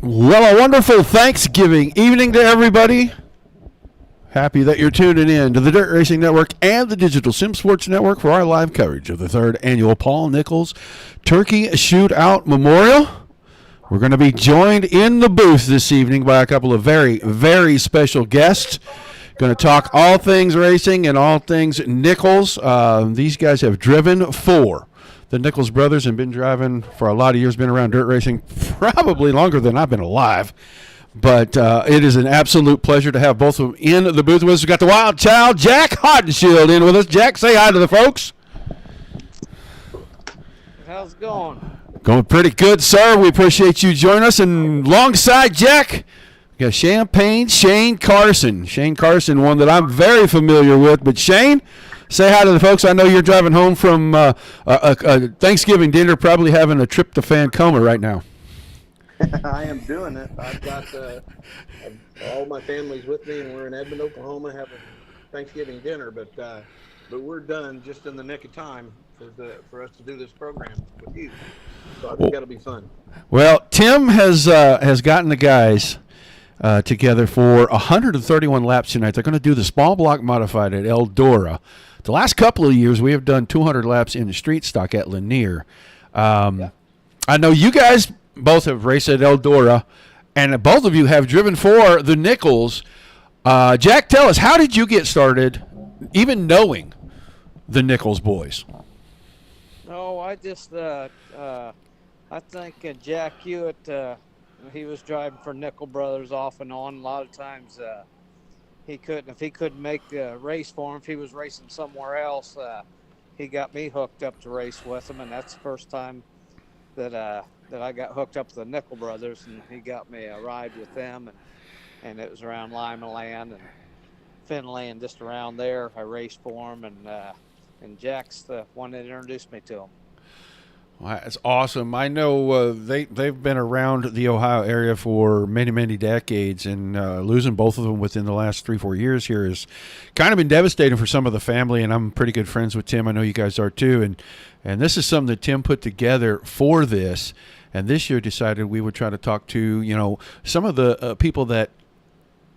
Well, a wonderful Thanksgiving evening to everybody. Happy that you're tuning in to the Dirt Racing Network and the Digital Sim Sports Network for our live coverage of the third annual Paul Nickles Turkey Shootout Memorial. We're going to be joined in the booth this evening by a couple of very, very special guests. Going to talk all things racing and all things Nickles. These guys have driven for the Nickles brothers and been driving for a lot of years, been around dirt racing probably longer than I've been alive. But it is an absolute pleasure to have both of them in the booth with us. We've got the wild child, Jack Hodenshield, in with us. Jack, say hi to the folks. How's it going? Going pretty good, sir. We appreciate you joining us. And alongside Jack, we got Champagne Shane Carson. Shane Carson, one that I'm very familiar with. But Shane, say hi to the folks. I know you're driving home from a Thanksgiving dinner, probably having a tryptophan coma right now. I am doing it. I've got all my family's with me, and we're in Edmond, Oklahoma, having Thanksgiving dinner. But we're done just in the nick of time for us to do this program with you. So I think that'll be fun. Well, Tim has gotten the guys together for 131 laps tonight. They're going to do the small block modified at Eldora. The last couple of years, we have done 200 laps in the street stock at Lanier. I know you guys both have raced at Eldora, and both of you have driven for the Nickles. Jack, tell us, how did you get started, even knowing the Nickles boys? Oh, I just, I think Jack Hewitt, he was driving for Nickel Brothers off and on. A lot of times if he couldn't make the race for him, if he was racing somewhere else, he got me hooked up to race with him, and that's the first time that I got hooked up with the Nickel Brothers, and he got me a ride with them, and it was around Lima Land and Finley and just around there. I raced for him, and Jack's the one that introduced me to him. Well, that's awesome. I know they've been around the Ohio area for many, many decades, and losing both of them within the last 3-4 years here has kind of been devastating for some of the family, and I'm pretty good friends with Tim. I know you guys are too, and this is something that Tim put together for this, and this year decided we would try to talk to, some of the people that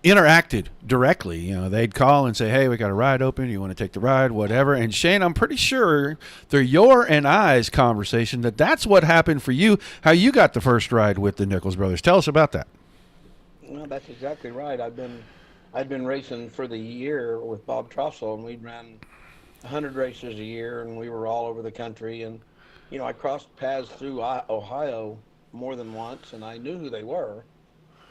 interacted directly. They'd call and say, hey, we got a ride open, you want to take the ride, whatever. And Shane, I'm pretty sure through your and I's conversation that's what happened for you, how you got the first ride with the Nickles brothers. Tell us about that. Well, that's exactly right. I'd been racing for the year with Bob Trossel, and we'd ran 100 races a year, and we were all over the country. And I crossed paths through Ohio more than once, and I knew who they were,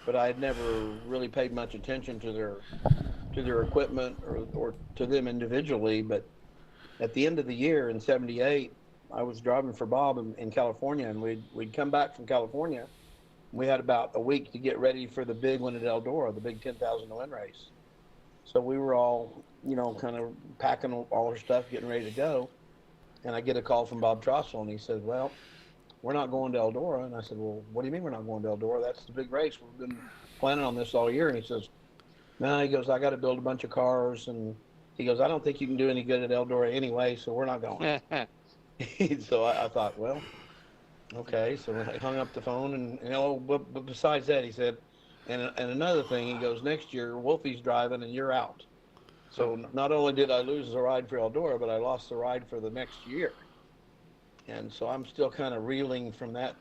but I had never really paid much attention to their equipment or to them individually. But at the end of the year in '78, I was driving for Bob in California, and we'd come back from California. We had about a week to get ready for the big one at Eldora, the big 10,000 to win race. So we were all, kind of packing all our stuff, getting ready to go. And I get a call from Bob Trossel, and he says, well, we're not going to Eldora. And I said, well, what do you mean we're not going to Eldora? That's the big race. We've been planning on this all year. And he says, no, he goes, I got to build a bunch of cars. And he goes, I don't think you can do any good at Eldora anyway, so we're not going. So I thought, well, okay. So I hung up the phone, and but besides that, he said, and another thing, he goes, next year, Wolfie's driving and you're out. So not only did I lose the ride for Eldora, but I lost the ride for the next year. And so I'm still kind of reeling from that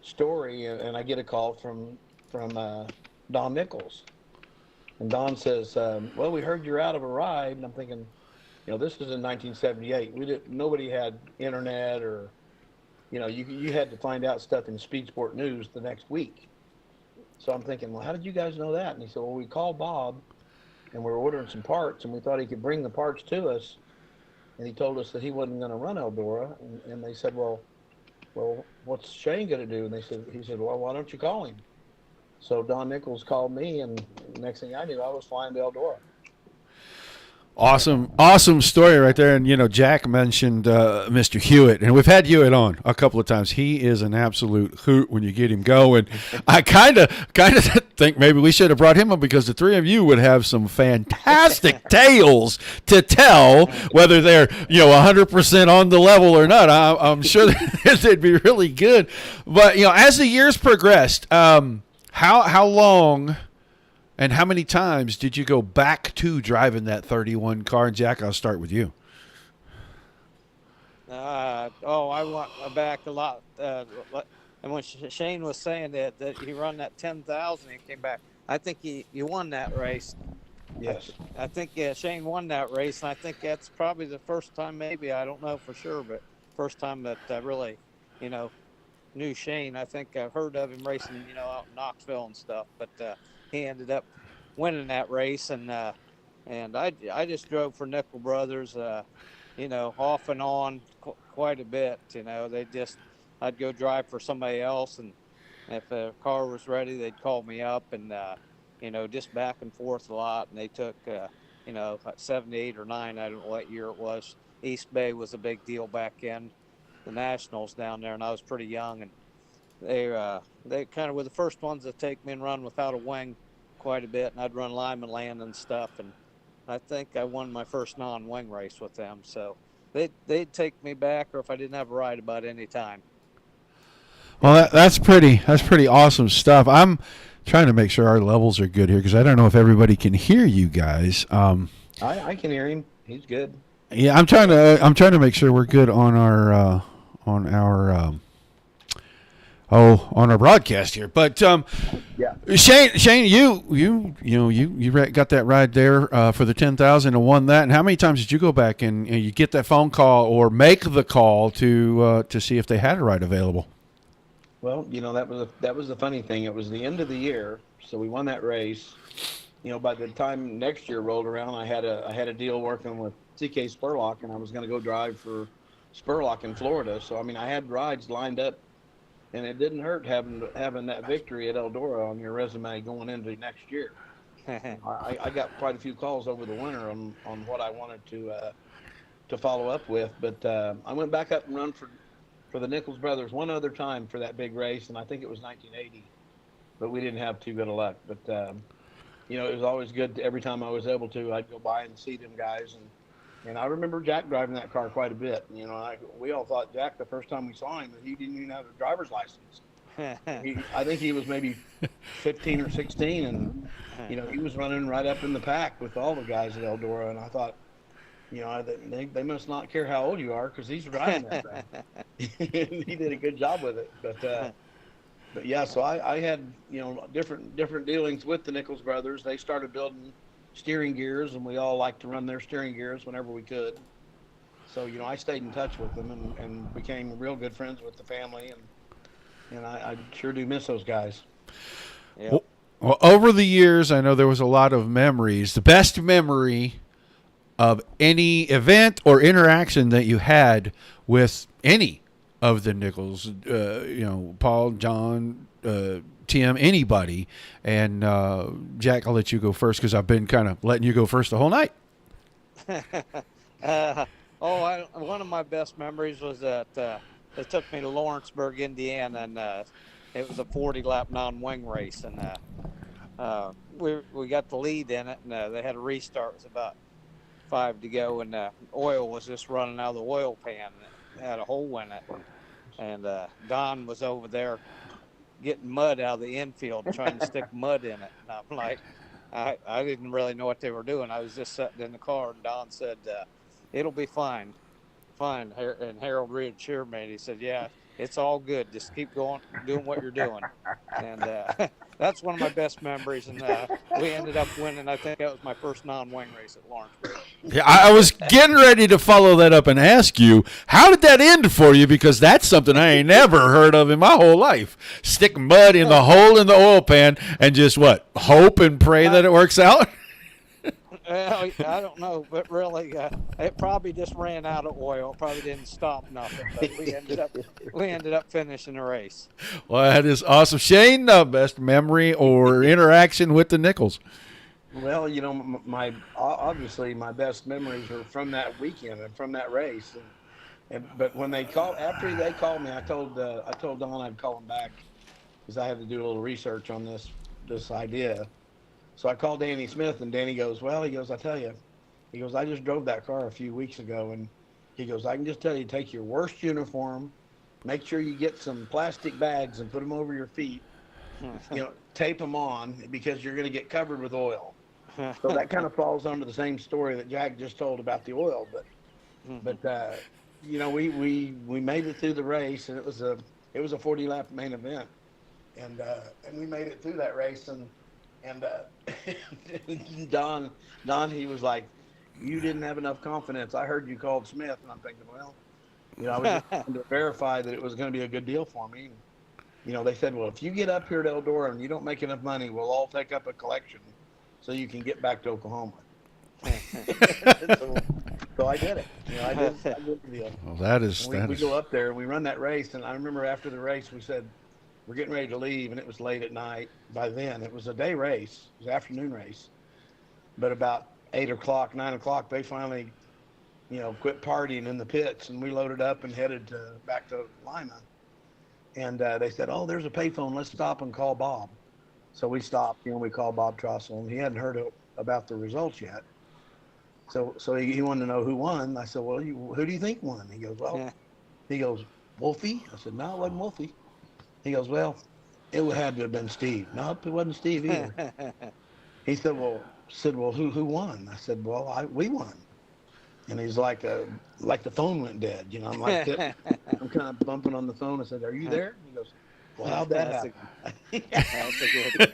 story. And I get a call from Don Nickles. And Don says, well, we heard you're out of a ride. And I'm thinking, this is in 1978. Nobody had internet, or, you had to find out stuff in Speed Sport News the next week. So I'm thinking, well, how did you guys know that? And he said, well, we called Bob, and we were ordering some parts, and we thought he could bring the parts to us. And he told us that he wasn't going to run Eldora. And they said, well, what's Shane going to do? And he said, well, why don't you call him? So Don Nickles called me, and next thing I knew, I was flying to Eldora. Awesome story right there. And, Jack mentioned Mr. Hewitt, and we've had Hewitt on a couple of times. He is an absolute hoot when you get him going. I kind of think maybe we should have brought him on because the three of you would have some fantastic tales to tell, whether they're, 100% on the level or not. I'm sure they'd be really good. But, as the years progressed, how long and how many times did you go back to driving that 31 car? And Jack, I'll start with you. I went back a lot. And when Shane was saying that he run that 10,000, he came back. I think he won that race. Yes. I think Shane won that race, and I think that's probably the first time, maybe, I don't know for sure, but first time that I really, knew Shane. I think I've heard of him racing, out in Knoxville and stuff, but he ended up winning that race, and I just drove for Nickel Brothers, off and on quite a bit. I'd go drive for somebody else, and if a car was ready, they'd call me up, and just back and forth a lot. And they took, 78 or 9, I don't know what year it was. East Bay was a big deal back in the Nationals down there, and I was pretty young, and they kind of were the first ones to take me and run without a wing quite a bit, and I'd run Lyman Land and stuff, and I think I won my first non-wing race with them. So they'd take me back, or if I didn't have a ride, about any time. Well, that's pretty awesome stuff. I'm trying to make sure our levels are good here because I don't know if everybody can hear you guys. I can hear him. He's good. Yeah, I'm trying to make sure we're good on our on our broadcast here. But Yeah. Shane, you got that ride there for the 10,000 and won that. And how many times did you go back and you get that phone call or make the call to see if they had a ride available? Well, that was the funny thing. It was the end of the year, so we won that race. By the time next year rolled around, I had a deal working with CK Spurlock, and I was going to go drive for Spurlock in Florida. So I had rides lined up, and it didn't hurt having that victory at Eldora on your resume going into next year. I got quite a few calls over the winter on what I wanted to follow up with, but I went back up and run for the Nickles brothers one other time for that big race, and I think it was 1980, but we didn't have too good a luck. But it was always good. Every time I was able to, I'd go by and see them guys, and I remember Jack driving that car quite a bit. We all thought Jack, the first time we saw him, that he didn't even have a driver's license. I think he was maybe 15 or 16, and he was running right up in the pack with all the guys at Eldora, and I thought, they must not care how old you are because he's driving that thing. He did a good job with it, but yeah. So I had different dealings with the Nickles brothers. They started building steering gears, and we all liked to run their steering gears whenever we could. So I stayed in touch with them and became real good friends with the family, and I sure do miss those guys. Yeah. Well, over the years, I know there was a lot of memories. The best memory of any event or interaction that you had with any of the Nickles, Paul, John, Tim, anybody. And Jack, I'll let you go first because I've been kind of letting you go first the whole night. One of my best memories was that they took me to Lawrenceburg, Indiana, and it was a 40-lap non-wing race, and we got the lead in it, and they had a restart. It was about 5 to go, and oil was just running out of the oil pan. It had a hole in it, and Don was over there getting mud out of the infield, trying to stick mud in it. And I'm like, I didn't really know what they were doing. I was just sitting in the car, and Don said, "It'll be fine." And Harold reassured me. He said, "Yeah, it's all good. Just keep going, doing what you're doing." And that's one of my best memories. And we ended up winning. I think that was my first non-wing race at Lawrenceburg. Yeah, I was getting ready to follow that up and ask you, how did that end for you? Because that's something I ain't never heard of in my whole life. Stick mud in the hole in the oil pan and just hope and pray that it works out? Well, I don't know, but really, it probably just ran out of oil. It probably didn't stop nothing, but we ended up finishing the race. Well, that is awesome. Shane, best memory or interaction with the Nickles? Well, my obviously my best memories are from that weekend and from that race. And but when they called after they called me, I told Don I'd call him back because I had to do a little research on this idea. So I called Danny Smith, and Danny goes, "Well," he goes, "I tell you," he goes, "I just drove that car a few weeks ago, and he goes, I can just tell you, take your worst uniform, make sure you get some plastic bags and put them over your feet, tape them on because you're going to get covered with oil." So that kind of falls under the same story that Jack just told about the oil, but we made it through the race, and it was a 40 lap main event, and we made it through that race, and Don he was like, "You didn't have enough confidence. I heard you called Smith," and I'm thinking, well, I was just trying to verify that it was going to be a good deal for me. They said, "Well, if you get up here to Eldora and you don't make enough money, we'll all take up a collection so you can get back to Oklahoma." so I did it. I did the deal. Well, that is We go up there and we run that race, and I remember after the race we said we're getting ready to leave, and it was late at night. By then it was a day race, it was an afternoon race, but about 8 o'clock, 9 o'clock, they finally quit partying in the pits, and we loaded up and headed back to Lima. And they said, "Oh, there's a payphone. Let's stop and call Bob." So we stopped. We called Bob Trossel, and he hadn't heard about the results yet. So he wanted to know who won. I said, "Well, who do you think won?" He goes, "Well," he goes, "Wolfie." I said, "No, it wasn't Wolfie." He goes, "Well, it had to have been Steve." "Nope, it wasn't Steve either." He said, "Well, who won?" I said, "Well, we won." And he's like the phone went dead. I'm like, I'm kind of bumping on the phone. I said, "Are you there?" He goes, "Well, how'd that happen?" That's a good.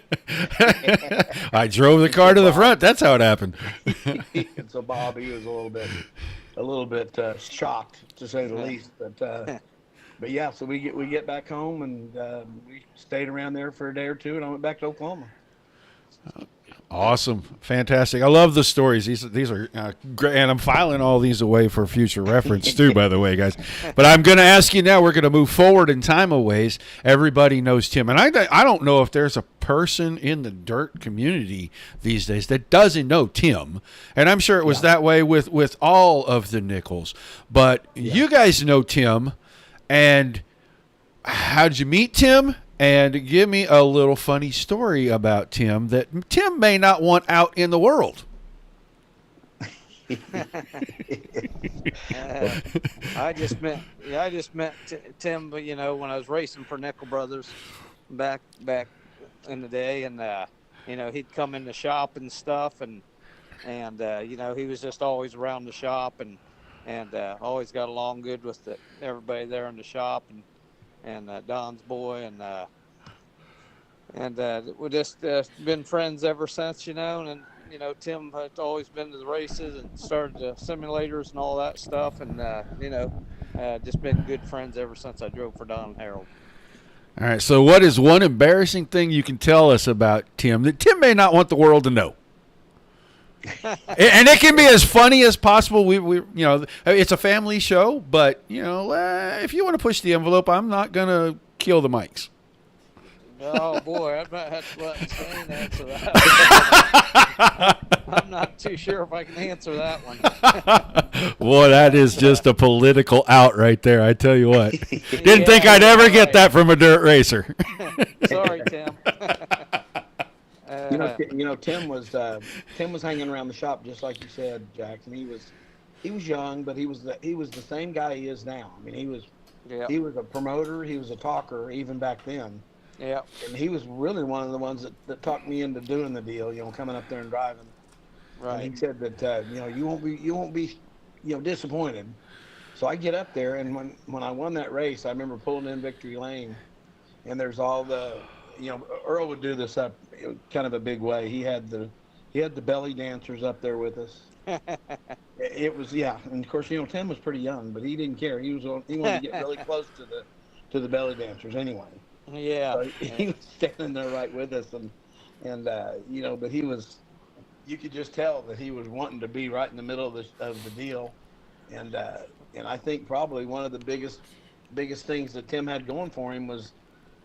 I drove the car to the front. That's how it happened. And so Bob, he was a little bit shocked, to say the least. But yeah, so we get back home, and we stayed around there for a day or two, and I went back to Oklahoma. Awesome. Fantastic. I love the stories. These are great, and I'm filing all these away for future reference too, by the way, guys. But I'm going to ask you now, we're going to move forward in time a ways. Everybody knows Tim, and I don't know if there's a person in the dirt community these days that doesn't know Tim, and I'm sure it was that way with all of the Nickles. But you guys know Tim, and how'd you meet Tim? And give me a little funny story about Tim that Tim may not want out in the world. I just met Tim, when I was racing for Nickel Brothers back in the day, and he'd come in the shop and stuff, and he was just always around the shop, and always got along good with everybody there in the shop, and Don's boy, and we just been friends ever since, and Tim had always been to the races and started the simulators and all that stuff, and just been good friends ever since I drove for Don and Harold. All right, so what is one embarrassing thing you can tell us about Tim that Tim may not want the world to know? And it can be as funny as possible. We it's a family show, but if you want to push the envelope, I'm not gonna kill the mics. Oh boy, I might have to let Shane answer that. I'm not too sure if I can answer that one. Boy, that is just a political out right there. I tell you what, didn't think I'd ever get that from a dirt racer. Sorry, Tim. Tim was hanging around the shop just like you said, Jack, and he was young, but he was the same guy he is now. I mean, he was a promoter, he was a talker even back then. Yeah. And he was really one of the ones that talked me into doing the deal, coming up there and driving. Right. And he said that you won't be disappointed. So I get up there, and when I won that race, I remember pulling in victory lane, and there's all the Earl would do this up kind of a big way. He had the belly dancers up there with us. It was and of course Tim was pretty young, but he didn't care. He wanted to get really close to the belly dancers anyway. Yeah. So he was standing there right with us, and but he was you could just tell that he was wanting to be right in the middle of the deal, and I think probably one of the biggest things that Tim had going for him was,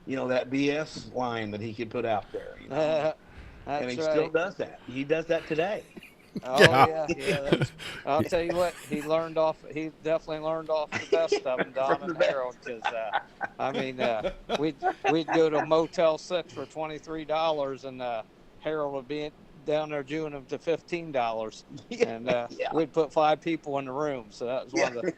that BS line that he could put out there, That's and he right. still does that. He does that today. Oh yeah. I'll tell you what, he definitely learned off the best of them, Don and Harold, because we'd go to Motel 6 for $23, and Harold would be down there doing them to $15, and we'd put 5 people in the room. So that was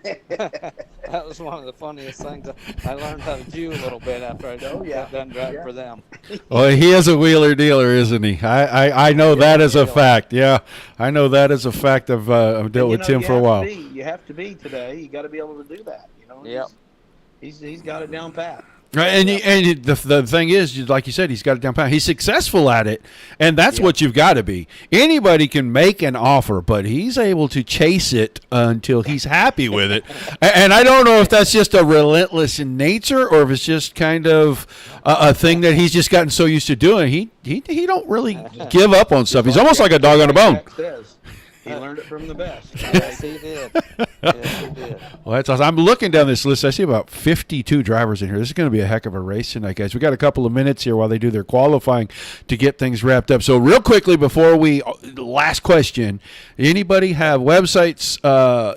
that was one of the funniest things. I learned how to do a little bit after I got done driving for them. Well, he is a wheeler dealer, isn't he? I know that as a fact. Yeah, I know that as a fact. I've dealt with Tim for a while. You have to be today. You got to be able to do that. Yep. He's got it down pat. Right, and the thing is, like you said, he's got it down pat. He's successful at it, and that's what you've got to be. Anybody can make an offer, but he's able to chase it until he's happy with it. And I don't know if that's just a relentless in nature, or if it's just kind of a thing that he's just gotten so used to doing. He don't really give up on stuff. He's almost like a dog on a bone. He learned it from the best. Yes, he did. Yes, he did. Well, that's awesome. I'm looking down this list. I see about 52 drivers in here. This is going to be a heck of a race tonight, guys. We got a couple of minutes here while they do their qualifying to get things wrapped up. So real quickly before last question, anybody have websites,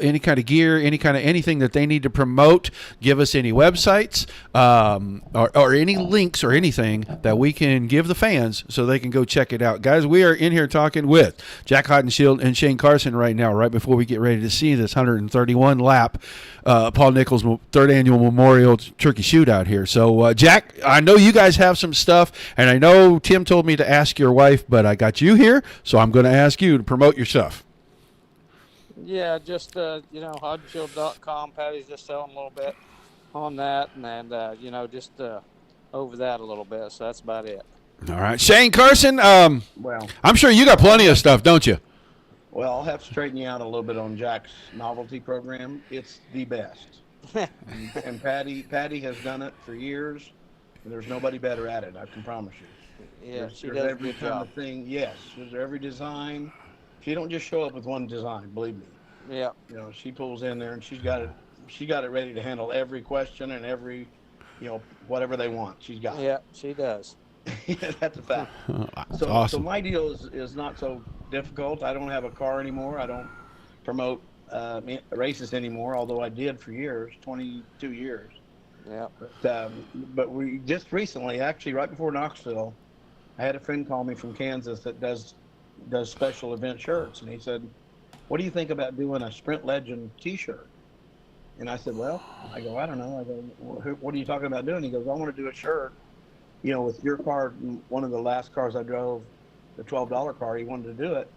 any kind of gear, any kind of anything that they need to promote? Give us any websites or any links or anything that we can give the fans so they can go check it out. Guys, we are in here talking with Jack Hottenshield and Shane Carson right now, right before we get ready to see this 131 lap Paul Nickles 3rd Annual Memorial Turkey Shootout here. So, Jack, I know you guys have some stuff, and I know Tim told me to ask your wife, but I got you here, so I'm going to ask you to promote your stuff. Yeah, just, hodshield.com. Patty's just selling a little bit on that, and just over that a little bit, so that's about it. All right. Shane Carson, I'm sure you got plenty of stuff, don't you? Well, I'll have to straighten you out a little bit on Jack's novelty program. It's the best. and Patty has done it for years, and there's nobody better at it, I can promise you. Yeah, she does every kind of thing. Yes, there's every design. She don't just show up with one design, believe me. Yeah. She pulls in there and she got it ready to handle every question and every, whatever they want. She's got it. Yeah, she does. Yeah, that's a fact. That's awesome. So my deal is not so difficult. I don't have a car anymore. I don't promote races anymore, although I did for years, 22 years. Yeah. But we just recently, actually right before Knoxville, I had a friend call me from Kansas that does special event shirts, and he said, "What do you think about doing a Sprint Legend T-shirt?" And I said, "Well," I go, "I don't know." I go, "What are you talking about doing?" He goes, "I want to do a shirt, with your car, one of the last cars I drove, the $12 car, he wanted to do it."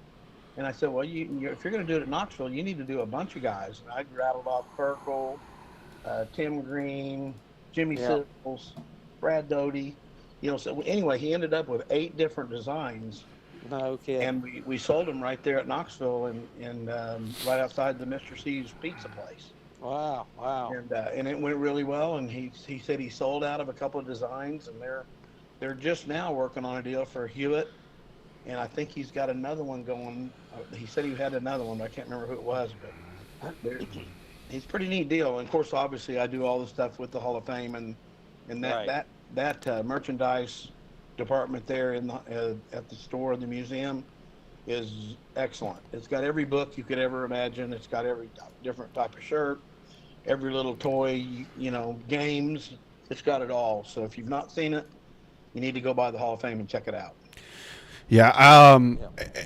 And I said, "Well, if you're going to do it at Knoxville, you need to do a bunch of guys." And I rattled off Perkle, Tim Green, Jimmy Sills, Brad Doty. So anyway, he ended up with 8 different designs. Okay. And we sold them right there at Knoxville and right outside the Mr. C's pizza place. Wow. And it went really well. And he said he sold out of a couple of designs, and they're just now working on a deal for Hewitt. And I think he's got another one going. He said he had another one, but I can't remember who it was. But he's a pretty neat deal. And of course, obviously, I do all the stuff with the Hall of Fame and that merchandise department there at the store in the museum is excellent. It's got every book you could ever imagine. It's got every different type of shirt, every little toy, games. It's got it all. So if you've not seen it, you need to go by the Hall of Fame and check it out. Yeah.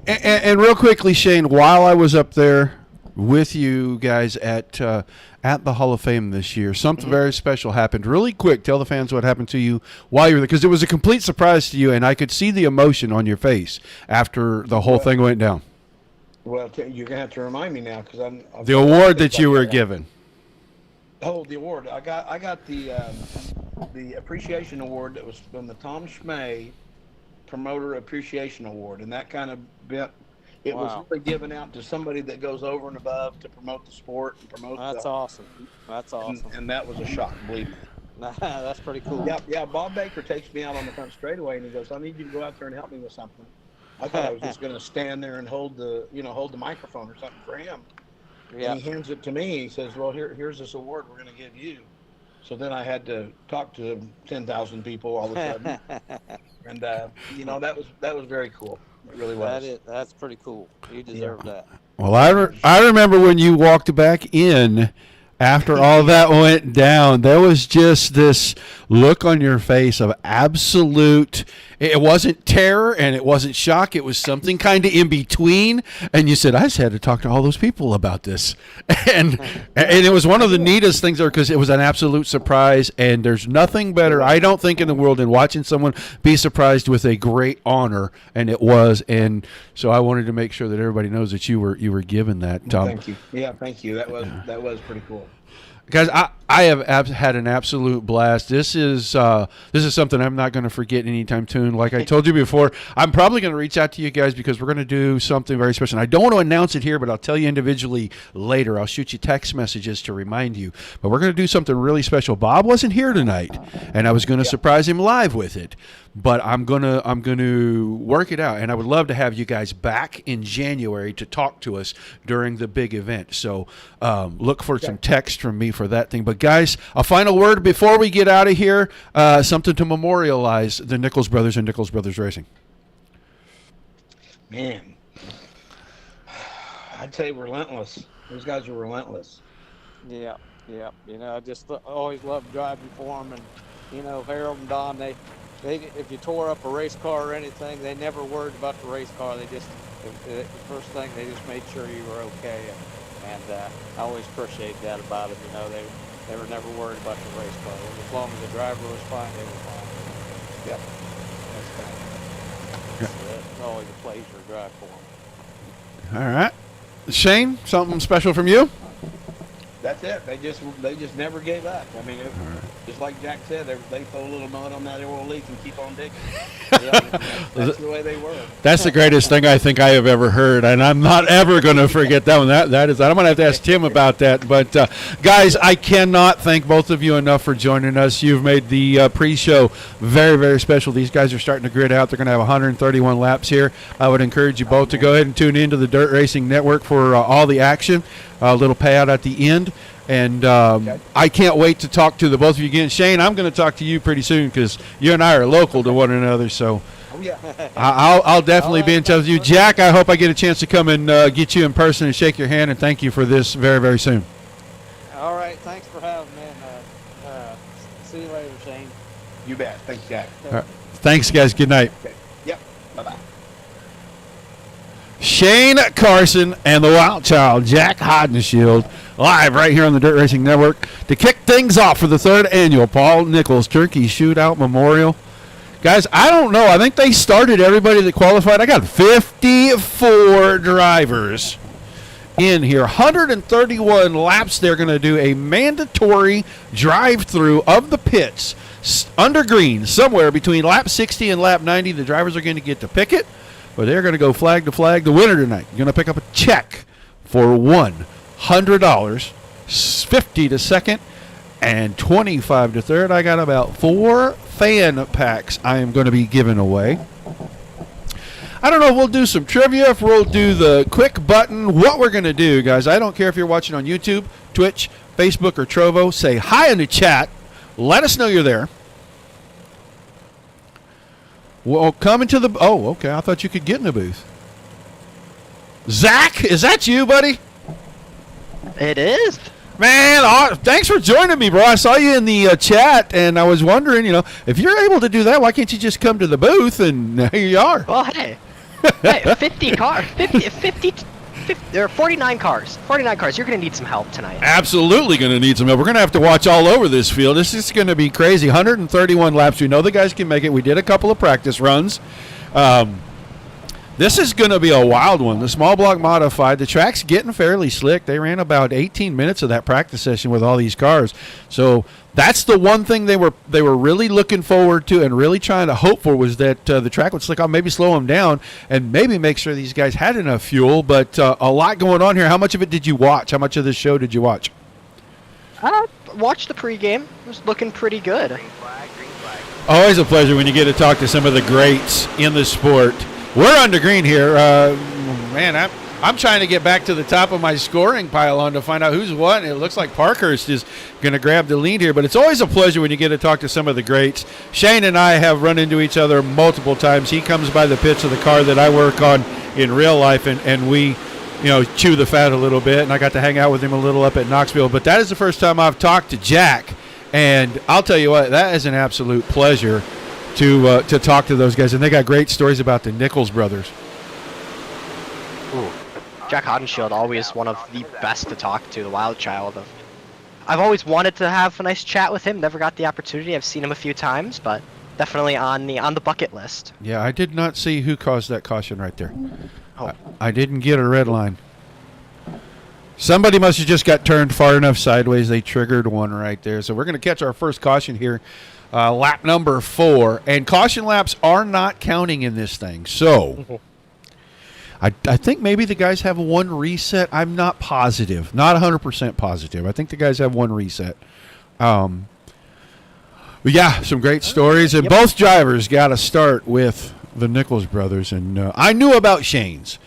And real quickly, Shane, while I was up there with you guys at the Hall of Fame this year, something very special happened. Really quick, tell the fans what happened to you while you were there, because it was a complete surprise to you, and I could see the emotion on your face after the whole thing went down. Well, you're gonna have to remind me now, because I'm the award that you were given. Oh, the award! I got the appreciation award that was from the Tom Schmay Promoter Appreciation Award, and that kind of bit. It was really given out to somebody that goes over and above to promote the sport and promote. That's awesome. That's awesome. And that was a shock, believe me. That's pretty cool. Yeah. Bob Baker takes me out on the front straightaway and he goes, "I need you to go out there and help me with something." I thought I was just going to stand there and hold the microphone or something for him. Yeah. And he hands it to me. He says, "Well, here's this award we're going to give you." So then I had to talk to 10,000 people all of a sudden, and that was very cool. It really was. That's pretty cool. You deserve that. Well, I remember when you walked back in after all that went down, there was just this look on your face of absolute, it wasn't terror and it wasn't shock. It was something kind of in between. And you said, I just had to talk to all those people about this. And it was one of the neatest things there because it was an absolute surprise. And there's nothing better, I don't think, in the world than watching someone be surprised with a great honor. And it was. And so I wanted to make sure that everybody knows that you were given that. Thank you. Yeah, thank you. That was pretty cool. Guys, I have had an absolute blast. This is something I'm not going to forget anytime soon. Like I told you before, I'm probably going to reach out to you guys because we're going to do something very special. And I don't want to announce it here, but I'll tell you individually later. I'll shoot you text messages to remind you. But we're going to do something really special. Bob wasn't here tonight, and I was going to surprise him live with it. But I'm gonna work it out, and I would love to have you guys back in January to talk to us during the big event. So look for some text from me for that thing. But guys, a final word before we get out of here. Something to memorialize the Nickles brothers and Nickles Brothers Racing. Man, I'd say relentless. Those guys are relentless. Yeah. I just always loved driving for them, and Harold and Don, they if you tore up a race car or anything, they never worried about the race car. They just, the first thing, they just made sure you were okay. And I always appreciate that about them. They were never worried about the race car. As long as the driver was fine, they were fine. Yep. It's always a pleasure to drive for them. All right, Shane, something special from you? That's it. They just never gave up. I mean, just like Jack said, they throw a little mud on that oil leak and keep on digging. That's the way they were. That's the greatest thing I think I have ever heard, and I'm not ever going to forget that one. That is, I'm going to have to ask Tim about that. But guys, I cannot thank both of you enough for joining us. You've made the pre-show very, very special. These guys are starting to grid out. They're going to have 131 laps here. I would encourage you both to go ahead and tune into the Dirt Racing Network for all the action. A little payout at the end. And I can't wait to talk to the both of you again. Shane, I'm going to talk to you pretty soon because you and I are local to one another. So I'll definitely be in touch with you. Jack, I hope I get a chance to come and get you in person and shake your hand and thank you for this very, very soon. All right. Thanks for having me. See you later, Shane. You bet. Thanks, Jack. All right. Thanks, guys. Good night. Okay. Yep. Bye-bye. Shane Carson and the Wild Child, Jack Hodenshield, live right here on the Dirt Racing Network to kick things off for the third annual Paul Nickles Turkey Shootout Memorial. Guys, I don't know. I think they started everybody that qualified. I got 54 drivers in here. 131 laps. They're going to do a mandatory drive-through of the pits under green somewhere between lap 60 and lap 90. The drivers are going to get to pick it. But they're going to go flag to flag. The winner tonight going to pick up a check for $100, 50 to second, and 25 to third. I got about 4 fan packs I am going to be giving away. I don't know if we'll do some trivia, if we'll do the quick button. What we're going to do, guys, I don't care if you're watching on YouTube, Twitch, Facebook, or Trovo. Say hi in the chat. Let us know you're there. Well, come into the... Oh, okay. I thought you could get in the booth. Zach, is that you, buddy? It is. Man, thanks for joining me, bro. I saw you in the chat, and I was wondering, if you're able to do that, why can't you just come to the booth, and here you are. Well, hey, 50 cars. 50, there are 49 cars. 49 cars. You're going to need some help tonight. Absolutely going to need some help. We're going to have to watch all over this field. This is going to be crazy. 131 laps. We know the guys can make it. We did a couple of practice runs. This is going to be a wild one. The small block modified. The track's getting fairly slick. They ran about 18 minutes of that practice session with all these cars. So that's the one thing they were really looking forward to and really trying to hope for was that the track would slick off, maybe slow them down, and maybe make sure these guys had enough fuel. But a lot going on here. How much of it did you watch? How much of this show did you watch? I watched the pregame. It was looking pretty good. Always a pleasure when you get to talk to some of the greats in the sport. We're under green here. Man, I'm trying to get back to the top of my scoring pylon to find out who's what. It looks like Parkhurst is going to grab the lead here, but it's always a pleasure when you get to talk to some of the greats. Shane and I have run into each other multiple times. He comes by the pits of the car that I work on in real life, and we, chew the fat a little bit, and I got to hang out with him a little up at Knoxville. But that is the first time I've talked to Jack, and I'll tell you what, that is an absolute pleasure to talk to those guys, and they got great stories about the Nickles brothers. Ooh. Jack Hodenshield, always one of the best to talk to, the wild child. I've always wanted to have a nice chat with him. Never got the opportunity. I've seen him a few times, but definitely on the bucket list. Yeah, I did not see who caused that caution right there. Oh. I didn't get a red line. Somebody must have just got turned far enough sideways. They triggered one right there. So we're going to catch our first caution here, lap number 4. And caution laps are not counting in this thing. So I think maybe the guys have one reset. I'm not positive. Not 100% positive. I think the guys have one reset. But yeah, some great stories. And both drivers got to start with the Nickles brothers. And I knew about Shane's.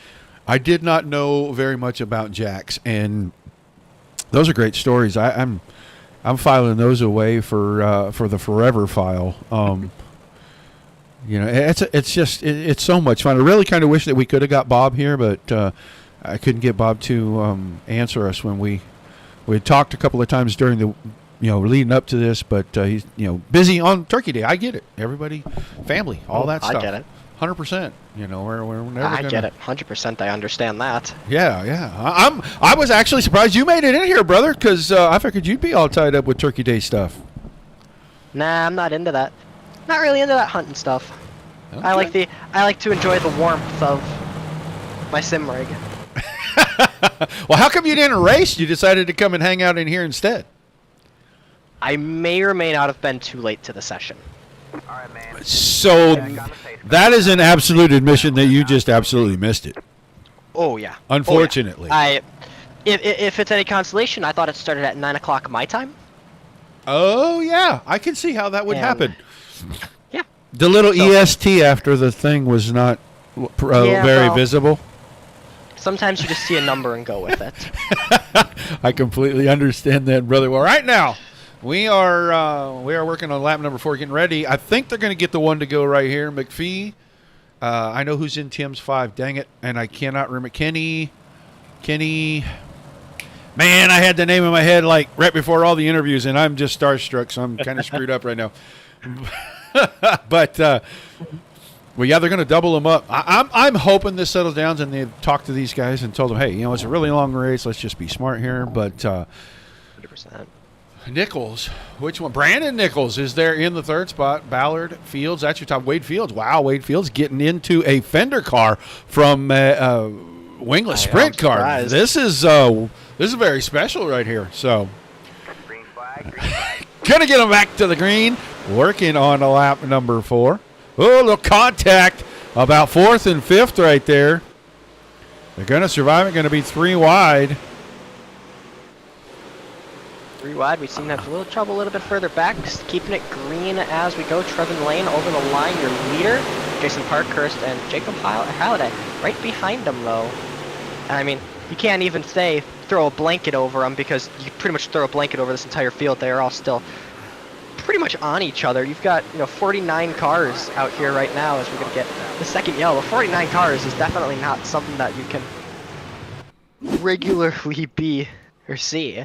I did not know very much about Jack's. And those are great stories. I'm filing those away for the forever file. It's so much fun. I really kind of wish that we could have got Bob here, but I couldn't get Bob to answer us when we had talked a couple of times during the leading up to this. But he's busy on Turkey Day. I get it. Everybody, family, all that stuff. I get it. 100%. We're never. I get it. 100%. I understand that. Yeah. I was actually surprised you made it in here, brother, because I figured you'd be all tied up with Turkey Day stuff. Nah, I'm not into that. Not really into that hunting stuff. Okay. I like to enjoy the warmth of my sim rig. Well, how come you didn't race? You decided to come and hang out in here instead. I may or may not have been too late to the session. So that is an absolute admission that you just absolutely missed it. Oh yeah. Unfortunately. Oh, yeah. If it's any consolation, I thought it started at 9 o'clock my time. Oh yeah, I can see how that would happen. Yeah. The little EST after the thing was not very visible. Sometimes you just see a number and go with it. I completely understand that, brother. Well, right now we are working on lap number 4, getting ready. I think they're going to get the one to go right here. McPhee. I know who's in Tim's 5. Dang it, and I cannot remember. Kenny. Man, I had the name in my head like right before all the interviews, and I'm just starstruck, so I'm kind of screwed up right now. But well, yeah, they're going to double them up. I'm hoping this settles down, and they've talked to these guys and told them, hey, it's a really long race. Let's just be smart here. But 100%. Nickles, which one? Brandon Nickles is there in the 3rd spot. Ballard, Fields, that's your top. Wade Fields. Wow, Wade Fields getting into a fender car from wingless sprint car. This is very special right here. So, Green flag. gonna get him back to the green. Working on a lap number 4. Oh, a little contact about 4th and 5th right there. They're gonna survive it. Gonna be 3 wide. 3 wide. We seem to have a little trouble a little bit further back. Just keeping it green as we go. Trevin Lane over the line. Your leader, Jason Parkhurst and Jacob Halliday. Right behind them, though. And I mean, you can't even say throw a blanket over them because you pretty much throw a blanket over this entire field. They are all still pretty much on each other. You've got 49 cars out here right now as we're going to get the second yellow. 49 cars is definitely not something that you can regularly be or see.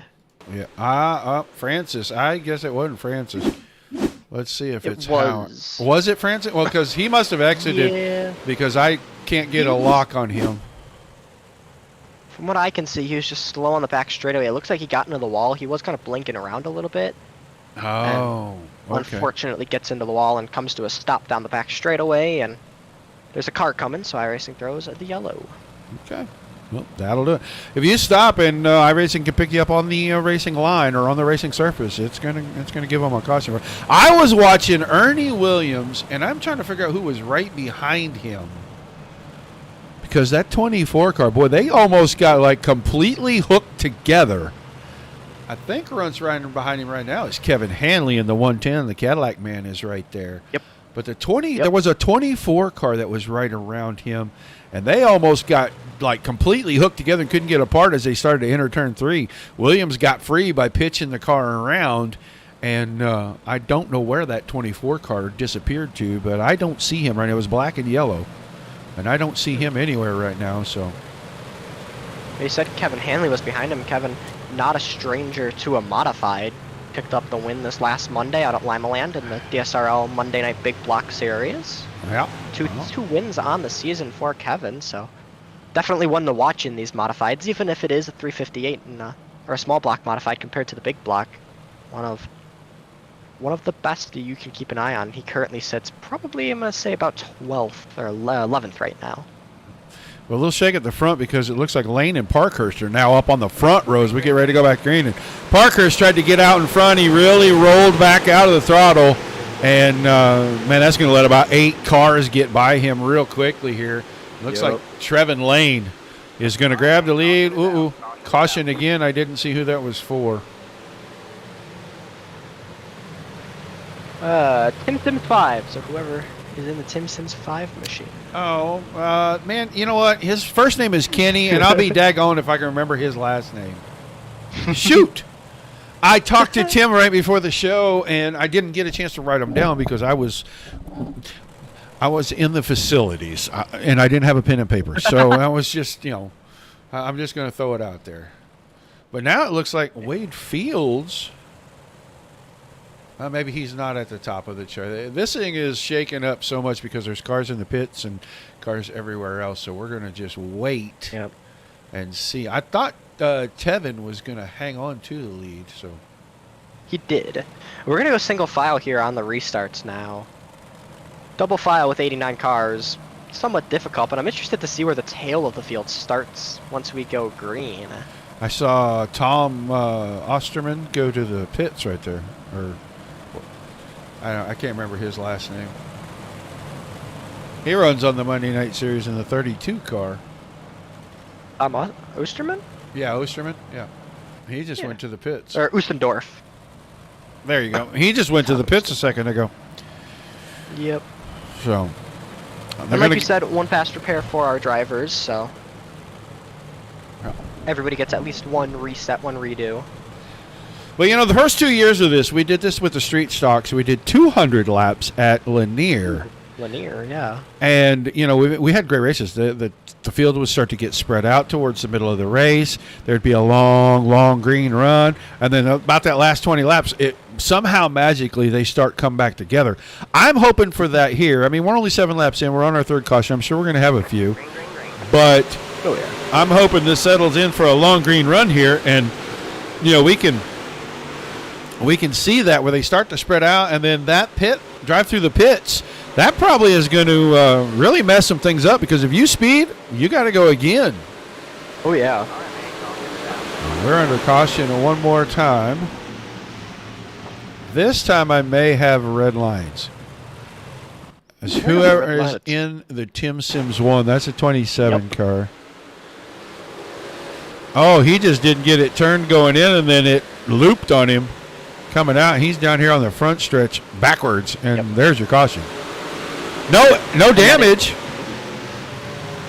Yeah. Francis. I guess it wasn't Francis. Let's see if it's was. Howard. Was it Francis? Well, because he must have exited because I can't get a lock on him. From what I can see, he was just slow on the back straightaway. It looks like he got into the wall. He was kind of blinking around a little bit. Oh, okay. Unfortunately gets into the wall and comes to a stop down the back straightaway, and there's a car coming, so iRacing throws the yellow. Okay. Well, that'll do it. If you stop and iRacing can pick you up on the racing line or on the racing surface, it's gonna give them a caution. I was watching Ernie Williams, and I'm trying to figure out who was right behind him. Because that 24 car, boy, they almost got like completely hooked together. I think runs right behind him right now is Kevin Hanley in the 110. The Cadillac man is right there. Yep. But there was a 24 car that was right around him, and they almost got like completely hooked together and couldn't get apart as they started to enter turn 3. Williams got free by pitching the car around, and I don't know where that 24 car disappeared to, but I don't see him right now. It was black and yellow, and I don't see him anywhere right now. So They said Kevin Hanley was behind him. Kevin, not a stranger to a modified, picked up the win this last Monday out at Limaland in the DSRL Monday Night Big Block Series. yeah, Two wins on the season for Kevin, so definitely one to watch in these modifieds, even if it is a 358 or a small block modified compared to the big block. One of the best that you can keep an eye on. He currently sits probably, I'm going to say, about 12th or 11th right now. well, they'll shake at the front because it looks like Lane and Parkhurst are now up on the front rows. We get ready to go back green, and Parkhurst tried to get out in front. He really rolled back out of the throttle, and man, that's going to let about 8 cars get by him real quickly here. Looks like Trevin Lane is going to grab the lead. Ooh, caution again. I didn't see who that was for. Tim Sims 5, so whoever is in the Tim Sims 5 machine. Oh, man, you know what? His first name is Kenny, and I'll be daggone if I can remember his last name. Shoot! I talked to Tim right before the show, and I didn't get a chance to write him down because I was in the facilities, and I didn't have a pen and paper. So I was just, I'm just going to throw it out there. But now it looks like Wade Fields. Maybe he's not at the top of the chart. This thing is shaken up so much because there's cars in the pits and cars everywhere else. So we're going to just wait and see. I thought Tevin was going to hang on to the lead. So He did. We're going to go single file here on the restarts now. Double file with 89 cars. Somewhat difficult, but I'm interested to see where the tail of the field starts once we go green. I saw Tom Osterman go to the pits right there. Or I can't remember his last name. He runs on the Monday Night Series in the 32 car. Osterman? Yeah, Osterman. Yeah. He just went to the pits. Or Ustendorf. There you go. He just went to the pits a second ago. Yep. So. And like you said, one fast repair for our drivers, so everybody gets at least one reset, one redo. Well, the first 2 years of this, we did this with the street stocks. We did 200 laps at Lanier. Lanier, yeah. And, we had great races. The field would start to get spread out towards the middle of the race. There'd be a long, long green run. And then about that last 20 laps, somehow magically they start come back together. I'm hoping for that here. I mean, we're only 7 laps in. We're on our third caution. I'm sure we're going to have a few. But I'm hoping this settles in for a long green run here. And, we can see that where they start to spread out, and then that drive through the pits, that probably is going to really mess some things up because if you speed, you got to go again. Oh, yeah. We're under caution one more time. This time I may have red lines. As whoever is in the Tim Sims 1, that's a 27 car. Oh, he just didn't get it turned going in, and then it looped on him. Coming out, he's down here on the front stretch backwards, and there's your caution. No damage.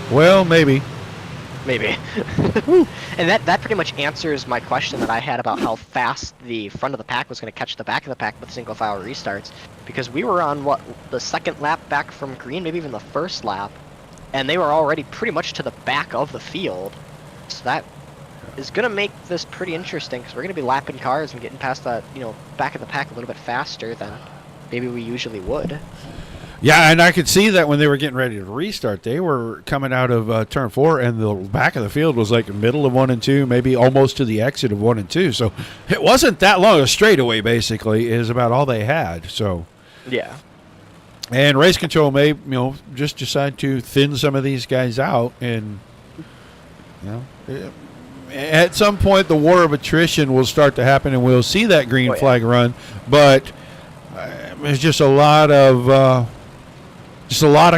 Well, maybe. And that pretty much answers my question that I had about how fast the front of the pack was going to catch the back of the pack with single file restarts, because we were on the second lap back from green, maybe even the first lap, and they were already pretty much to the back of the field. So that is going to make this pretty interesting because we're going to be lapping cars and getting past that, back of the pack a little bit faster than maybe we usually would. Yeah, and I could see that when they were getting ready to restart. They were coming out of turn 4, and the back of the field was like the middle of 1 and 2, maybe almost to the exit of 1 and 2. So it wasn't that long. A straightaway, basically, is about all they had. So yeah. And race control may, just decide to thin some of these guys out, and at some point, the war of attrition will start to happen, and we'll see that green flag run. But there's just a lot of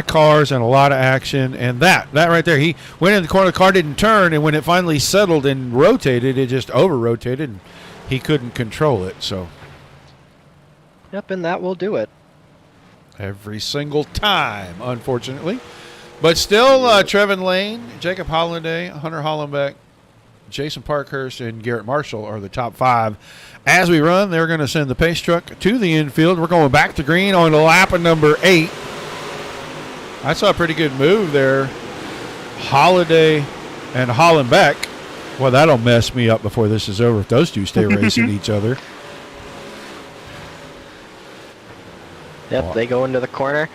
cars and a lot of action, and that right there. He went in the corner, the car didn't turn, and when it finally settled and rotated, it just over-rotated, and he couldn't control it. So. Yep, and that will do it. every single time, unfortunately. But still, Trevin Lane, Jacob Holliday, Hunter Hollenbeck, Jason Parkhurst, and Garrett Marshall are the top 5. As we run, they're going to send the pace truck to the infield. We're going back to green on the lap of number 8. I saw a pretty good move there. Holliday and Hollenbeck. Well, that'll mess me up before this is over if those two stay racing each other. Yep, they go into the corner.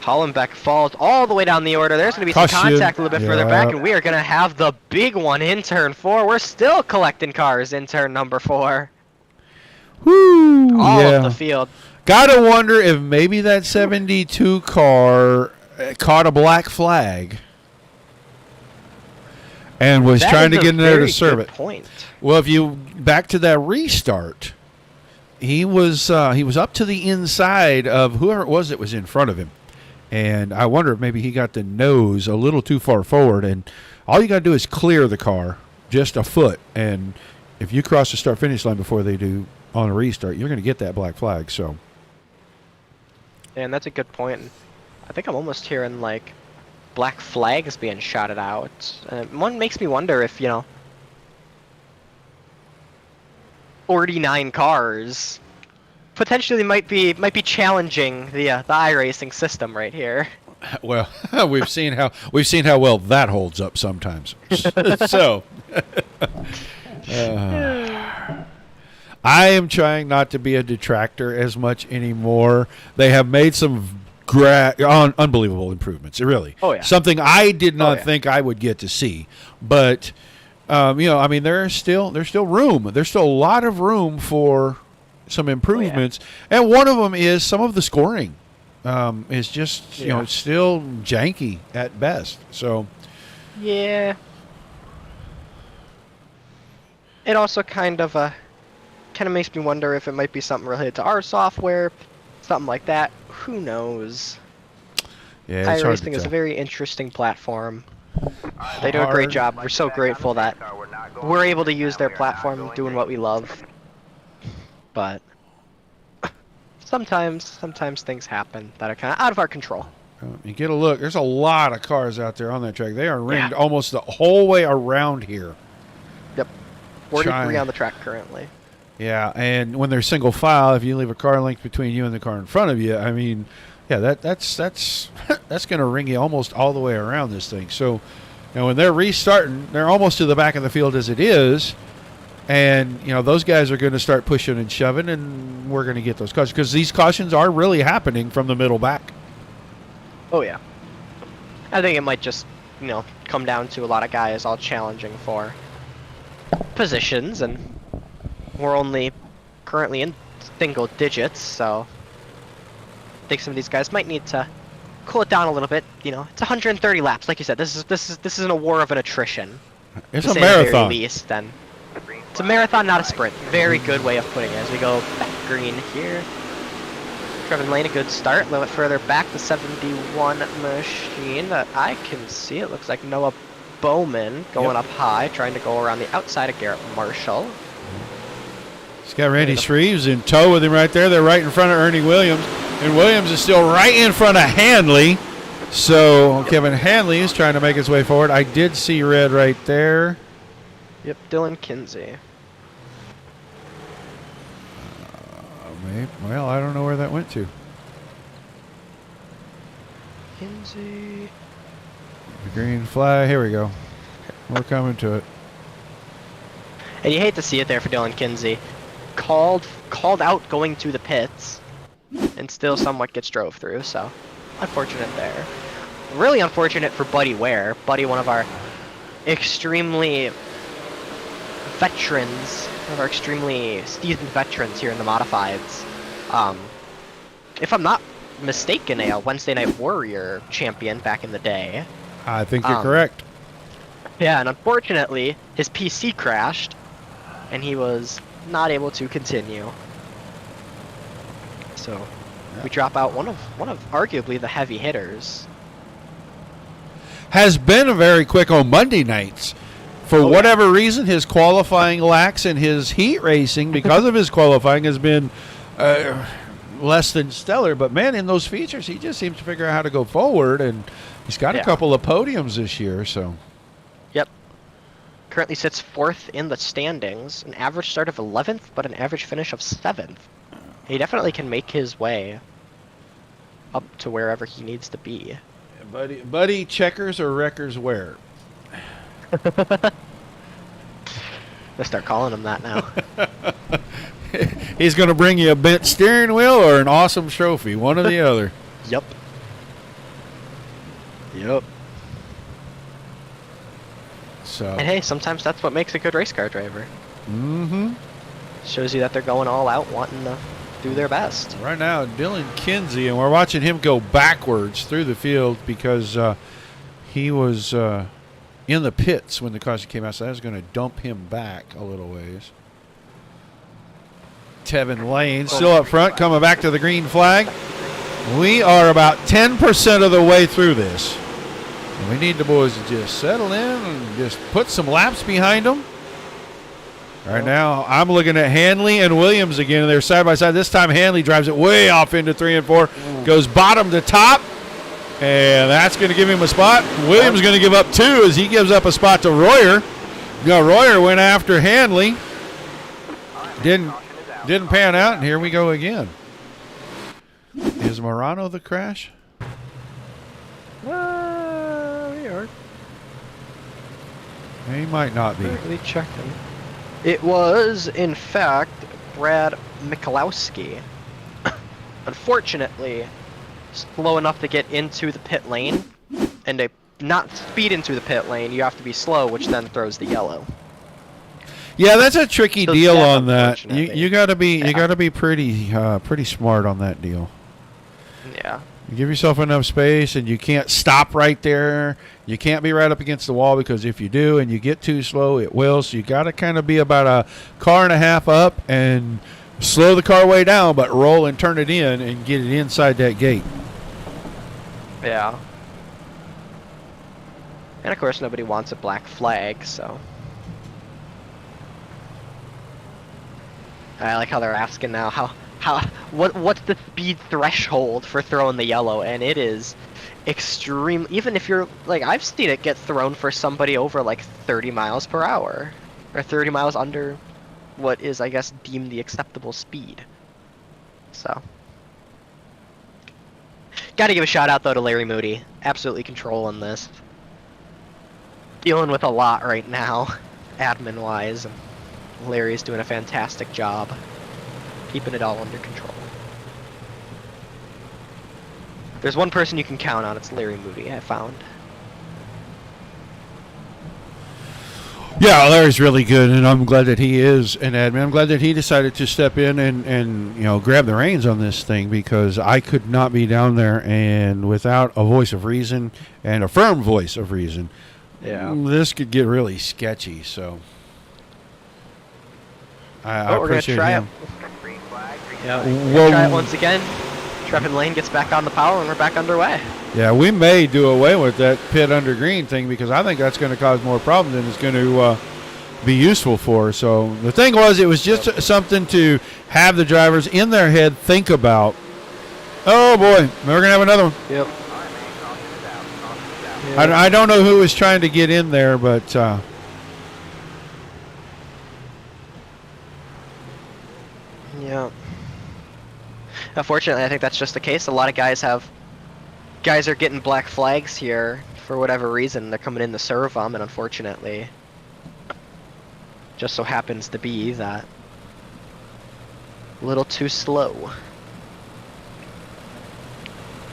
Hollenbeck falls all the way down the order. There's going to be some contact a little bit further back, and we are going to have the big one in turn 4. We're still collecting cars in turn number 4. Woo! All of the field. Gotta wonder if maybe that 72 car caught a black flag and was trying to get in there to serve it. Point. Well, if you back to that restart, he was up to the inside of whoever it was that was in front of him. And I wonder if maybe he got the nose a little too far forward. And all you got to do is clear the car just a foot. And if you cross the start-finish line before they do on a restart, you're going to get that black flag. So, and that's a good point. I think I'm almost hearing, like, black flags being shouted out. One makes me wonder if, 49 cars potentially might be challenging the iRacing system right here. Well, we've seen how well that holds up sometimes. So, I am trying not to be a detractor as much anymore. They have made some unbelievable improvements. Really, something I did not think I would get to see, but. There's still room. There's still a lot of room for some improvements, and one of them is some of the scoring is just still janky at best. So, yeah, it also kind of makes me wonder if it might be something related to our software, something like that. Who knows? Yeah, it's hard to iRacing is a tell. very interesting platform. They do a great job. We're so grateful that we're able to use their platform doing what we love. But sometimes things happen that are kind of out of our control. You get a look. There's a lot of cars out there on that track. They are ringed almost the whole way around here. Yep. 43 on the track currently. Yeah, and when they're single file, if you leave a car length between you and the car in front of you, that's going to ring you almost all the way around this thing. So, when they're restarting, they're almost to the back of the field as it is, and those guys are going to start pushing and shoving, and we're going to get those cautions because these cautions are really happening from the middle back. Oh yeah, I think it might just come down to a lot of guys all challenging for positions, and we're only currently in single digits, so. I think some of these guys might need to cool it down a little bit. It's 130 laps, like you said. This isn't a war of an attrition. It's a marathon. Least, then it's a marathon, not a sprint. Very good way of putting it. As we go back green here, Trevin Lane, a good start. A little bit further back, the 71 machine that I can see. It looks like Noah Bowman going up high, trying to go around the outside of Garrett Marshall. He's got Randy Shreves in tow with him right there. They're right in front of Ernie Williams. And Williams is still right in front of Hanley. So Kevin Hanley is trying to make his way forward. I did see red right there. Yep, Dylan Kinsey. Well, I don't know where that went to. Kinsey. The green flag. Here we go. We're coming to it. And you hate to see it there for Dylan Kinsey. Called out going to the pits. And still somewhat gets drove through, so unfortunate there. Really unfortunate for Buddy Ware. Buddy, one of our extremely veterans, one of our extremely seasoned veterans here in the Modifieds. If I'm not mistaken, a Wednesday Night Warrior champion back in the day. I think you're correct. Yeah, and unfortunately, his PC crashed, and he was not able to continue. So we drop out one of arguably the heavy hitters. Has been very quick on Monday nights. For whatever reason, his qualifying lacks and his heat racing, because of his qualifying, has been less than stellar, but man, in those features, he just seems to figure out how to go forward, and he's got a couple of podiums this year. So, yep. Currently sits 4th in the standings, an average start of 11th, but an average finish of 7th. He definitely can make his way up to wherever he needs to be. Buddy, checkers or wreckers wear. Let's start calling him that now. He's going to bring you a bent steering wheel or an awesome trophy, one or the other. Yep. So. And hey, sometimes that's what makes a good race car driver. Mm-hmm. Shows you that they're going all out, wanting to do their best. Right now, Dylan Kinsey, and we're watching him go backwards through the field because he was in the pits when the caution came out, so that was going to dump him back a little ways. Tevin Lane still up front, coming back to the green flag. We are about 10% of the way through this. And we need the boys to just settle in and just put some laps behind them. Right now, I'm looking at Hanley and Williams again, and they're side by side. This time, Hanley drives it way off into 3 and 4, goes bottom to top, and that's going to give him a spot. Williams going to give up 2 as he gives up a spot to Royer. Now, Royer went after Hanley. Didn't pan out, and here we go again. Is Morano the crash? We are He might not be. currently checking. It was, in fact, Brad Mikulowski. Unfortunately, slow enough to get into the pit lane, and to not speed into the pit lane, you have to be slow, which then throws the yellow. Yeah, that's a tricky So deal that's on that. unfortunate. You got to be pretty smart on that deal. Yeah. You give yourself enough space, and you can't stop right there. You can't be right up against the wall, because if you do and you get too slow, it will. So you got to kind of be about a car and a half up and slow the car way down, but roll and turn it in and get it inside that gate. Yeah. And of course, nobody wants a black flag, so. I like how they're asking now what's the speed threshold for throwing the yellow, and it is extreme. Even if you're like, I've seen it get thrown for somebody over like 30 miles per hour, or 30 miles under what is, I guess, deemed the acceptable speed. So, gotta give a shout out though to Larry Moody, absolutely controlling this, dealing with a lot right now, admin wise. Larry's doing a fantastic job keeping it all under control. There's one person you can count on, it's Larry Moody, I found. Yeah, Larry's really good, and I'm glad that he is an admin. I'm glad that he decided to step in and grab the reins on this thing, because I could not be down there and without a voice of reason and a firm voice of reason. Yeah. This could get really sketchy, so I We're gonna appreciate try him. Green flag, green Yeah, Whoa. try it once again. Trevin Lane gets back on the power and we're back underway. Yeah, we may do away with that pit under green thing, because I think that's going to cause more problems than it's going to be useful for. So the thing was, it was just something to have the drivers in their head think about. Oh boy, we're going to have another one. Yep. I don't know who was trying to get in there, but Yeah. Unfortunately, I think that's just the case. A lot of guys are getting black flags here for whatever reason. They're coming in to serve them, and unfortunately, just so happens to be that a little too slow.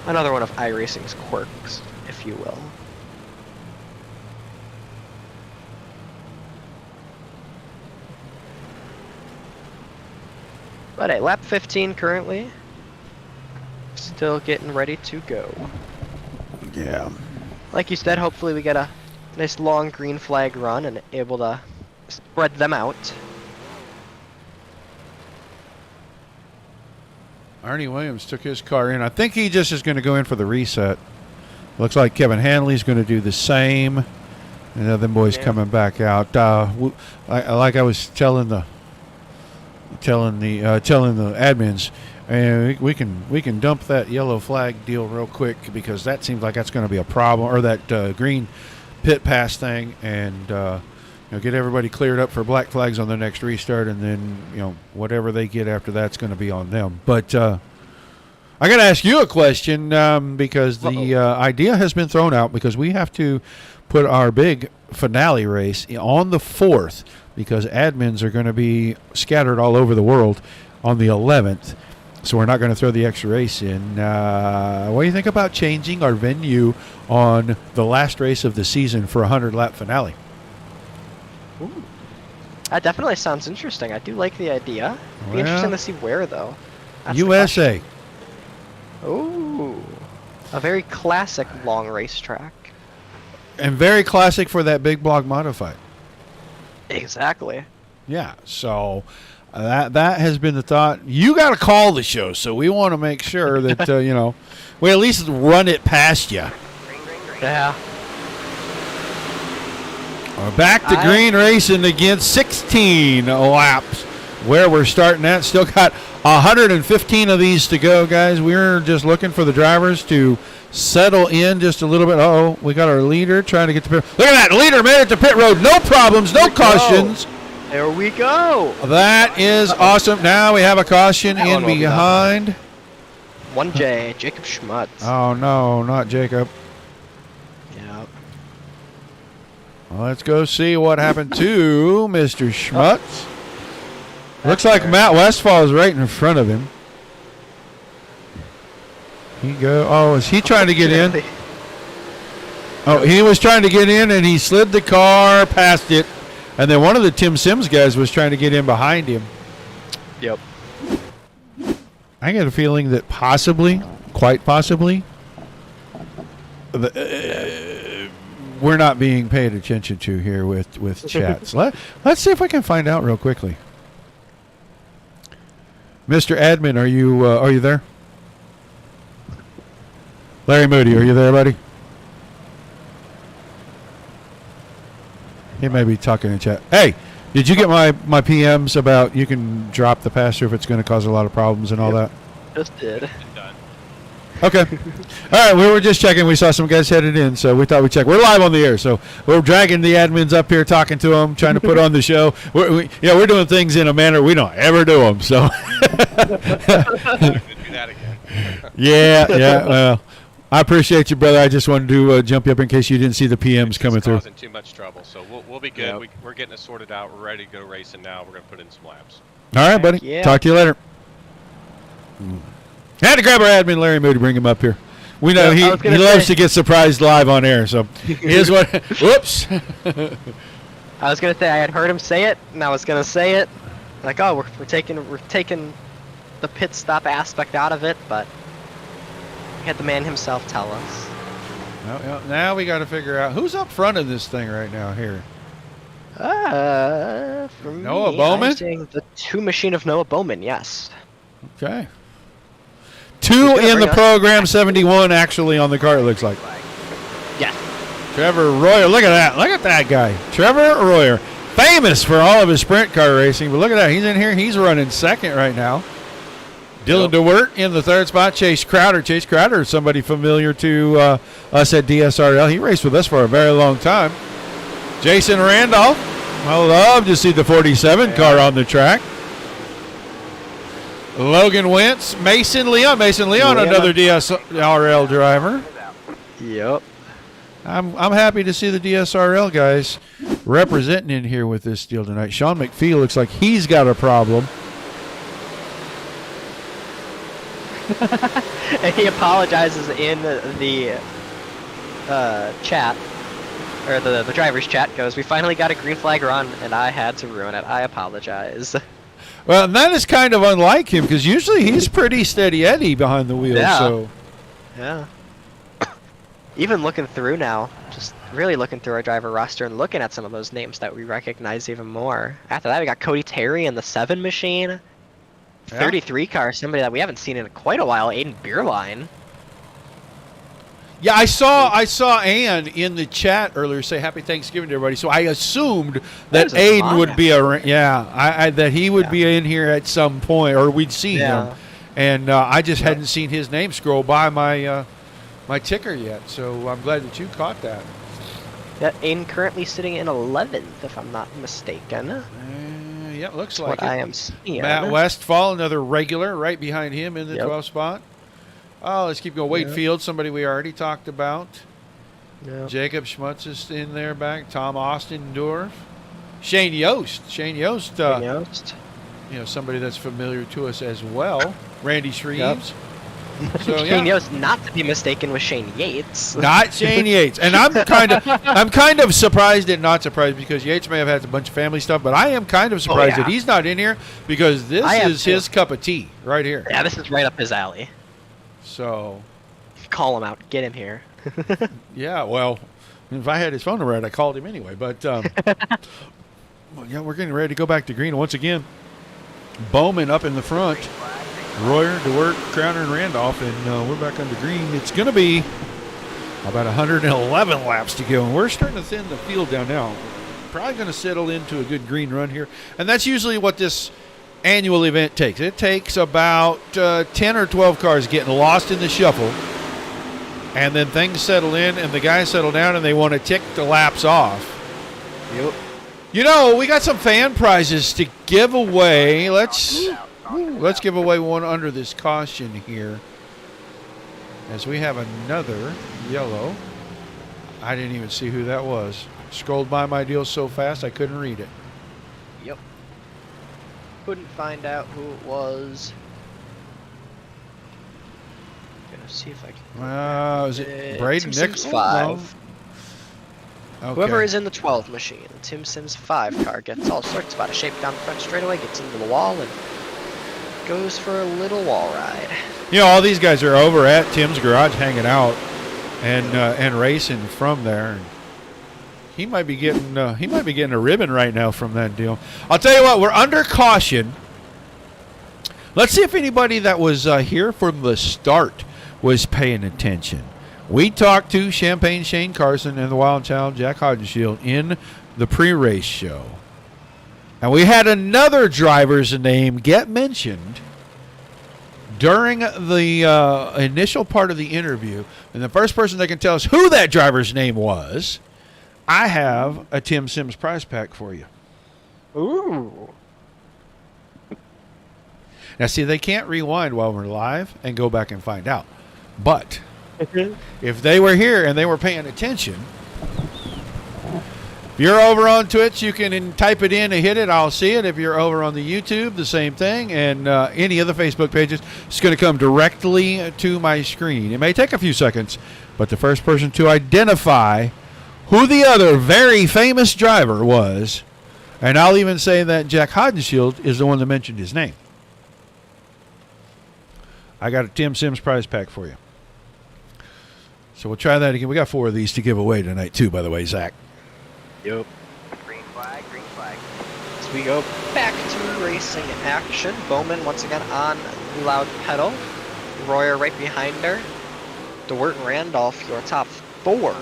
Another one of iRacing's quirks, if you will. But at lap 15 currently, still getting ready to go. yeah. Like you said, hopefully we get a nice long green flag run and able to spread them out. Arnie Williams took his car in. I think he just is going to go in for the reset. Looks like Kevin Hanley's going to do the same. And the other boys coming back out. Like I was telling the admins, And we can dump that yellow flag deal real quick because that seems like that's going to be a problem, or that green pit pass thing, and get everybody cleared up for black flags on the next restart, and then whatever they get after that's going to be on them. But I got to ask you a question because the idea has been thrown out because we have to put our big finale race on the 4th because admins are going to be scattered all over the world on the 11th. So we're not going to throw the extra race in. What do you think about changing our venue on the last race of the season for a 100-lap finale? Ooh. That definitely sounds interesting. I do like the idea. It'd be interesting to see where, though. That's USA. Ooh. A very classic long racetrack. And very classic for that big block modified. Exactly. Yeah, so that has been the thought. You got to call the show, so we want to make sure that, we at least run it past you. Yeah. We're back to green racing against 16 laps where we're starting at. Still got 115 of these to go, guys. We're just looking for the drivers to settle in just a little bit. Uh-oh, we got our leader trying to get to pit. Look at that. Leader made it to pit road. No problems, no cautions. There we go. That is awesome. Now we have a caution in behind. 1J, Jacob Schmutz. Oh, no, not Jacob. Yeah. Well, let's go see what happened to Mr. Schmutz. Looks like Matt Westfall is right in front of him. Is he trying to get in? Oh, he was trying to get in, and he slid the car past it. And then one of the Tim Sims guys was trying to get in behind him. Yep. I get a feeling that quite possibly, we're not being paid attention to here with chats. Let's see if we can find out real quickly. Mr. Admin, are you there? Larry Moody, are you there, buddy? He may be talking in chat. Hey, did you get my PMs about you can drop the pass-through if it's going to cause a lot of problems and all that? Just did. Okay. All right, we were just checking. We saw some guys headed in, so we thought we'd check. We're live on the air, so we're dragging the admins up here, talking to them, trying to put on the show. We're doing things in a manner we don't ever do them, so. Do that again. Yeah, well, I appreciate you, brother. I just wanted to jump you up in case you didn't see the PMs coming through. Causing too much trouble, so we'll be good. Yep. We're getting it sorted out. We're ready to go racing now. We're going to put in some laps. All right, buddy. Yeah. Talk to you later. Had to grab our admin, Larry Moody, bring him up here. We know he loves to get surprised live on air, so here's what. Whoops. I was gonna say I had heard him say it, and I was gonna say it, like, oh, we're taking the pit stop aspect out of it, but we had the man himself tell us. Now we got to figure out who's up front of this thing right now here. For Noah me, Bowman? I'm saying the two machine of Noah Bowman, yes. Okay. Two in the program, 71 actually on the car, it looks like. Yeah. Trevor Royer, look at that. Look at that guy. Trevor Royer, famous for all of his sprint car racing, but look at that. He's in here. He's running second right now. Dylan DeWert in the third spot. Chase Crowder. Chase Crowder is somebody familiar to us at DSRL. He raced with us for a very long time. Jason Randolph. I love to see the 47 car on the track. Logan Wentz. Mason Leon. Another DSRL driver. Yep. I'm happy to see the DSRL guys representing in here with this deal tonight. Sean McPhee looks like he's got a problem. And he apologizes in the chat, or the driver's chat goes, we finally got a green flag run, and I had to ruin it. I apologize. Well, and that is kind of unlike him, because usually he's pretty steady Eddie behind the wheel. Yeah. So. Yeah. Even looking through now, just really looking through our driver roster and looking at some of those names that we recognize even more. After that, we got Cody Terry in the 7 machine. 33 car, somebody that we haven't seen in quite a while, Aiden Beerline. Yeah, I saw Ann in the chat earlier say Happy Thanksgiving to everybody. So I assumed that Aiden would be that he would be in here at some point, or we'd see him. And I just hadn't seen his name scroll by my my ticker yet. So I'm glad that you caught that. Yeah, Aiden currently sitting in 11th, if I'm not mistaken. Yeah, it looks That's like what it. I am seeing. Matt Westfall, another regular, right behind him in the Yep. 12th spot. Oh, let's keep going. Wade Yep. Field, somebody we already talked about. Yep. Jacob Schmutz is in there back. Tom Ostendorf. Shane Yost. Shane Yost, Yost. somebody that's familiar to us as well. Randy Shreves. So, Shane yeah. Yost, not to be mistaken with Shane Yates. Not Shane Yates. And I'm kind of surprised and not surprised because Yates may have had a bunch of family stuff, but I am kind of surprised that he's not in here because this is his cup of tea right here. Yeah, this is right up his alley. So, Call him out. Get him here. yeah, well, if I had his phone number, I'd called him anyway. But, well, yeah, we're getting ready to go back to green once again. Bowman up in the front. Royer, DeWert, Crowner, and Randolph, and we're back under green. It's going to be about 111 laps to go, and we're starting to thin the field down now. Probably going to settle into a good green run here, and that's usually what this annual event takes. It takes about 10 or 12 cars getting lost in the shuffle, and then things settle in, and the guys settle down, and they want to tick the laps off. Yep. You know, we got some fan prizes to give away. Let's give away one under this caution here. As we have another yellow. I didn't even see who that was. Scrolled by my deal so fast I couldn't read it. Yep. Couldn't find out who it was. Gonna see if I can. Is it Braden Tim Nickles? Sims 5. No. Okay. Whoever is in the 12 machine, Tim Sims 5 car gets all sorts of out of shape down the front straightaway, gets into the wall, and goes for a little wall ride. You know, all these guys are over at Tim's garage hanging out and racing from there. And he might be getting a ribbon right now from that deal. I'll tell you what, we're under caution. Let's see if anybody that was here from the start was paying attention. We talked to Champagne Shane Carson and the Wild Child Jack Hodgeshield in the pre-race show. And we had another driver's name get mentioned during the initial part of the interview. And the first person that can tell us who that driver's name was, I have a Tim Sims prize pack for you. Ooh. Now, see, they can't rewind while we're live and go back and find out. But if they were here and they were paying attention, if you're over on Twitch, you can type it in and hit it. I'll see it. If you're over on the YouTube, the same thing. And any of the Facebook pages, it's going to come directly to my screen. It may take a few seconds, but the first person to identify who the other very famous driver was, and I'll even say that Jack Hodenshield is the one that mentioned his name. I got a Tim Sims prize pack for you. So we'll try that again. We got 4 of these to give away tonight, too, by the way, Zach. Yep. Green flag, green flag. So we go back to racing action. Bowman once again on loud pedal. Royer right behind her. DeWert and Randolph, your top 4.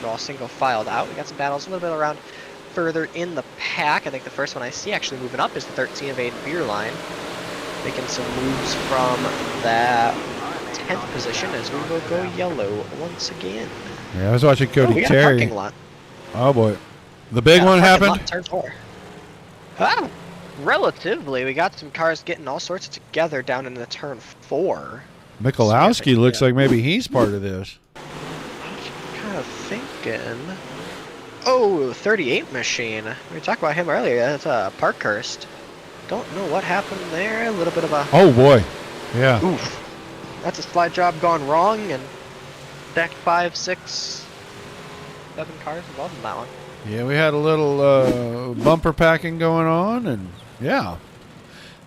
They're all single filed out. We got some battles a little bit around further in the pack. I think the first one I see actually moving up is the 13 of 8 beer line. Making some moves from that 10th position as we will go yellow once again. Yeah, I was watching Cody we got a Terry. parking lot. Oh, boy. The big one Parking lot, happened? turn 4. Ah, relatively, we got some cars getting all sorts together down in the turn 4. Mikulowski looks like maybe he's part of this. Kind of thinking. Oh, 38 machine. We talked about him earlier. That's Parkhurst. Don't know what happened there. A little bit of a Oh, boy. Yeah. oof. That's a slide job gone wrong, and stacked 5, 6, 7 cars involved in that one. Yeah, we had a little bumper packing going on, and yeah.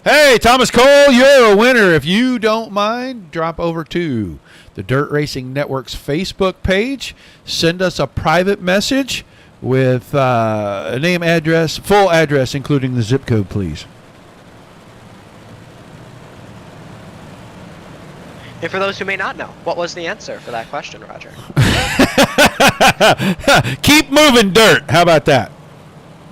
Hey, Thomas Cole, you're a winner. If you don't mind, drop over to the Dirt Racing Network's Facebook page. Send us a private message with a name, address, full address, including the zip code, please. And for those who may not know, what was the answer for that question, Roger? Keep moving dirt. How about that?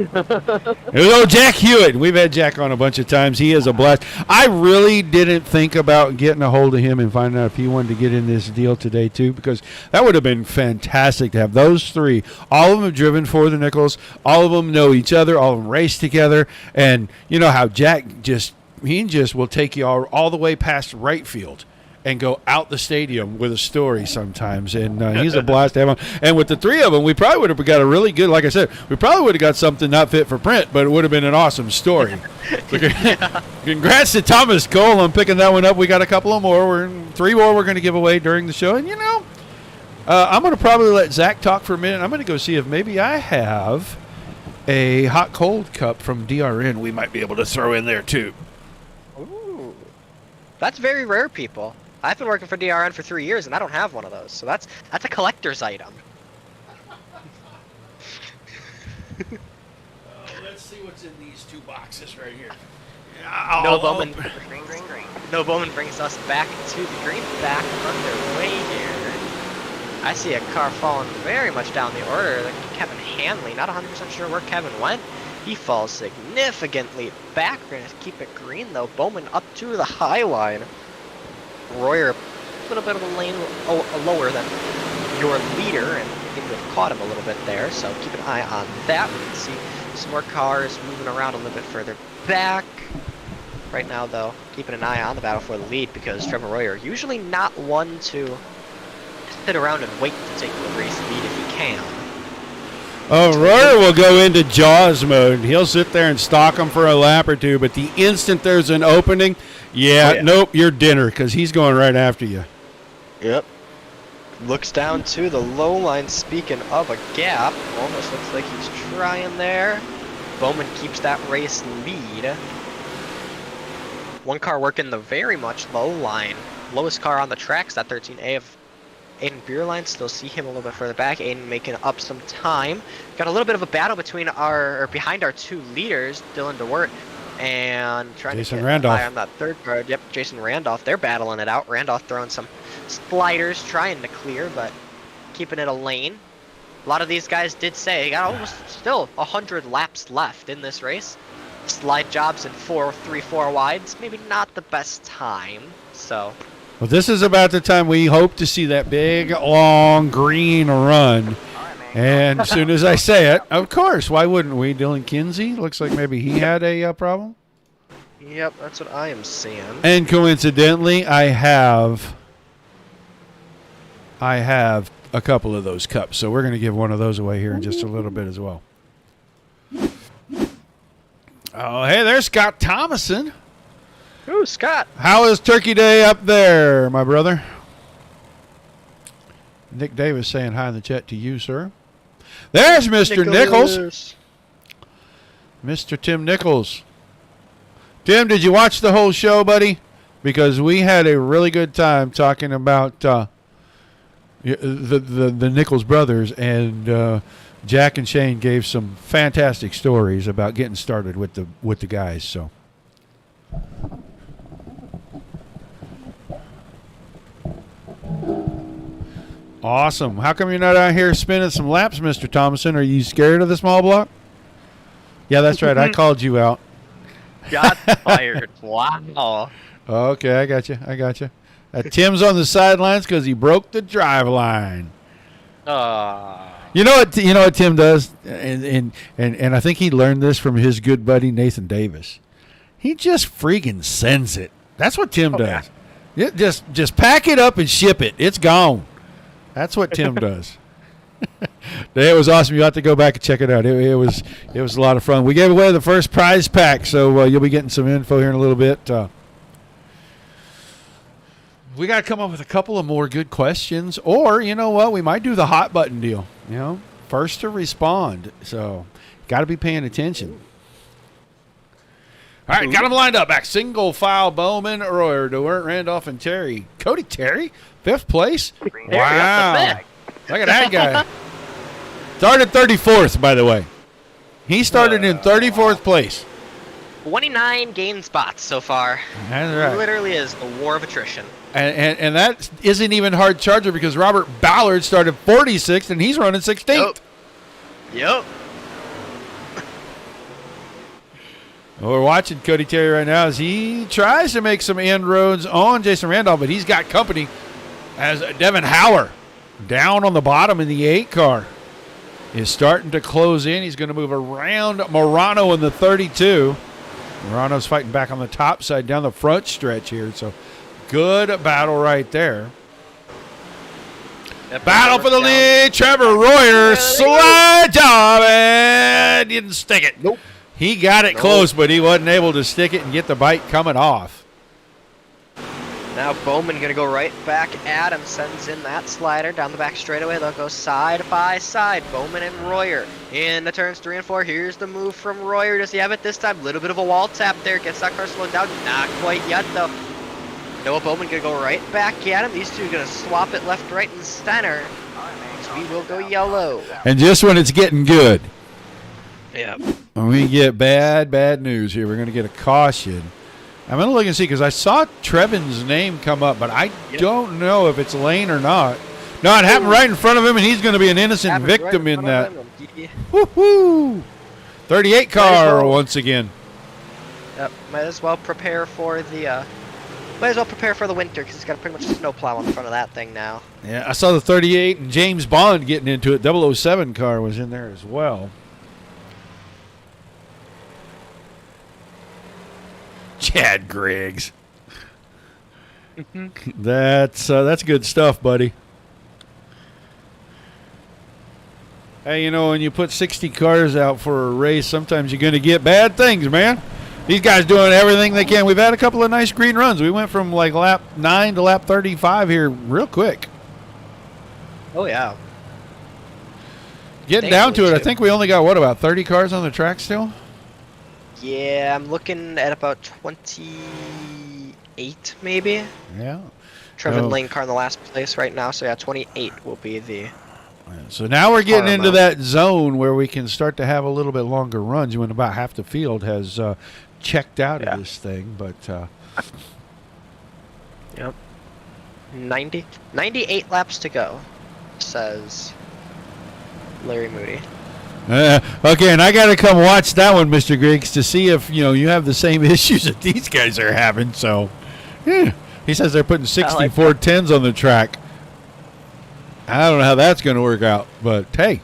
Hello, Jack Hewitt. We've had Jack on a bunch of times. He is a blast. I really didn't think about getting a hold of him and finding out if he wanted to get in this deal today, too, because that would have been fantastic to have those three. All of them have driven for the Nickles. All of them know each other. All of them race together. And you know how Jack just will take you all the way past right field and go out the stadium with a story sometimes, and he's a blast to have on. And with the three of them, we probably would have got a really good, like I said, we probably would have got something not fit for print, but it would have been an awesome story. Congrats to Thomas Cole on picking that one up. We got a couple of more. Three more we're going to give away during the show. And, I'm going to probably let Zach talk for a minute. I'm going to go see if maybe I have a hot cold cup from DRN we might be able to throw in there, too. Ooh. That's very rare, people. I've been working for DRN for 3 years, and I don't have one of those. So that's a collector's item. Let's see what's in these two boxes right here. No Bowman. Green, green, green. No Bowman brings us back to the green, back underway here. I see a car falling very much down the order. Kevin Hanley, not 100% sure where Kevin went. He falls significantly back. We're going to keep it green, though. Bowman up to the high line. Royer, a little bit of a lane lower than your leader, and seem to have caught him a little bit there, so keep an eye on that. We can see some more cars moving around a little bit further back. Right now, though, keeping an eye on the battle for the lead, because Trevor Royer usually not one to sit around and wait to take the race lead if he can. Oh, Royer will go into Jaws mode. He'll sit there and stalk him for a lap or two, but the instant there's an opening, nope, you're dinner, because he's going right after you. Yep. Looks down to the low line. Speaking of a gap, almost looks like he's trying there. Bowman keeps that race lead. One car working the very much low line. Lowest car on the tracks, that 13A of Aiden Beerline. Still see him a little bit further back. Aiden making up some time. Got a little bit of a battle behind our two leaders, Dylan DeWert and trying Jason to get Randolph. high on that third car. Yep, Jason Randolph. They're battling it out. Randolph throwing some sliders, trying to clear, but keeping it a lane. A lot of these guys did say got almost still 100 laps left in this race. Slide jobs in 3-4 wides. Maybe not the best time. So. Well, this is about the time we hope to see that big, long, green run. And as soon as I say it, of course, why wouldn't we? Dylan Kinsey, looks like maybe he had a problem. Yep, that's what I am seeing. And coincidentally, I have a couple of those cups, so we're going to give one of those away here in just a little bit as well. Oh, hey, there's Scott Thomason. Ooh, Scott. How is Turkey Day up there, my brother? Nick Davis saying hi in the chat to you, sir. There's Mr. Nickles. Mr. Tim Nickles. Tim, did you watch the whole show, buddy? Because we had a really good time talking about the Nickles brothers, and Jack and Shane gave some fantastic stories about getting started with the guys. So. Awesome. How come you're not out here spinning some laps, Mr. Thomason? Are you scared of the small block? Yeah, that's right. I called you out. Got fired. Wow. Okay, I got you. Tim's on the sidelines because he broke the drive line. You know what Tim does, and I think he learned this from his good buddy Nathan Davis. He just freaking sends it. That's what Tim does. Yeah, just pack it up and ship it. It's gone. That's what Tim does. It was awesome. You have to go back and check it out. It was a lot of fun. We gave away the first prize pack, so you'll be getting some info here in a little bit. We got to come up with a couple of more good questions, or you know what? We might do the hot button deal. First to respond. So, got to be paying attention. All right, got them lined up. Back single file. Bowman, Royer, DeWert, Randolph, and Terry. Cody Terry, 5th place. Wow. Look at that guy. Started 34th, by the way. He started in 34th place. 29 gain spots so far. That's right. It literally is a war of attrition. And that isn't even hard charger because Robert Ballard started 46th and he's running 16th. Yep. Well, we're watching Cody Terry right now as he tries to make some inroads on Jason Randolph, but he's got company as Devin Hauer down on the bottom in the 8 car is starting to close in. He's going to move around Morano in the 32. Morano's fighting back on the top side down the front stretch here, so good battle right there. Battle for the lead. Trevor Royer slide job and didn't stick it. Nope. He got it close, but he wasn't able to stick it and get the bite coming off. Now Bowman going to go right back at him, sends in that slider down the back straightaway. They'll go side by side, Bowman and Royer. In the turns 3 and 4, here's the move from Royer. Does he have it this time? Little bit of a wall tap there, gets that car slowed down. Not quite yet though. Noah Bowman going to go right back at him. These two are going to swap it left, right, and center. So we will go yellow. And just when it's getting good. Yeah. When we get bad news here, we're going to get a caution. I'm going to look and see because I saw Trevin's name come up, but I don't know if it's Lane or not. No, it happened right in front of him, and he's going to be an innocent victim in that. Woohoo! 38 car once again. Yep. Might as well prepare for the winter because he's got pretty much a snowplow on the front of that thing now. Yeah, I saw the 38 and James Bond getting into it. 007 car was in there as well. Chad Griggs. That's good stuff, buddy. Hey, you know, when you put 60 cars out for a race, sometimes you're going to get bad things, man. These guys doing everything they can. We've had a couple of nice green runs. We went from like lap 9 to lap 35 here real quick. Oh, yeah. Getting down to it, I think we only got, about 30 cars on the track still? Yeah, I'm looking at about 28 maybe. Yeah. Trevor Lane car in the last place right now, so yeah, 28 will be the... So now we're getting into that zone where we can start to have a little bit longer runs when about half the field has checked out of this thing. But yep, 98 laps to go, says Larry Moody. Okay, and I got to come watch that one, Mr. Griggs, to see if you have the same issues that these guys are having. So, yeah. He says they're putting 64 10s on the track. I don't know how that's going to work out, but hey.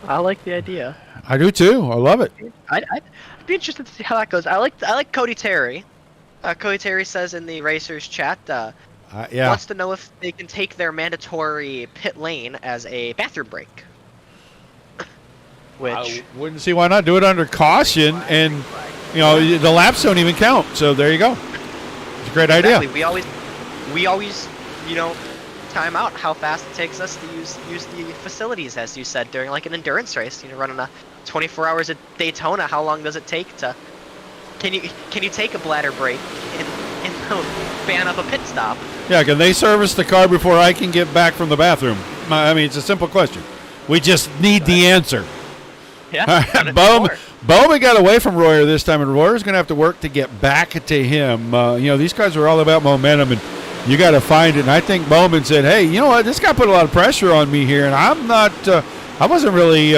I like the idea. I do too. I love it. I'd be interested to see how that goes. I like Cody Terry. Cody Terry says in the Racers chat, wants to know if they can take their mandatory pit lane as a bathroom break. Which I wouldn't see why not. Do it under caution, and the laps don't even count. So there you go. It's a great idea. We always time out how fast it takes us to use the facilities, as you said, during like an endurance race. Running a 24 hours at Daytona. How long does it take to? Can you take a bladder break and ban up a pit stop? Yeah, can they service the car before I can get back from the bathroom? I mean, it's a simple question. We just need the answer. Yeah. Bowman got away from Royer this time, and Royer's going to have to work to get back to him. These guys are all about momentum, and you got to find it. And I think Bowman said, "Hey, you know what? This guy put a lot of pressure on me here, and I'm not. I wasn't really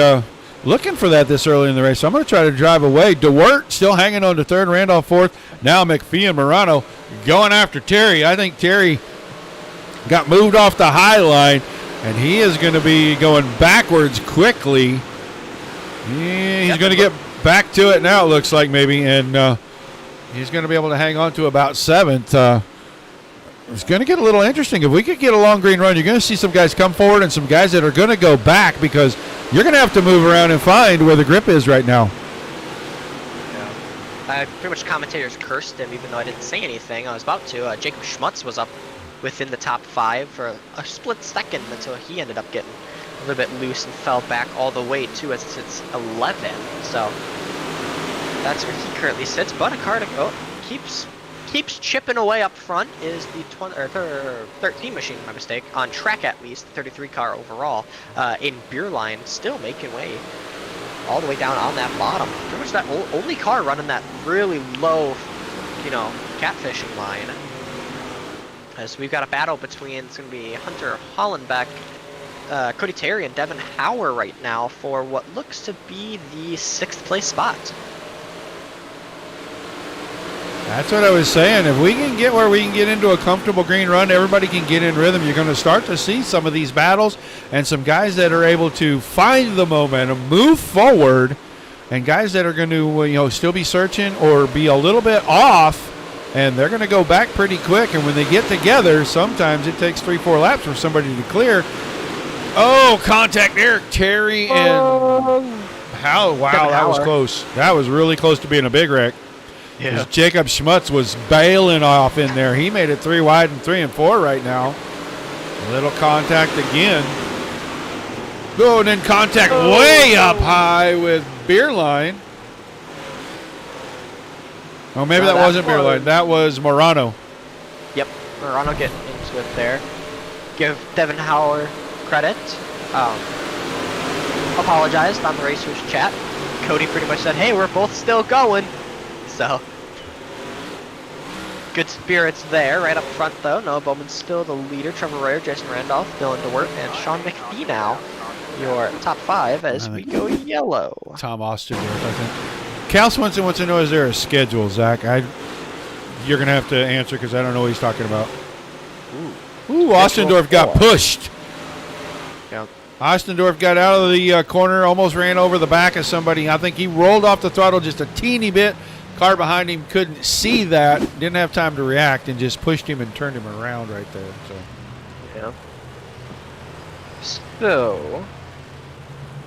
looking for that this early in the race. So I'm going to try to drive away." DeWert still hanging on to third, Randolph fourth. Now McPhee and Morano going after Terry. I think Terry got moved off the high line, and he is going to be going backwards quickly. He's going to get back to it now, it looks like, maybe, and he's going to be able to hang on to about seventh. It's going to get a little interesting. If we could get a long green run, you're going to see some guys come forward and some guys that are going to go back because you're going to have to move around and find where the grip is right now. Yeah. Pretty much commentators cursed him, even though I didn't say anything. I was about to. Jacob Schmutz was up within the top 5 for a split second until he ended up getting a little bit loose and fell back all the way to as it's 11. So that's where he currently sits. But a car to go keeps chipping away up front is the 13 machine, my mistake, on track at least, 33 car overall. In Beerline, still making way all the way down on that bottom. Pretty much that only car running that really low, catfishing line. As we've got a battle between, it's going to be Hunter Hollenbeck, Cody Terry, and Devin Hauer right now for what looks to be the 6th place spot. That's what I was saying. If we can get where we can get into a comfortable green run, everybody can get in rhythm, you're going to start to see some of these battles and some guys that are able to find the momentum, move forward, and guys that are going to still be searching or be a little bit off, and they're going to go back pretty quick. And when they get together, sometimes it takes 3-4 laps for somebody to clear. Oh, contact there, Terry and how? Wow, that was close. That was really close to being a big wreck. Yeah. Jacob Schmutz was bailing off in there. He made it 3 wide and 3 and 4 right now. A little contact again. Oh, and then contact way up high with Beerline. Oh, maybe that wasn't Beerline. That was Morano. Yep, Morano getting into it there. Give Devin Hauer credit. Apologized on the Racers chat. Cody pretty much said, hey, we're both still going. So, good spirits there. Right up front, though. Noah Bowman's still the leader. Trevor Royer, Jason Randolph, Dylan DeWert, and Sean McPhee now. Your top 5 as we go yellow. Tom Austin, I think. Cal Swenson wants to know, is there a schedule, Zach? You're going to have to answer because I don't know what he's talking about. Ooh, Ostendorf got pushed. Yeah. Ostendorf got out of the corner, almost ran over the back of somebody. I think he rolled off the throttle just a teeny bit. Car behind him couldn't see that, didn't have time to react, and just pushed him and turned him around right there. So, yeah. So,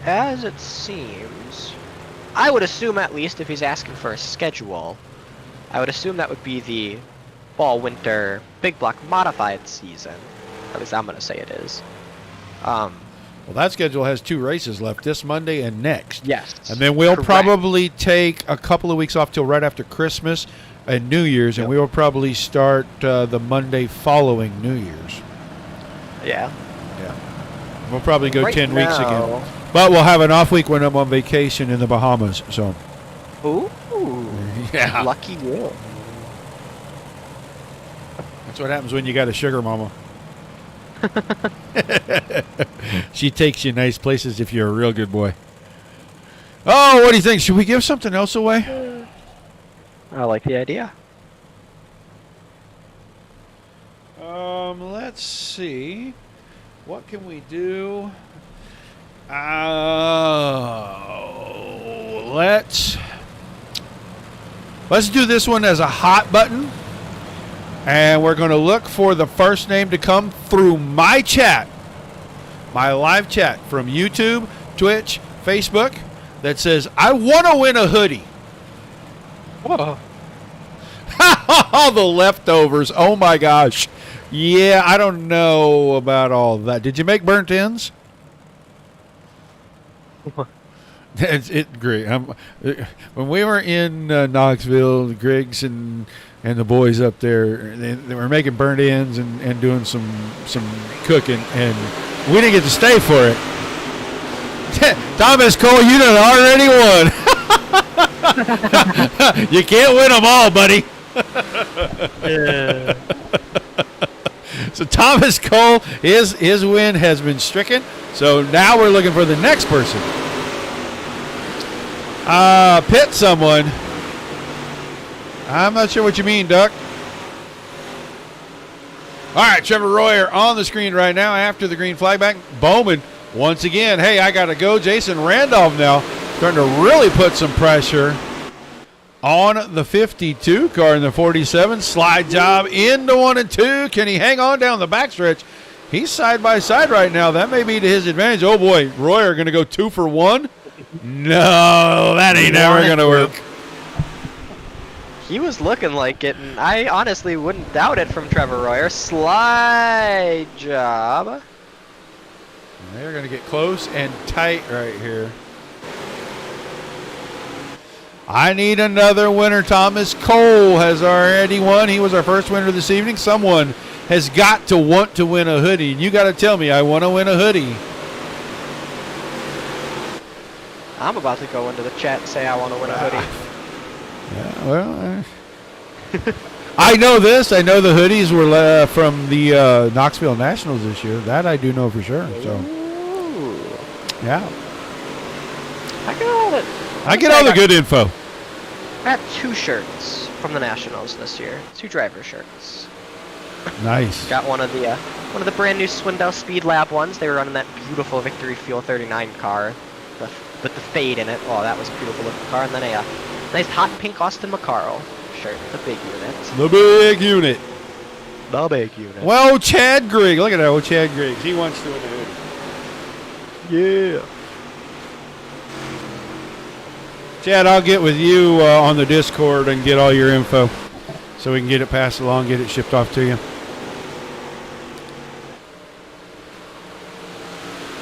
as it seems, I would assume at least if he's asking for a schedule, I would assume that would be the fall, winter, big block modified season. At least I'm going to say it is. Well, that schedule has 2 races left, this Monday and next. Yes. And then we'll probably take a couple of weeks off till right after Christmas and New Year's, and we will probably start the Monday following New Year's. Yeah. Yeah. We'll probably go 10 weeks now, again. But we'll have an off week when I'm on vacation in the Bahamas. So. Ooh. Yeah. Lucky you. That's what happens when you got a sugar mama. She takes you nice places if you're a real good boy. Oh, what do you think? Should we give something else away? I like the idea. Let's see. What can we do? Let's do this one as a hot button. And we're going to look for the first name to come through my chat, my live chat from YouTube, Twitch, Facebook, that says, I want to win a hoodie. Whoa. All the leftovers. Oh, my gosh. Yeah, I don't know about all that. Did you make burnt ends? Great. When we were in Knoxville, Griggs and the boys up there, they were making burnt ends and doing some cooking, and we didn't get to stay for it. Thomas Cole, you done already won. You can't win them all, buddy. Yeah. So Thomas Cole, his win has been stricken. So now we're looking for the next person. Pit someone. I'm not sure what you mean, Duck. All right, Trevor Royer on the screen right now after the green flag back. Bowman once again. Hey, I got to go. Jason Randolph now starting to really put some pressure on the 52 car in the 47. Slide job into 1 and 2. Can he hang on down the backstretch? He's side by side right now. That may be to his advantage. Oh, boy. Royer going to go 2 for 1. No, that ain't never going to work. He was looking like it, and I honestly wouldn't doubt it from Trevor Royer. Slide job. They're going to get close and tight right here. I need another winner. Thomas Cole has already won. He was our first winner this evening. Someone has got to want to win a hoodie. And you got to tell me, I want to win a hoodie. I'm about to go into the chat and say I want to win a hoodie. Yeah, well, I know this. I know the hoodies were from the Knoxville Nationals this year. That I do know for sure. So, yeah. I got it. I get all the good info. I got 2 shirts from the Nationals this year. 2 driver shirts. Nice. Got one of the brand new Swindell Speed Lab ones. They were running that beautiful Victory Fuel 39 car with the fade in it. Oh, that was a beautiful looking car. And then a nice hot pink Austin McCarroll shirt, the big unit. The big unit. The big unit. Well, Chad Griggs. Look at that old Chad Griggs. He wants to win the hoodie. Yeah. Chad, I'll get with you on the Discord and get all your info so we can get it passed along, get it shipped off to you.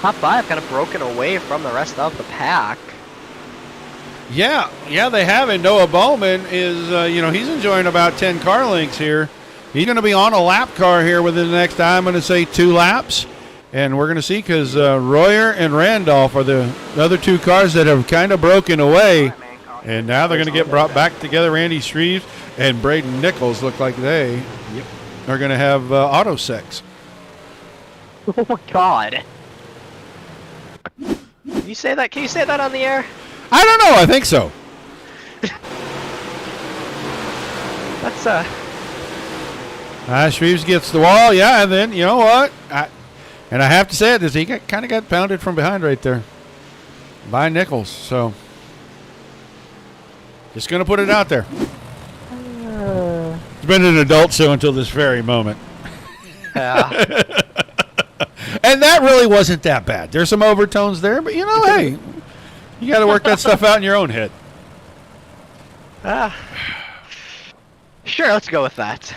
Top 5 kind of broken away from the rest of the pack. Yeah, they have. And Noah Bowman is, he's enjoying about 10 car lengths here. He's going to be on a lap car here within the next, I'm going to say, 2 laps. And we're going to see because Royer and Randolph are the other 2 cars that have kind of broken away. And now they're going to get brought back together. Randy Shreves and Braden Nickles look like they are going to have auto sex. Oh, my God. Can you say that on the air? I don't know. I think so. That's Shreves gets the wall. Yeah, and then, you know what? And I have to say it, he kind of got pounded from behind right there by Nickles. So just going to put it out there. It's been an adult show until this very moment. Yeah. And that really wasn't that bad. There's some overtones there, but hey, you got to work that stuff out in your own head. Sure, let's go with that.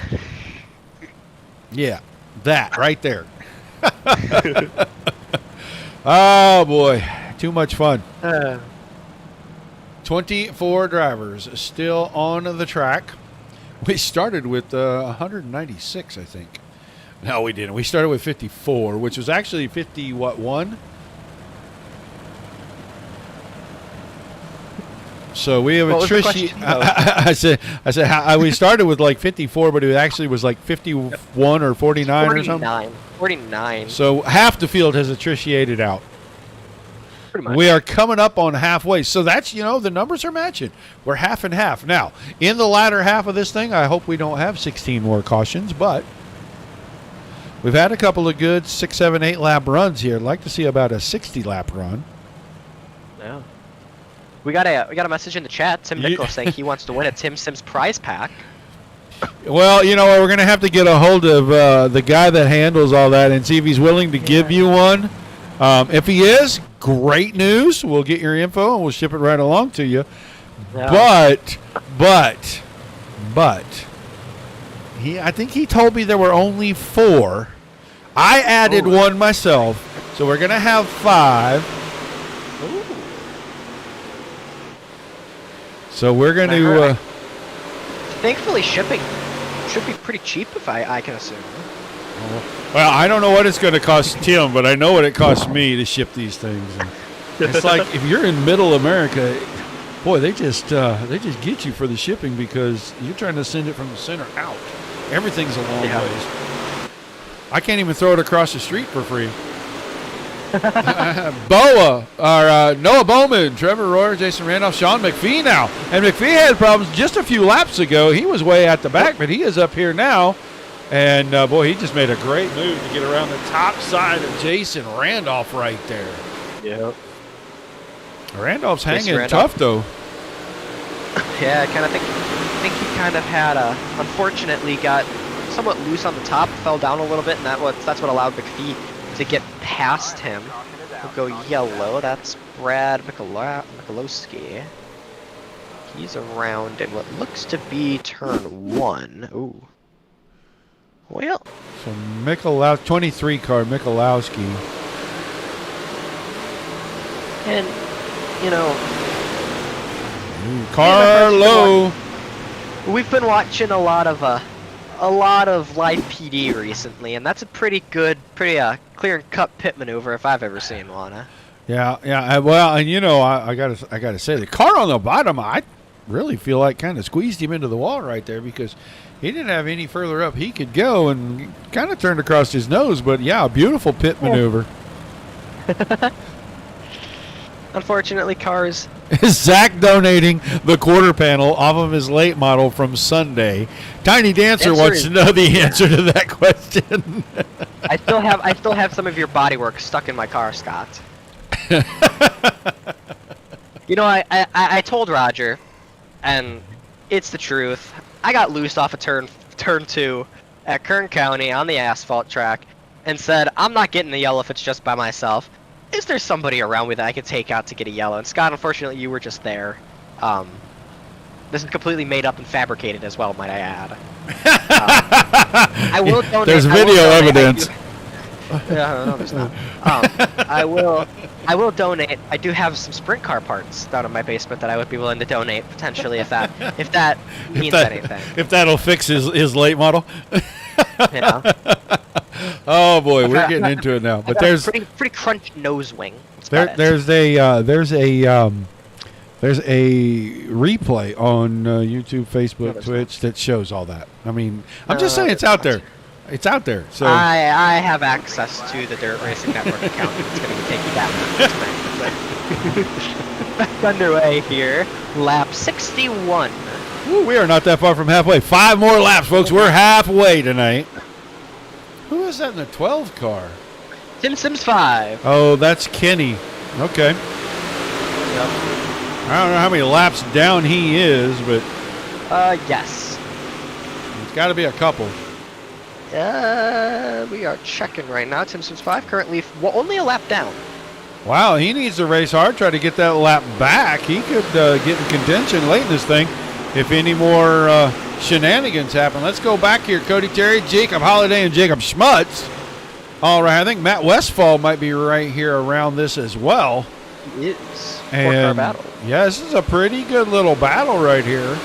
Yeah, that right there. Oh, boy. Too much fun. 24 drivers still on the track. We started with 196, I think. No, we didn't. We started with 54, which was actually 1? So we have attrition. I said we started with like 54, but it actually was like 51 or 49 or something. 49. So half the field has attritionated out. Pretty much. We are coming up on halfway. So that's, the numbers are matching. We're half and half. Now, in the latter half of this thing, I hope we don't have 16 more cautions, but we've had a couple of good 6, 7, 8 lap runs here. I'd like to see about a 60 lap run. Yeah. We got a message in the chat. Tim Nichols saying he wants to win a Tim Sims prize pack. Well, we're going to have to get a hold of the guy that handles all that and see if he's willing to give you one. If he is, great news. We'll get your info and we'll ship it right along to you. Yeah. But I think he told me there were only 4. I added one myself, so we're going to have 5. So we're going to... Thankfully, shipping should be pretty cheap, if I can assume. Well, I don't know what it's going to cost Tim, but I know what it costs me to ship these things. And it's like if you're in Middle America, boy, they just get you for the shipping because you're trying to send it from the center out. Everything's a long ways. I can't even throw it across the street for free. Noah Bowman, Trevor Royer, Jason Randolph, Sean McPhee now. And McPhee had problems just a few laps ago. He was way at the back, but he is up here now. And, boy, he just made a great move to get around the top side of Jason Randolph right there. Yep. Randolph's hanging tough, though. Yeah, I kind of think he kind of had unfortunately got somewhat loose on the top, fell down a little bit, and that's what allowed McPhee to get past him. We'll go yellow. That's Brad Michalowski. He's around in what looks to be turn 1. Ooh. Well. So Michalowski, 23 car, Michalowski. And, Carlo. We've been watching a lot of live PD recently, and that's a pretty good, clear and cut pit maneuver if I've ever seen one. Yeah. Well, and I gotta say the car on the bottom, I really feel like kind of squeezed him into the wall right there because he didn't have any further up he could go and kind of turned across his nose. But yeah, a beautiful pit maneuver. Unfortunately, cars. Is Zach donating the quarter panel off of his late model from Sunday? Tiny Dancer Answer wants is to know the answer to that question. I still have some of your bodywork stuck in my car, Scott. You know, I told Roger, and it's the truth. I got loose off of turn 2 at Kern County on the asphalt track, and said, I'm not getting the yellow if it's just by myself. Is there somebody around me that I could take out to get a yellow? And Scott, unfortunately, you were just there. This is completely made up and fabricated as well, might I add. I will donate. There's video evidence. No, there's not. I will donate. I do have some sprint car parts down in my basement that I would be willing to donate potentially if that means anything. If that'll fix his late model. Yeah. Oh boy, we're getting into it now. But there's pretty crunch nose wing. there's a replay on YouTube, Facebook, Twitch that shows all that. I mean, I'm just saying it's out there. It's out there. So I have access to the Dirt Racing Network account. It's going to take you that much. Back underway here. Lap 61. Ooh, we are not that far from halfway. 5 more laps, folks. We're halfway tonight. Who is that in the 12 car? Tim Sims 5. Oh, that's Kenny. Okay. Yep. I don't know how many laps down he is, but Yes. it's got to be a couple. We are checking right now. Tim Sims 5 currently only a lap down. Wow, he needs to race hard, try to get that lap back. He could get in contention late in this thing if any more shenanigans happen. Let's go back here. Cody Terry, Jacob Holliday, and Jacob Schmutz. All right, I think Matt Westfall might be right here around this as well. It is. And Four-car battle. yeah, this is a pretty good little battle right here.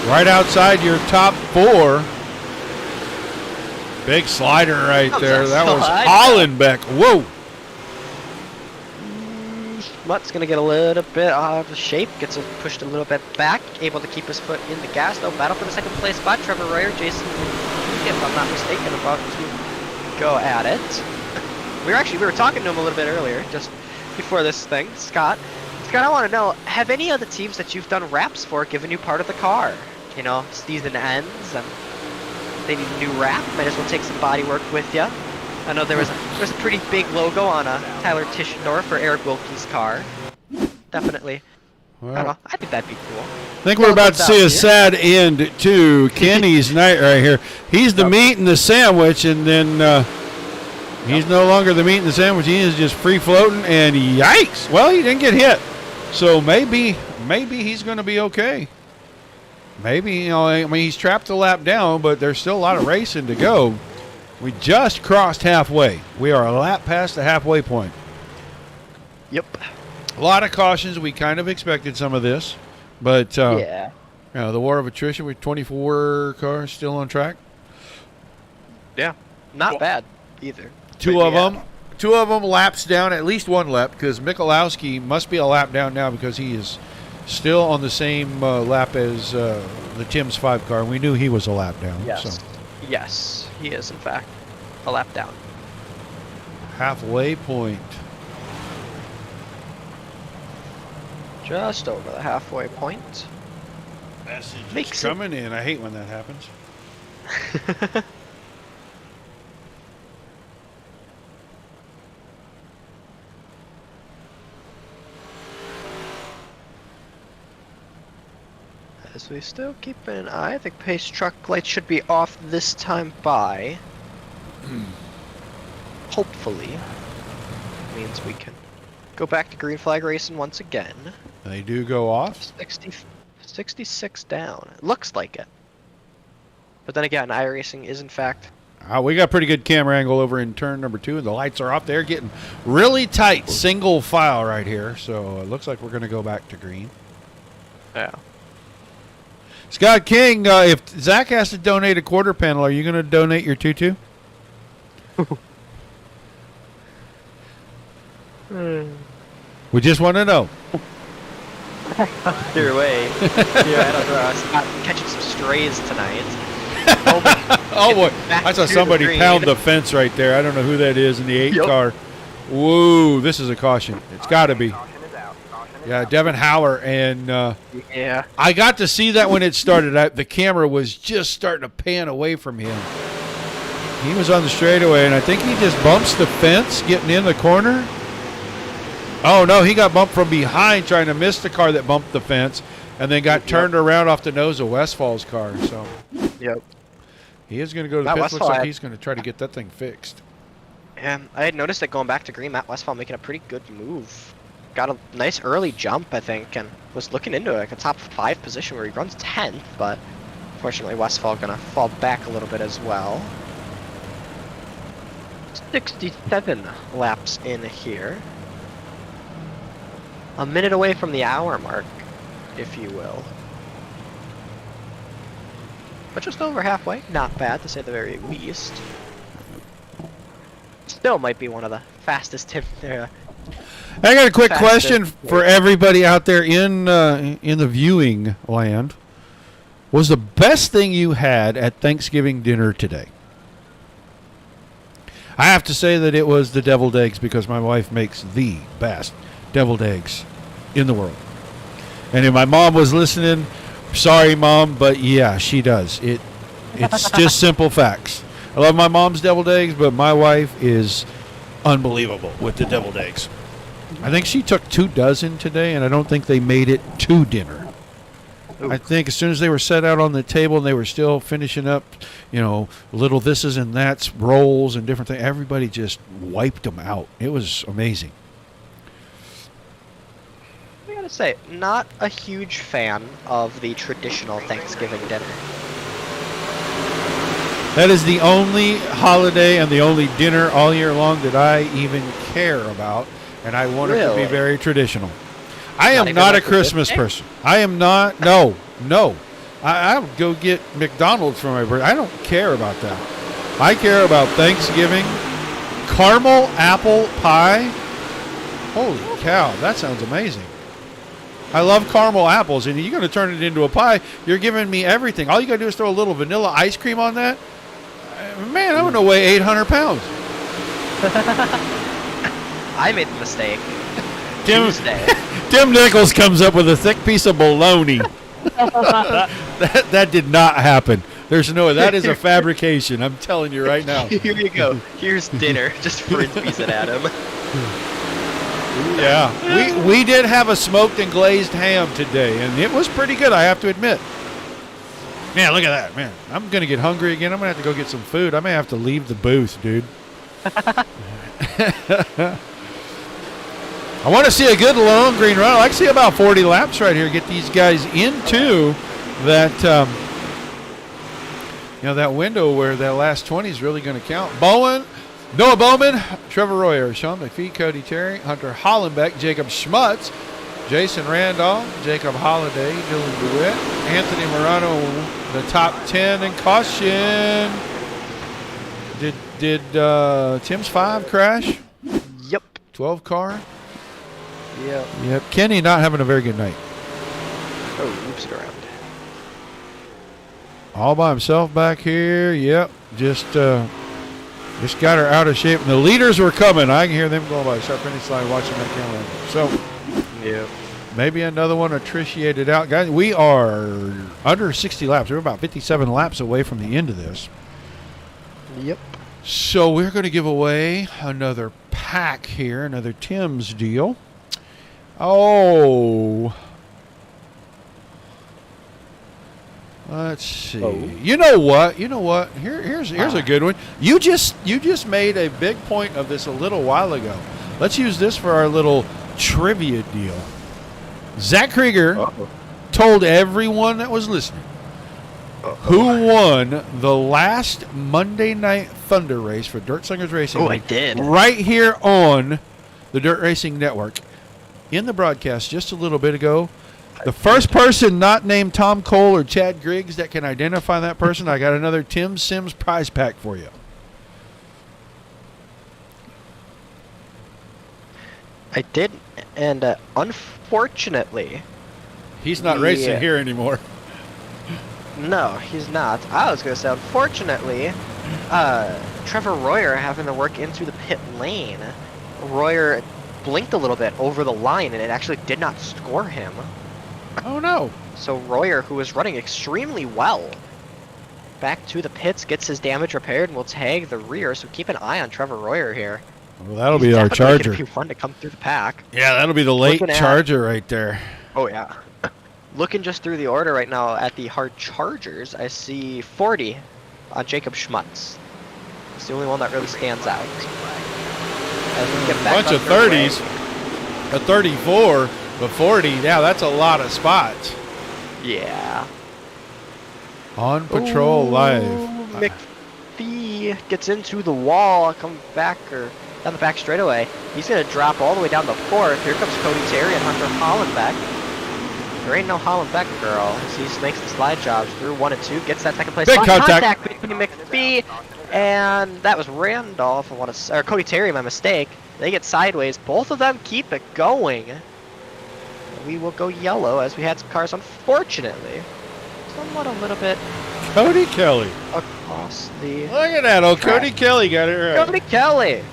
Right outside your top 4. Big slider right there. That was Hollenbeck. Whoa. Schmutt's going to get a little bit out of shape. Gets pushed a little bit back. Able to keep his foot in the gas. No battle for the second place spot. Trevor Royer, Jason, if I'm not mistaken, about to go at it. We were talking to him a little bit earlier, just before this thing. Scott, I want to know, have any of the teams that you've done wraps for given you part of the car? You know, season ends and they need a new wrap. Might as well take some body work with you. I know there was a pretty big logo on a Tyler Tischendorf or Eric Wilkie's car. Definitely. Well, I don't know. I think that'd be cool. I think we're about to see a sad end to Kenny's night right here. He's the meat and the sandwich, and then he's no longer the meat and the sandwich. He is just free floating, and yikes! Well, he didn't get hit, so maybe he's going to be okay. Maybe, I mean, he's trapped a lap down, but there's still a lot of racing to go. We just crossed halfway. We are a lap past the halfway point. Yep. A lot of cautions. We kind of expected some of this, but Yeah. the war of attrition with 24 cars still on track. Yeah. Not bad either. Two of them laps down, at least one lap, because Michalowski must be a lap down now because he is still on the same lap as the Tim's 5 car. And we knew he was a lap down. Yes. So. Yes, he is, in fact, a lap down. Halfway point. Just over the halfway point. Message coming in. I hate when that happens. As we still keep an eye, the pace truck light should be off this time by. Hopefully. Means we can go back to green flag racing once again. They do go off. 66 down. It looks like it. But then again, iRacing is in fact. We got pretty good camera angle over in turn number 2. The lights are off. They're getting really tight, single file right here. So it looks like we're going to go back to green. Yeah. Scott King, if Zach has to donate a quarter panel, are you going to donate your tutu? We just want to know. Either way. Yeah, I don't know. Scott catching some strays tonight. Oh boy, I saw somebody pound the fence right there. I don't know who that is in the 8 car. Whoa, this is a caution. It's got to be. Yeah, Devin Hauer. And Yeah. I got to see that when it started. The camera was just starting to pan away from him. He was on the straightaway, and I think he just bumps the fence getting in the corner. Oh, no, he got bumped from behind trying to miss the car that bumped the fence and then got turned around off the nose of Westfall's car. So Yep. he is going to go to the Matt pits. Looks Westphal like had- he's going to try to get that thing fixed. And I had noticed that going back to green, Matt Westphal making a pretty good move. Got a nice early jump, I think, and was looking into like a top 5 position where he runs 10th, but unfortunately Westphal gonna fall back a little bit as well. 67 laps in here. A minute away from the hour mark, if you will. But just over halfway, not bad to say the very least. Still might be one of the fastest I got a quick Fastest question for everybody out there in the viewing land. Was the best thing you had at Thanksgiving dinner today? I have to say that it was the deviled eggs because my wife makes the best deviled eggs in the world. And if my mom was listening, sorry, Mom, but yeah, she does. It's just simple facts. I love my mom's deviled eggs, but my wife is unbelievable with the deviled eggs. I think she took 2 dozen today, and I don't think they made it to dinner. Ooh. I think as soon as they were set out on the table and they were still finishing up, little thises and that's, rolls and different things, everybody just wiped them out. It was amazing. I gotta say, not a huge fan of the traditional Thanksgiving dinner. That is the only holiday and the only dinner all year long that I even care about, and I want it to be Really? very traditional. I Not am even not a like the Christmas birthday? person. I am not. No. I would go get McDonald's for my birthday. I don't care about that. I care about Thanksgiving, caramel apple pie. Holy cow, that sounds amazing. I love caramel apples, and you're going to turn it into a pie. You're giving me everything. All you got to do is throw a little vanilla ice cream on that. Man, I'm going to weigh 800 pounds. I made the mistake. Tim, Tuesday. Tim Nickles comes up with a thick piece of bologna. that did not happen. That is a fabrication. I'm telling you right now. Here you go. Here's dinner. Just frisbees it at him. Yeah, we did have a smoked and glazed ham today, and it was pretty good, I have to admit. Man, look at that, man. I'm going to get hungry again. I'm going to have to go get some food. I may have to leave the booth, dude. I want to see a good long green run. I like to see about 40 laps right here. Get these guys into that, that window where that last 20 is really going to count. Noah Bowman, Trevor Royer, Sean McPhee, Cody Terry, Hunter Hollenbeck, Jacob Schmutz, Jason Randolph, Jacob Holliday, Dylan DeWitt, Anthony Morano, the top 10 in caution. Did Tim's 5 crash? Yep. 12 car? Yep. Kenny not having a very good night. Oh, oops it around. All by himself back here. Yep. Just got her out of shape. And the leaders were coming. I can hear them going by the sharp finish line watching that camera. So, Yep. maybe another one attritioned out. Guys, we are under 60 laps. We're about 57 laps away from the end of this. Yep. So we're going to give away another pack here, another Tim's deal. Oh. Let's see. Oh. You know what? Here's a good one. You just made a big point of this a little while ago. Let's use this for our little trivia deal. Zach Krieger told everyone that was listening who won the last Monday Night Thunder race for Dirt Slingers Racing. Oh, I did. Right here on the Dirt Racing Network. In the broadcast just a little bit ago, the first person not named Tom Cole or Chad Griggs that can identify that person, I got another Tim Sims prize pack for you. I did, and unfortunately... He's not racing here anymore. No, he's not. I was going to say, unfortunately, Trevor Royer having to work into the pit lane. Royer blinked a little bit over the line, and it actually did not score him. Oh, no. So Royer, who was running extremely well, back to the pits, gets his damage repaired, and will tag the rear. So keep an eye on Trevor Royer here. Well, that'll He's be our definitely Charger. gonna be one to come through the pack. Yeah, that'll be the late Looking at- Charger right there. Oh yeah. Looking just through the order right now at the hard Chargers, I see 40 on Jacob Schmutz. It's the only one that really stands out. As we get back Bunch of underway- 30s. A 34, but 40. Yeah, that's a lot of spots. Yeah. On patrol live. McPhee gets into the wall, come back or down the back straightaway. He's gonna drop all the way down the fourth. Here comes Cody Terry and Hunter Hollenbeck. There ain't no Hollenbeck, girl. As he makes the slide jobs through 1 and 2, gets that second place. Big Lost contact. between McPhee and that was Randolph. Or Cody Terry, my mistake. They get sideways. Both of them keep it going. We will go yellow as we had some cars, unfortunately, somewhat a little bit Cody Kelly. across the. Look at that. Oh, Cody Track. Kelly got it right. Cody Kelly.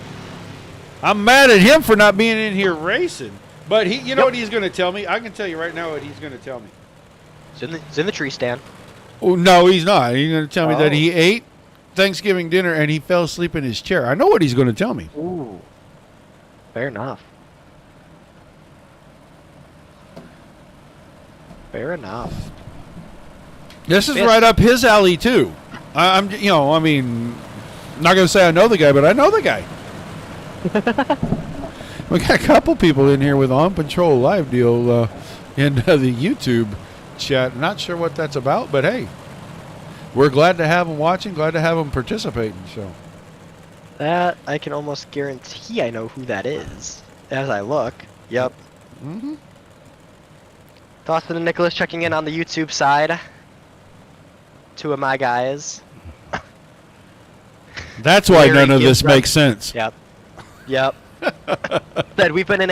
I'm mad at him for not being in here racing. But he, you know what he's going to tell me? I can tell you right now what he's going to tell me. It's in the tree stand. Oh, no, he's not. He's going to tell me that Oh. he ate Thanksgiving dinner and he fell asleep in his chair. I know what he's going to tell me. Ooh. Fair enough. Fair enough. This is Yes. right up his alley, too. I'm not going to say I know the guy, but I know the guy. We got a couple people in here with On Patrol Live deal in the YouTube chat. Not sure what that's about, but hey, we're glad to have them watching, glad to have them participating. So That I can almost guarantee I know who that is as I look. Yep. mm-hmm. Dawson and Nicholas checking in on the YouTube side. Two of my guys. That's why Larry none of this gives makes sense. Yep. Yep. Said we've been in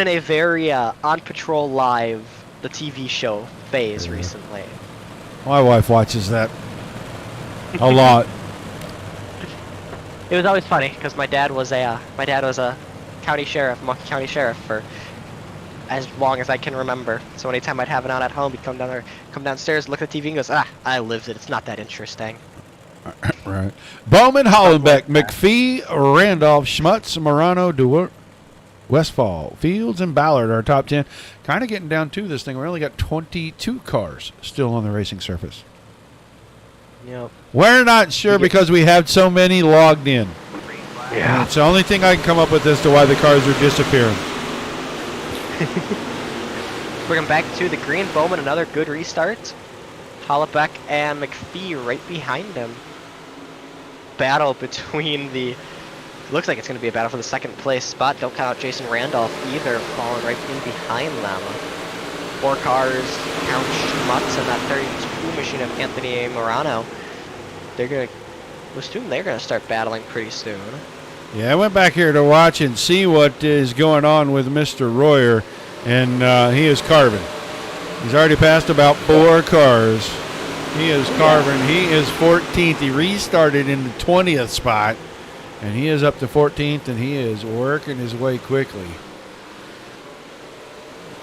a very On Patrol Live, the TV show phase recently. My wife watches that a lot. It was always funny because my dad was a county sheriff, Monkey County Sheriff for as long as I can remember. So anytime I'd have it on at home, he'd come downstairs, look at the TV, and goes, I lived it. It's not that interesting. Right. Bowman, Hollenbeck, McPhee, Randolph, Schmutz, Morano, DeWort, Westfall, Fields, and Ballard are top 10. Kind of getting down to this thing. We only got 22 cars still on the racing surface. Yep. We're not sure because we have so many logged in. Yeah. It's the only thing I can come up with as to why the cars are disappearing. We're going back to the green. Bowman, another good restart. Hollenbeck and McPhee right behind him. Battle between the. Looks like it's going to be a battle for the second place spot. Don't count out Jason Randolph either, falling right in behind them. 4 cars, count Schmutz and that 32 machine of Anthony Morano. They're going to. Assume they're going to start battling pretty soon. Yeah, I went back here to watch and see what is going on with Mr. Royer, and he is carving. He's already passed about 4 cars. He is carving. He is 14th. He restarted in the 20th spot, and he is up to 14th, and he is working his way quickly.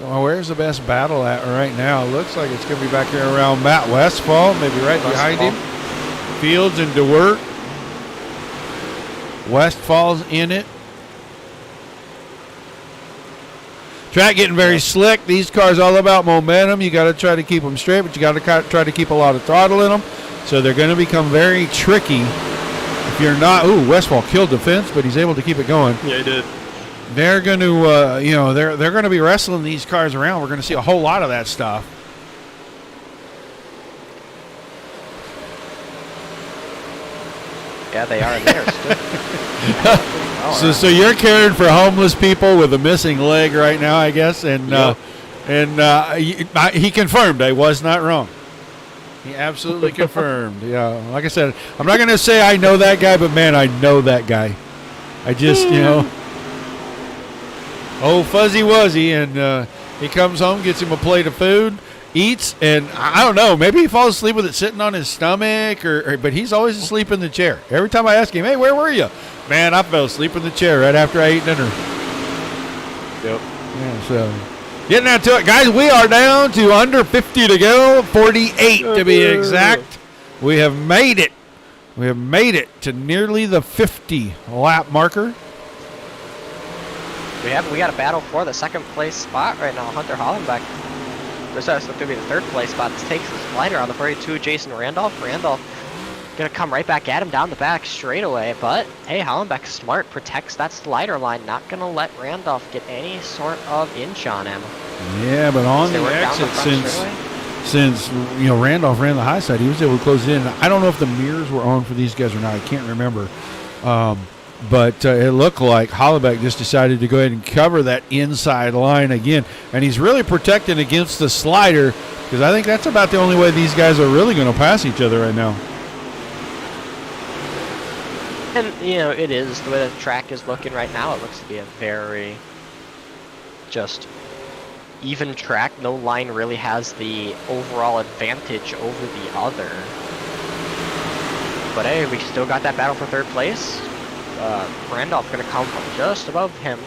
Oh, where's the best battle at right now? Looks like it's going to be back here around Matt Westfall, maybe right behind him. Fields and DeWort. Westfall's in it. Track getting very slick. These cars all about momentum. You got to try to keep them straight, but you got to try to keep a lot of throttle in them. So they're going to become very tricky. If you're not, Westfall killed the fence, but he's able to keep it going. Yeah, he did. They're going to, they're going to be wrestling these cars around. We're going to see a whole lot of that stuff. Yeah, they are. They are still. So you're caring for homeless people with a missing leg right now, I guess, and he confirmed I was not wrong. He absolutely confirmed. Yeah, like I said, I'm not going to say I know that guy, but man, I know that guy. I just, Fuzzy Wuzzy, and he comes home, gets him a plate of food, eats, and I don't know, maybe he falls asleep with it sitting on his stomach, but he's always asleep in the chair. Every time I ask him, hey, where were you? Man, I fell asleep in the chair right after I ate dinner. Yep. Yeah, so getting out to it, guys. We are down to under 50 to go, 48 to be exact. We have made it. We have made it to nearly the 50 lap marker. We got a battle for the second place spot right now. Hunter Hollenbeck. This is going to be the third place spot. This takes the slider on the 42, Jason Randolph. Randolph going to come right back at him down the back straight away. But, hey, Hollenbeck smart, protects that slider line. Not going to let Randolph get any sort of inch on him. Yeah, but on the exit, since Randolph ran the high side, he was able to close it in. I don't know if the mirrors were on for these guys or not. I can't remember. But it looked like Hollenbeck just decided to go ahead and cover that inside line again. And he's really protecting against the slider because I think that's about the only way these guys are really going to pass each other right now. And, it is the way the track is looking right now. It looks to be a very just even track. No line really has the overall advantage over the other. But, hey, we still got that battle for third place. Randolph going to come from just above him,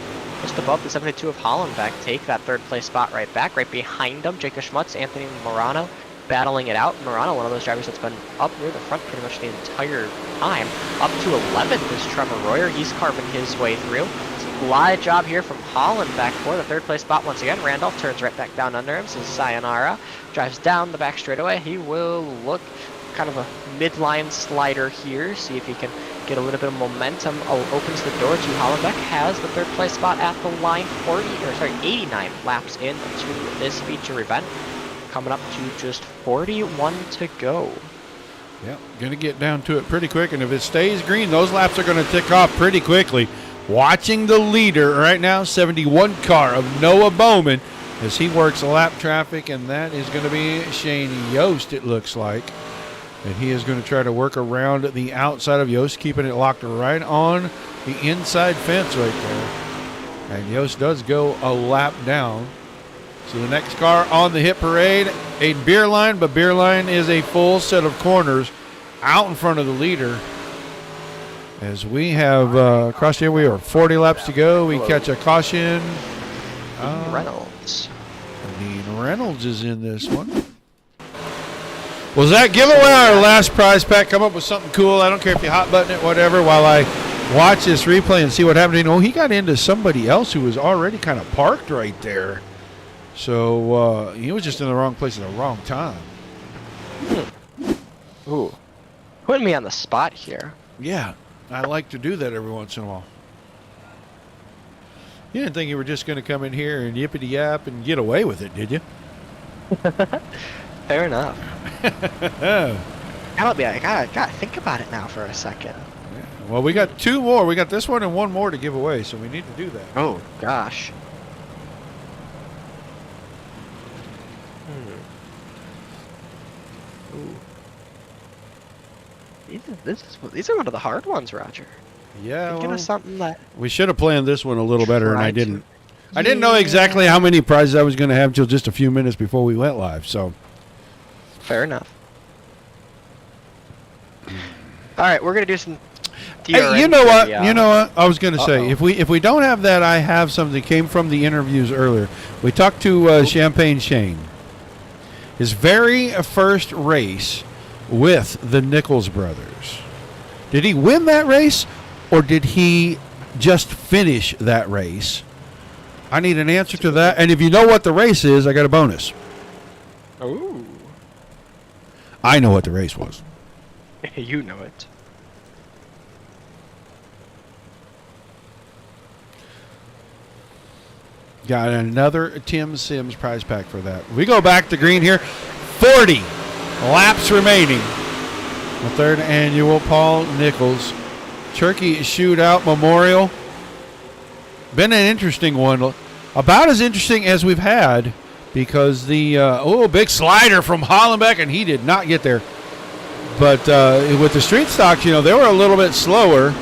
just above the 72 of Hollenbeck, take that third place spot right back. Right behind him, Jacob Schmutz, Anthony Morano battling it out. Morano, one of those drivers that's been up near the front pretty much the entire time. Up to 11th is Trevor Royer. He's carving his way through. It's a lot of job here from Hollenbeck for the third place spot once again. Randolph turns right back down under him, says sayonara. Drives down the back straightaway. He will look kind of a midline slider here, see if he can get a little bit of momentum. Opens the door to Hollenbeck, has the third place spot at the line. 89 laps into this feature event, coming up to just 41 to go. Yep, going to get down to it pretty quick, and if it stays green, those laps are going to tick off pretty quickly. Watching the leader right now, 71 car of Noah Bowman, as he works lap traffic, and that is going to be Shane Yost, it looks like. And he is going to try to work around the outside of Yost, keeping it locked right on the inside fence right there. And Yost does go a lap down. So the next car on the hit parade, a Beerline, but Beerline is a full set of corners out in front of the leader. As we have across here, we are 40 laps to go. We catch a caution. Reynolds. Dean Reynolds is in this one. Well, Zach, give away our last prize pack. Come up with something cool. I don't care if you hot button it, whatever, while I watch this replay and see what happened. He got into somebody else who was already kind of parked right there. So he was just in the wrong place at the wrong time. Ooh. Putting me on the spot here. Yeah, I like to do that every once in a while. You didn't think you were just going to come in here and yippity-yap and get away with it, did you? Fair enough. I gotta think about it now for a second. Yeah. Well, we got two more. We got this one and one more to give away, so we need to do that. Oh, gosh. Ooh. These are one of the hard ones, Roger. Yeah, Thinking of something that we should have planned this one a little better, and I didn't. Yeah. I didn't know exactly how many prizes I was going to have until just a few minutes before we went live. So, fair enough. All right, we're gonna do some. Hey, you know what? You know what? I was going to say, if we don't have that, I have something that came from the interviews earlier. We talked to Champagne Shane. His very first race with the Nickles brothers. Did he win that race, or did he just finish that race? I need an answer to that. And if you know what the race is, I got a bonus. Ooh. I know what the race was. You know it. Got another Tim Sims prize pack for that. We go back to green here. 40 laps remaining. The third annual Paul Nickles Turkey Shootout Memorial. Been an interesting one. About as interesting as we've had, because the big slider from Hollenbeck, and he did not get there. But with the street stocks, they were a little bit slower.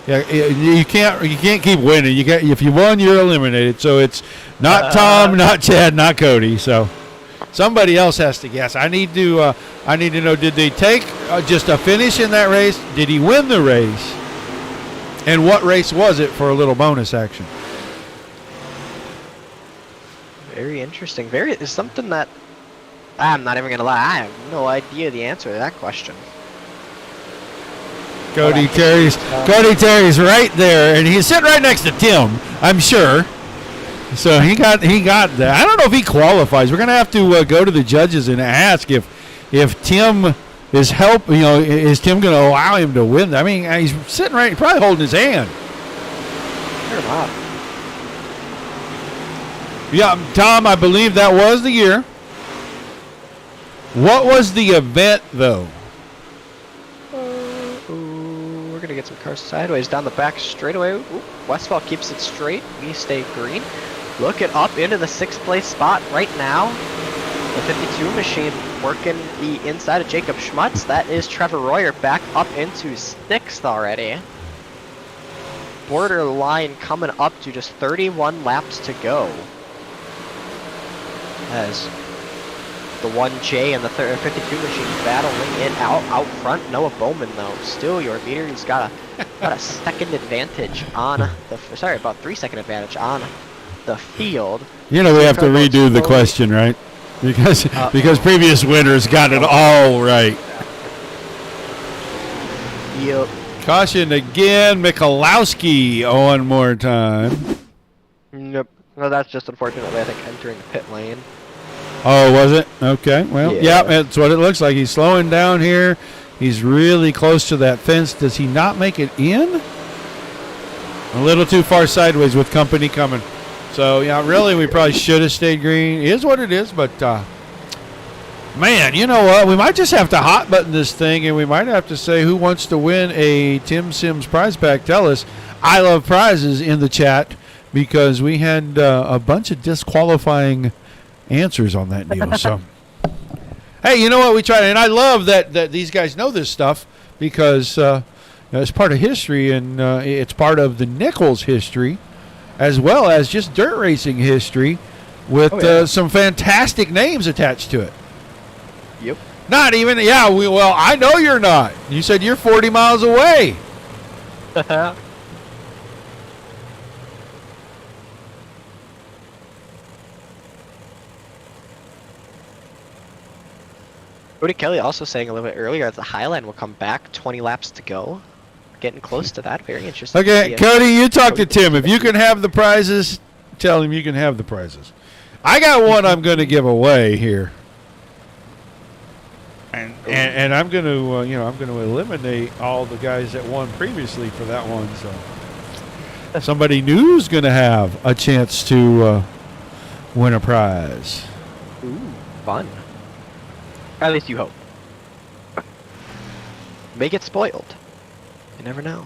Yeah, you can't keep winning. If you won, you're eliminated. So it's not Tom, not Chad, not Cody. So somebody else has to guess. I need to know: did they take just a finish in that race? Did he win the race? And what race was it for a little bonus action? Very interesting. Is something that I'm not even gonna lie. I have no idea the answer to that question. Cody Terry's right there, and he's sitting right next to Tim, I'm sure. So he got that. I don't know if he qualifies. We're gonna have to go to the judges and ask if Tim is is Tim gonna allow him to win? I mean, he's sitting right, probably holding his hand. Sure not. Yeah, Tom, I believe that was the year. What was the event, though? We're going to get some cars sideways down the back straightaway. Westfall keeps it straight. We stay green. Looking up into the 6th place spot right now. The 52 machine working the inside of Jacob Schmutz. That is Trevor Royer back up into 6th already. Borderline coming up to just 31 laps to go. As the 1J and the 52 machine battling it out front. Noah Bowman though, still your leader. He's got a second advantage on the, about 3-second advantage on the field. You know, we have to redo the question, right? Because previous winners got it all right. Yep. Caution again, Michalowski one more time. Nope. No, that's just unfortunately, I think, entering the pit lane. Oh, was it? Okay. Well, Yeah. That's what it looks like. He's slowing down here. He's really close to that fence. Does he not make it in? A little too far sideways with company coming. So, yeah, really, we probably should have stayed green. It is what it is, but, man, you know what? We might just have to hot button this thing, and we might have to say who wants to win a Tim Sims prize pack. Tell us. I love prizes in the chat because we had a bunch of disqualifying answers on that deal. So, hey, you know what? We tried, and I love that these guys know this stuff because it's part of history, and it's part of the Nickles history, as well as just dirt racing history, with some fantastic names attached to it. Yep. Not even, well, I know you're not. You said you're 40 miles away. Cody Kelly also saying a little bit earlier that the Highline will come back, 20 laps to go. Getting close to that. Very interesting. Okay, Cody, you talk to Tim. If you can have the prizes, tell him you can have the prizes. I got one I'm going to give away here. And I'm going to, I'm going to eliminate all the guys that won previously for that one. So somebody new's going to have a chance to win a prize. Ooh, fun. At least you hope. May get spoiled. You never know.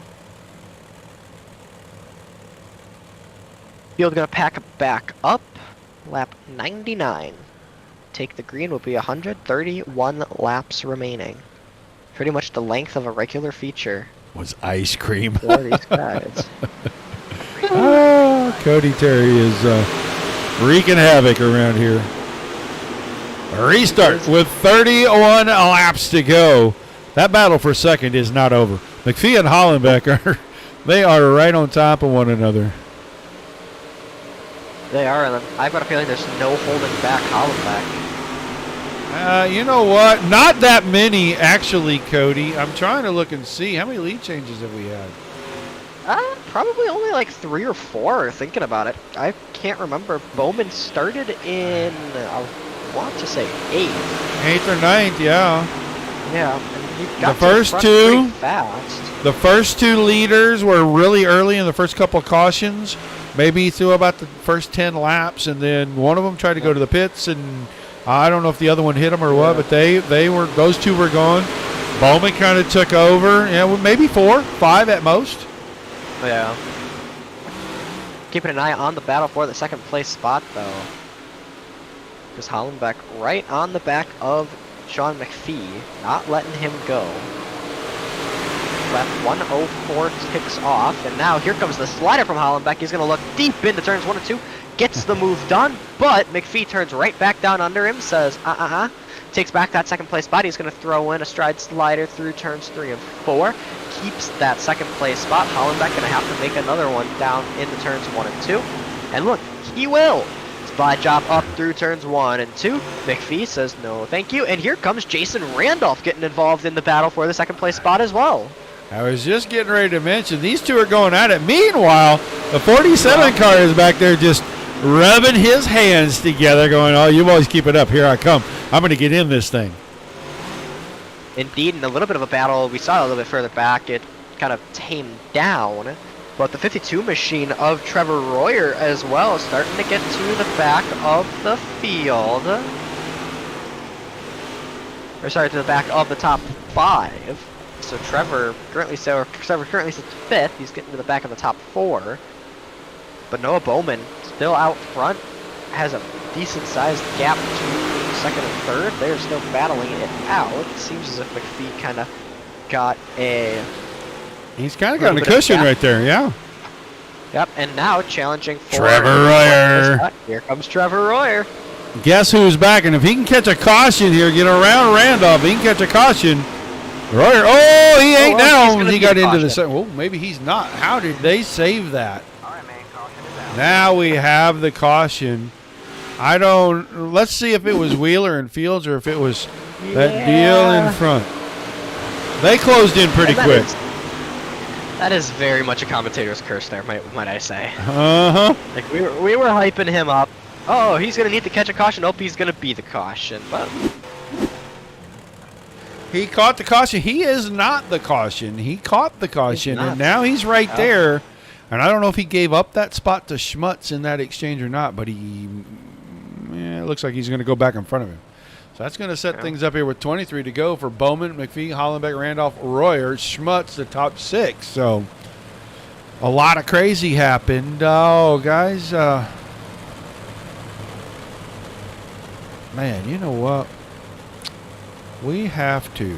Field gonna pack back up. Lap 99. Take the green will be 131 laps remaining. Pretty much the length of a regular feature. Was ice cream. For these guys. Cody Terry is wreaking havoc around here. Restart with 31 laps to go. That battle for second is not over. McPhee and Hollenbeck they are right on top of one another. They are, and I've got a feeling there's no holding back Hollenbeck. You know what? Not that many, actually, Cody. I'm trying to look and see. How many lead changes have we had? Probably only like 3 or 4, thinking about it. I can't remember. Bowman started in, I want to say 8th. 8th or 9th, yeah. Yeah, and he got the first to the front two pretty fast. The first two leaders were really early in the first couple of cautions. Maybe through about the first 10 laps, and then one of them tried to go to the pits, and I don't know if the other one hit them or what, but those two were gone. Bowman kind of took over. Maybe 4, 5 at most. Yeah. Keeping an eye on the battle for the second place spot, though. Because Hollenbeck right on the back of Sean McPhee, not letting him go. Lap 104 ticks off, and now here comes the slider from Hollenbeck. He's going to look deep into turns 1 and 2, gets the move done, but McPhee turns right back down under him, says, takes back that second place spot. He's going to throw in a stride slider through turns 3 and 4. keeps that second place spot. Hollenbeck going to have to make another one down into turns 1 and 2. And look, he will. Spot job up through turns 1 and 2. McPhee says no thank you. And here comes Jason Randolph getting involved in the battle for the second place spot as well. I was just getting ready to mention these two are going at it. Meanwhile, the 47 car is back there just rubbing his hands together going, oh, you always keep it up. Here I come. I'm going to get in this thing. Indeed, in a little bit of a battle, we saw a little bit further back, it kind of tamed down. But the 52 machine of Trevor Royer as well is starting to get to the back of the field. Or sorry, to the back of the top 5. So Trevor currently sits 5th. He's getting to the back of the top 4. But Noah Bowman still out front, has a decent-sized gap between second and third. They're still battling it out. It seems as if McPhee kind of got a... He's kind of got a cushion right there, yeah. Yep, and now challenging for... Trevor Royer. Here comes Trevor Royer. Guess who's back? And if he can catch a caution here, get around Randolph, he can catch a caution. Royer, oh, he ain't down. He got into the second. Well, maybe he's not. How did they save that? All right, man. Caution is out. Now we have the caution. Let's see if it was Wheeler and Fields or if it was that deal in front. They closed in pretty quick. That is very much a commentator's curse there, might I say. Uh-huh. Like, we were hyping him up. Oh, he's going to need to catch a caution. Nope, he's going to be the caution. But he caught the caution. He is not the caution. He caught the caution, and now he's right there. And I don't know if he gave up that spot to Schmutz in that exchange or not, but it looks like he's going to go back in front of him. So that's going to set things up here with 23 to go for Bowman, McPhee, Hollenbeck, Randolph, Royer, Schmutz, the top 6. So a lot of crazy happened. Oh, guys. Man, you know what? We have to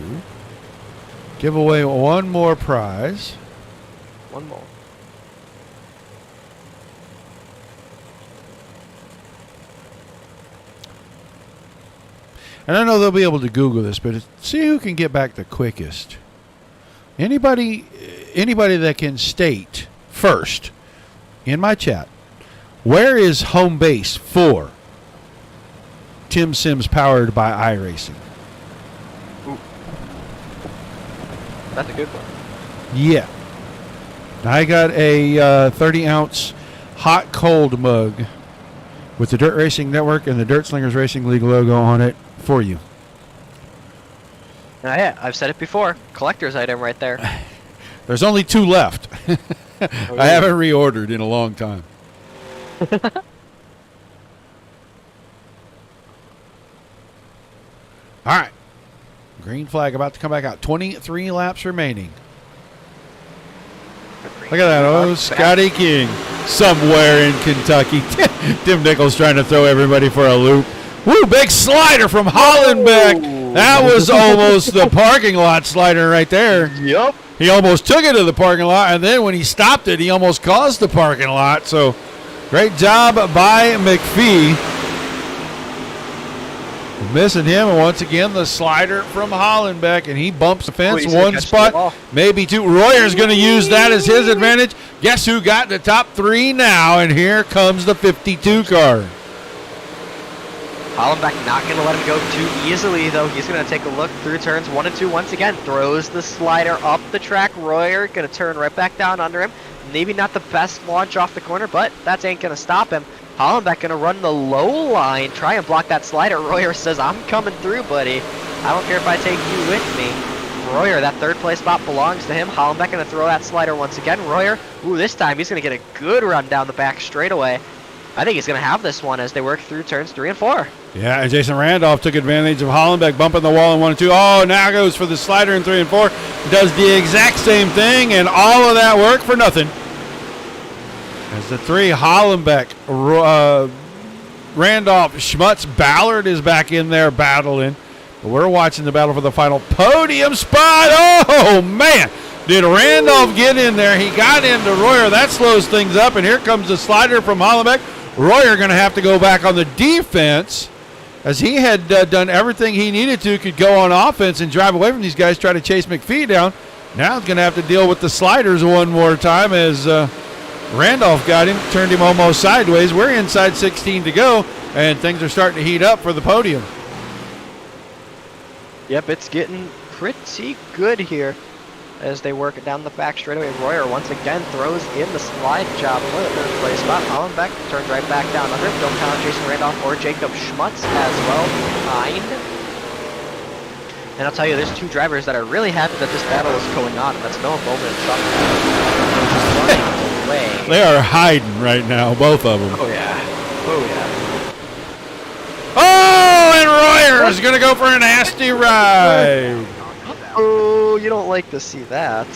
give away one more prize. one more. And I know they'll be able to Google this, but see who can get back the quickest. Anybody that can state first in my chat, where is home base for Tim Sims powered by iRacing? That's a good one. Yeah. I got a 30-ounce hot cold mug with the Dirt Racing Network and the Dirt Slingers Racing League logo on it for you. Yeah, I've said it before. Collector's item right there. There's only 2 left. I haven't reordered in a long time. All right. Green flag about to come back out. 23 laps remaining. Look at that. Oh, Scotty King somewhere in Kentucky. Tim Nickles trying to throw everybody for a loop. Woo, big slider from Hollenbeck. That was almost the parking lot slider right there. Yep. He almost took it to the parking lot, and then when he stopped it, he almost caused the parking lot. So great job by McPhee. Missing him, and once again, the slider from Hollenbeck, and he bumps the fence one spot, maybe 2. Royer's going to use that as his advantage. Guess who got the top 3 now, and here comes the 52 car. Hollenbeck not going to let him go too easily, though. He's going to take a look through turns 1 and 2 once again. Throws the slider up the track. Royer going to turn right back down under him. Maybe not the best launch off the corner, but that ain't going to stop him. Hollenbeck going to run the low line, try and block that slider. Royer says, I'm coming through, buddy. I don't care if I take you with me. Royer, that 3rd place spot belongs to him. Hollenbeck going to throw that slider once again. Royer, this time he's going to get a good run down the back straightaway. I think he's going to have this one as they work through turns 3 and 4. Yeah, and Jason Randolph took advantage of Hollenbeck bumping the wall in 1 and 2. Oh, now goes for the slider in 3 and 4. Does the exact same thing, and all of that work for nothing. As the 3, Hollenbeck, Randolph, Schmutz, Ballard is back in there battling. But we're watching the battle for the final podium spot. Oh, man. Did Randolph get in there? He got into Royer. That slows things up, and here comes the slider from Hollenbeck. Royer going to have to go back on the defense as he had done everything he needed to, could go on offense and drive away from these guys, try to chase McPhee down. Now he's going to have to deal with the sliders one more time as Randolph got him, turned him almost sideways. We're inside 16 to go, and things are starting to heat up for the podium. Yep, it's getting pretty good here as they work it down the back straightaway. Royer once again throws in the slide job for the third place spot. Hollenbeck turns right back down under. Don't count Jason Randolph or Jacob Schmutz as well behind. And I'll tell you, there's two drivers that are really happy that this battle is going on, and that's Noah Bowman and Chuck. Running away. They are hiding right now, both of them. Oh yeah. Oh yeah. Oh, and Royer is going to go for a nasty ride. Oh, you don't like to see that.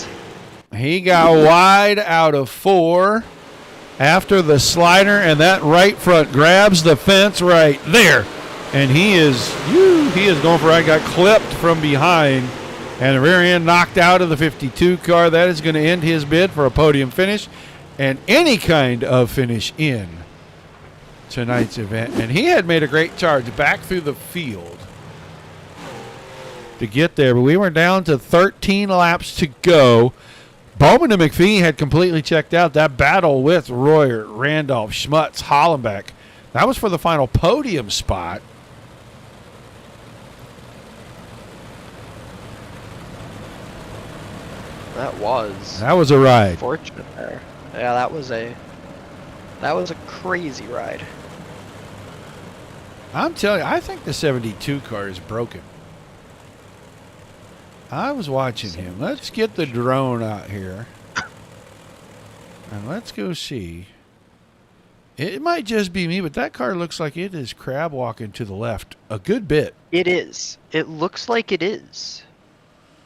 He got wide out of 4 after the slider, and that right front grabs the fence right there. And he is going for a ride. Got clipped from behind, and the rear end knocked out of the 52 car. That is going to end his bid for a podium finish and any kind of finish in tonight's event. And he had made a great charge back through the field to get there, but we were down to 13 laps to go. Bowman and McPhee had completely checked out. That battle with Royer, Randolph, Schmutz, Hollenbeck, that was for the final podium spot. That was a ride. Fortunate there. Yeah, that was a crazy ride. I'm telling you, I think the 72 car is broken. I was watching him. Let's get the drone out here. And let's go see. It might just be me, but that car looks like it is crab walking to the left a good bit. It is. It looks like it is.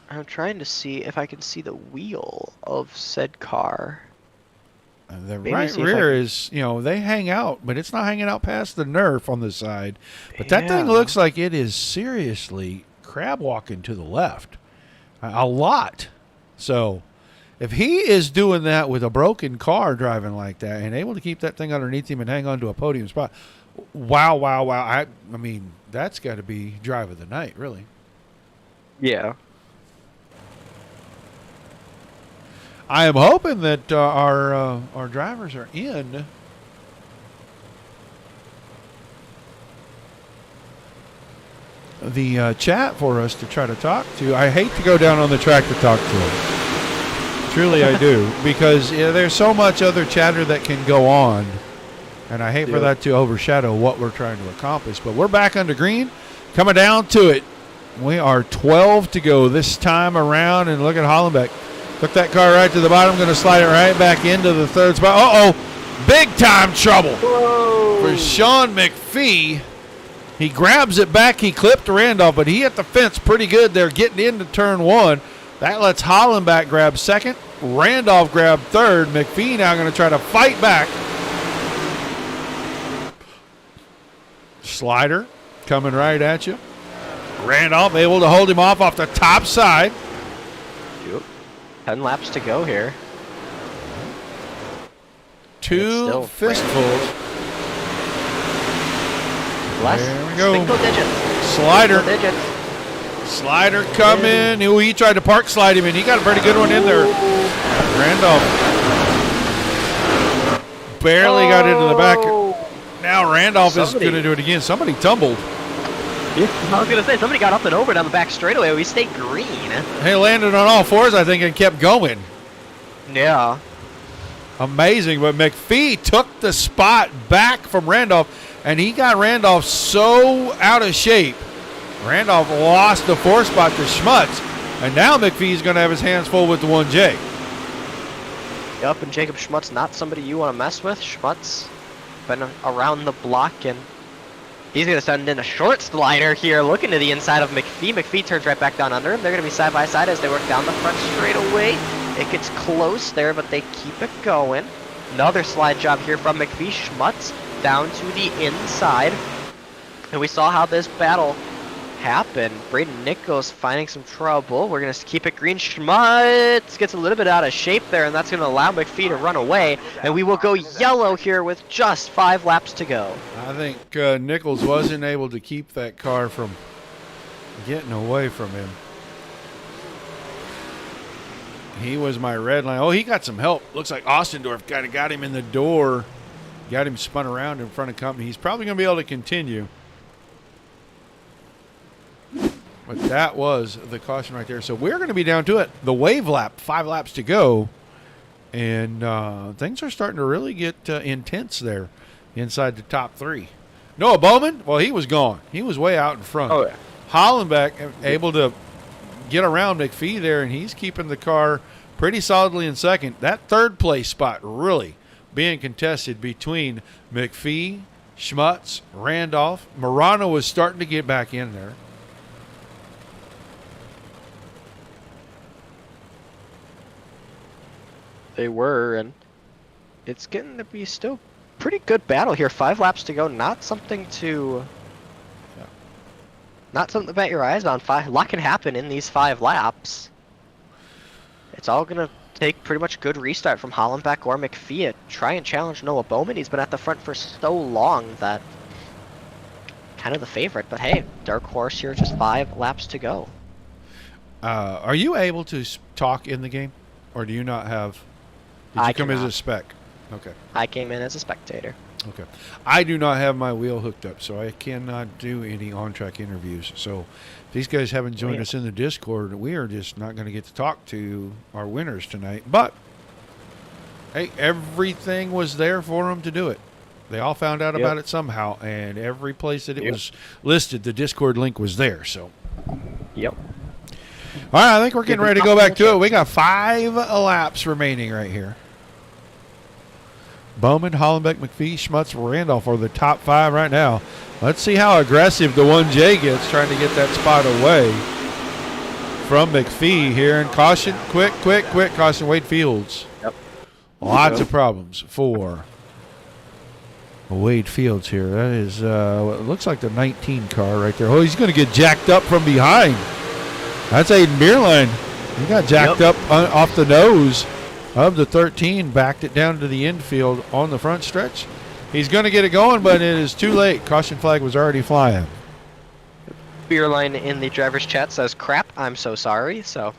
I'm trying to see if I can see the wheel of said car. The Maybe right see if rear is, they hang out, but it's not hanging out past the Nerf on the side. But that thing Yeah. looks like it is seriously crab walking to the left. A lot. So if he is doing that with a broken car driving like that and able to keep that thing underneath him and hang on to a podium spot, wow. I mean, that's got to be drive of the night, really. Yeah. I am hoping that our drivers are in. The chat for us to try to talk to. I hate to go down on the track to talk to them. Truly I do. Because there's so much other chatter that can go on. And I hate for that to overshadow what we're trying to accomplish. But we're back under green. Coming down to it. We are 12 to go this time around. And look at Hollenbeck. Took that car right to the bottom. Going to slide it right back into the third spot. Uh-oh. Big time trouble. Whoa. For Sean McPhee. He grabs it back. He clipped Randolph, but he hit the fence pretty good there getting into turn 1. That lets Hollenbeck grab second. Randolph grab third. McPhee now going to try to fight back. Slider coming right at you. Randolph able to hold him off the top side. 10 laps to go here. 2 fistfuls. There we go. Single digits. Slider. Single digits. Slider coming. Ooh, he tried to park slide him in. He got a pretty good one in there. Randolph barely got into the back. Now Randolph is going to do it again. Somebody tumbled. Yeah, I was going to say, somebody got up and over down the back straightaway. We stayed green. He landed on all fours, I think, and kept going. Yeah. Amazing. But McPhee took the spot back from Randolph, and he got Randolph so out of shape. Randolph lost the 4th spot to Schmutz, and now McPhee's going to have his hands full with the 1J. Yep, and Jacob Schmutz, not somebody you want to mess with. Schmutz been around the block, and he's going to send in a short slider here, looking to the inside of McPhee. McPhee turns right back down under him. They're going to be side by side as they work down the front straightaway. It gets close there, but they keep it going. Another slide job here from McPhee. Schmutz down to the inside. And we saw how this battle happened. Braden Nickles finding some trouble. We're going to keep it green. Schmutz gets a little bit out of shape there, and that's going to allow McPhee to run away. And we will go yellow here with just 5 laps to go. I think Nickles wasn't able to keep that car from getting away from him. He was my red line. Oh, he got some help. Looks like Ostendorf kind of got him in the door, got him spun around in front of company. He's probably going to be able to continue. But that was the caution right there. So we're going to be down to it. The wave lap, 5 laps to go. And things are starting to really get intense there inside the top 3. Noah Bowman, well, he was gone. He was way out in front. Oh, yeah. Hollenbeck able to get around McPhee there, and he's keeping the car pretty solidly in second. That third place spot really being contested between McPhee, Schmutz, Randolph. Morano was starting to get back in there. They were, and it's getting to be still pretty good battle here. 5 laps to go. Not something to bet your eyes on. A lot can happen in these 5 laps. It's all gonna take pretty much good restart from Hollenbeck or McPhee to try and challenge Noah Bowman. He's been at the front for so long that kind of the favorite. But hey, dark horse here. Just 5 laps to go. Are you able to talk in the game, or do you not have? Did you come as a spec? Okay. I came in as a spectator. Okay. I do not have my wheel hooked up, so I cannot do any on-track interviews. So if these guys haven't joined us in the Discord, we are just not going to get to talk to our winners tonight. But, hey, everything was there for them to do it. They all found out about it somehow, and every place that it was listed, the Discord link was there. So. Yep. All right, I think we're getting ready to go back to it. We got 5 laps remaining right here. Bowman, Hollenbeck, McPhee, Schmutz, Randolph are the top 5 right now. Let's see how aggressive the 1J gets trying to get that spot away from McPhee here. And caution, quick, caution, Wade Fields. Yep. Lots of problems for Wade Fields here. That is, it looks like the 19 car right there. Oh, he's going to get jacked up from behind. That's Aiden Beerline. He got jacked up off the nose of the 13, backed it down to the infield on the front stretch. He's going to get it going, but it is too late. Caution flag was already flying. Beerline in the driver's chat says, crap, I'm so sorry. So,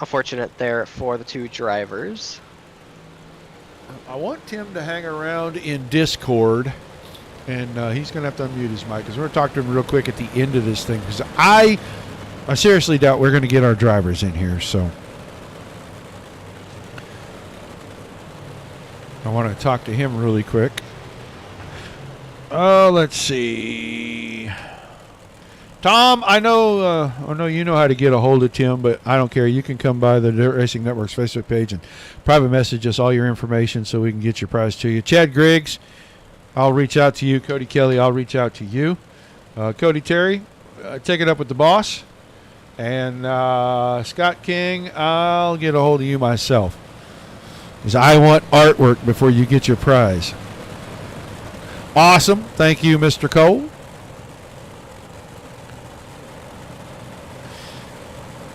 unfortunate there for the 2 drivers. I want Tim to hang around in Discord, and he's going to have to unmute his mic because we're going to talk to him real quick at the end of this thing because I seriously doubt we're going to get our drivers in here, so I want to talk to him really quick. Oh, let's see. Tom, I know you know how to get a hold of Tim, but I don't care. You can come by the Dirt Racing Network's Facebook page and private message us all your information so we can get your prize to you. Chad Griggs, I'll reach out to you. Cody Kelly, I'll reach out to you. Cody Terry, take it up with the boss. And Scott King, I'll get a hold of you myself. Because I want artwork before you get your prize. Awesome. Thank you, Mr. Cole.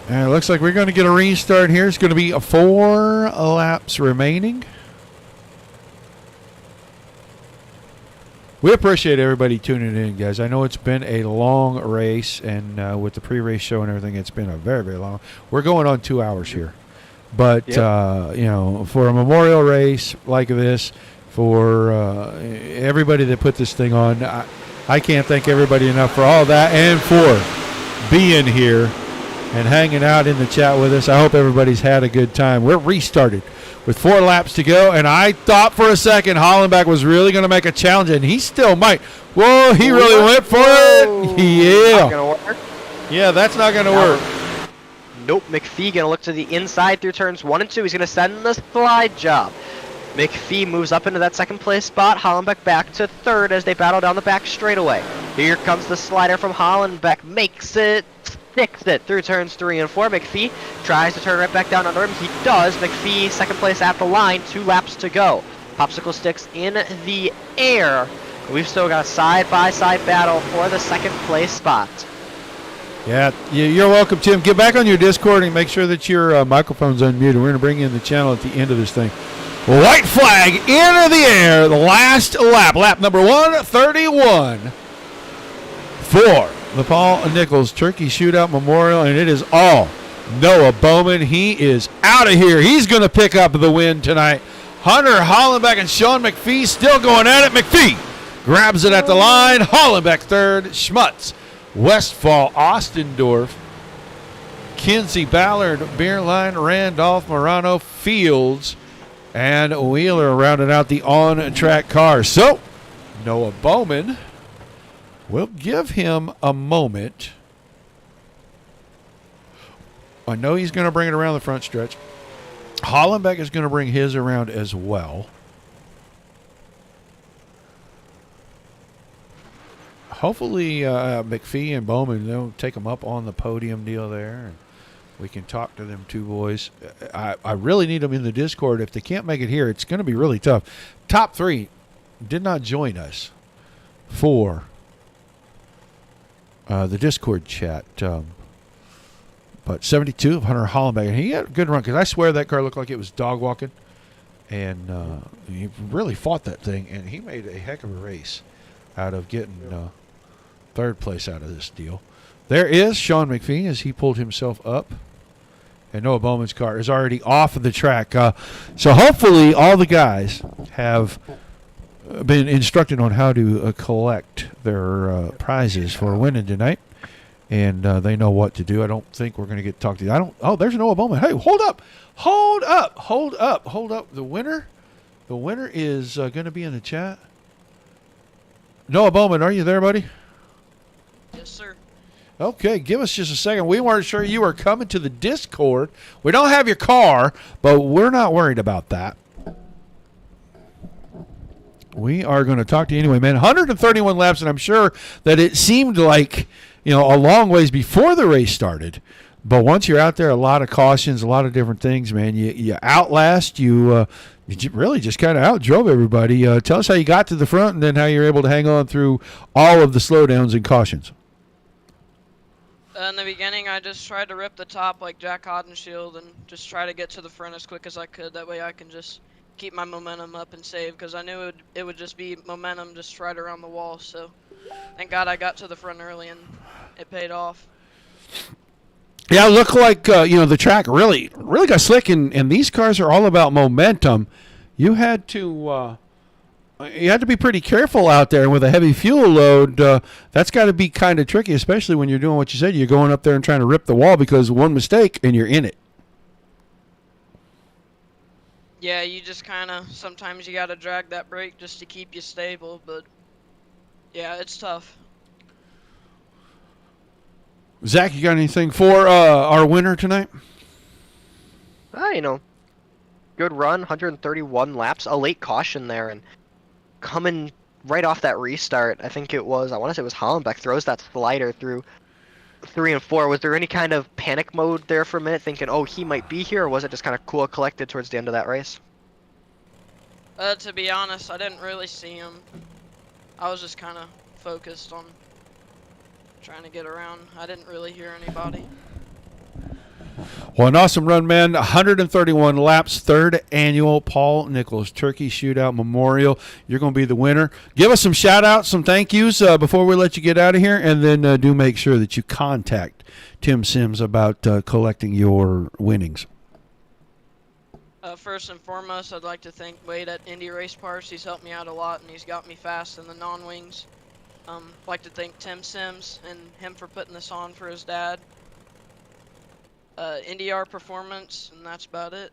And it looks like we're going to get a restart here. It's going to be 4 laps remaining. We appreciate everybody tuning in, guys. I know it's been a long race, and with the pre-race show and everything, it's been a very, very long. We're going on 2 hours here. But, for a memorial race like this, for everybody that put this thing on, I can't thank everybody enough for all that and for being here and hanging out in the chat with us. I hope everybody's had a good time. We're restarted with 4 laps to go, and I thought for a second Hollenbeck was really going to make a challenge, and he still might. Whoa, he really went for it. Yeah. Not gonna work. Yeah, that's not going to work. Nope, McPhee gonna look to the inside through turns 1 and 2. He's gonna send the slide job. McPhee moves up into that second place spot. Hollenbeck back to third as they battle down the back straightaway. Here comes the slider from Hollenbeck. Makes it, sticks it through turns 3 and 4. McPhee tries to turn right back down under him. He does. McPhee second place at the line. 2 laps to go. Popsicle sticks in the air. We've still got a side-by-side battle for the second place spot. Yeah, you're welcome, Tim. Get back on your Discord and make sure that your microphone's unmuted. We're going to bring you in the channel at the end of this thing. White flag into the air. The last lap number 131 for the Paul Nickles Turkey Shootout Memorial, and it is all Noah Bowman, he is out of here. He's going to pick up the win tonight. Hunter Hollenbeck and Sean McPhee still going at it. McPhee grabs it at the line. Hollenbeck third. Schmutz, Westfall, Ostendorf, Kinsey, Ballard, Beerline, Randolph, Morano, Fields, and Wheeler rounded out the on-track car. So Noah Bowman, we'll give him a moment. I know he's going to bring it around the front stretch. Hollenbeck is going to bring his around as well. Hopefully McPhee and Bowman, they'll take them up on the podium deal there, and we can talk to them two boys. I really need them in the Discord. If they can't make it here, it's going to be really tough. Top three did not join us for the Discord chat. But 72 of Hunter Hollenbeck, and he had a good run because I swear that car looked like it was dog walking, and he really fought that thing, and he made a heck of a race out of getting third place out of this deal. There is Sean McPhee as he pulled himself up, and Noah Bowman's car is already off of the track. So hopefully all the guys have been instructed on how to collect their prizes for winning tonight. And they know what to do. I don't think we're going to get talked to. Oh, there's Noah Bowman. Hey, hold up. The winner is going to be in the chat. Noah Bowman, are you there, buddy? Yes, sir. Okay, give us just a second. We weren't sure you were coming to the Discord. We don't have your car, but we're not worried about that. We are going to talk to you anyway, man. 131 laps, and I'm sure that it seemed like, a long ways before the race started. But once you're out there, a lot of cautions, a lot of different things, man. You outlast, you really just kind of outdrove everybody. Tell us how you got to the front and then how you're able to hang on through all of the slowdowns and cautions. In the beginning, I just tried to rip the top like Jack Hodenshield and just try to get to the front as quick as I could. That way I can just keep my momentum up and save, because I knew it would just be momentum just right around the wall. So thank God I got to the front early and it paid off. Yeah, it looked like the track really got slick, and these cars are all about momentum. You had to be pretty careful out there with a heavy fuel load. That's got to be kind of tricky, especially when you're doing what you said. You're going up there and trying to rip the wall because one mistake and you're in it. Yeah, you just kind of, sometimes you got to drag that brake just to keep you stable, but yeah, it's tough. Zach, you got anything for our winner tonight? Good run, 131 laps, a late caution there, and coming right off that restart, I want to say it was Hollenbeck, throws that slider through 3 and 4. Was there any kind of panic mode there for a minute, thinking, oh, he might be here, or was it just kind of cool, collected towards the end of that race? To be honest, I didn't really see him. I was just kind of focused on trying to get around. I didn't really hear anybody. Well, an awesome run, man. 131 laps, third annual Paul Nickles Turkey Shootout Memorial. You're going to be the winner. Give us some shout-outs, some thank yous before we let you get out of here, and then do make sure that you contact Tim Sims about collecting your winnings. First and foremost, I'd like to thank Wade at Indy Race Parts. He's helped me out a lot, and he's got me fast in the non-wings. I'd like to thank Tim Sims and him for putting this on for his dad. NDR Performance, and that's about it.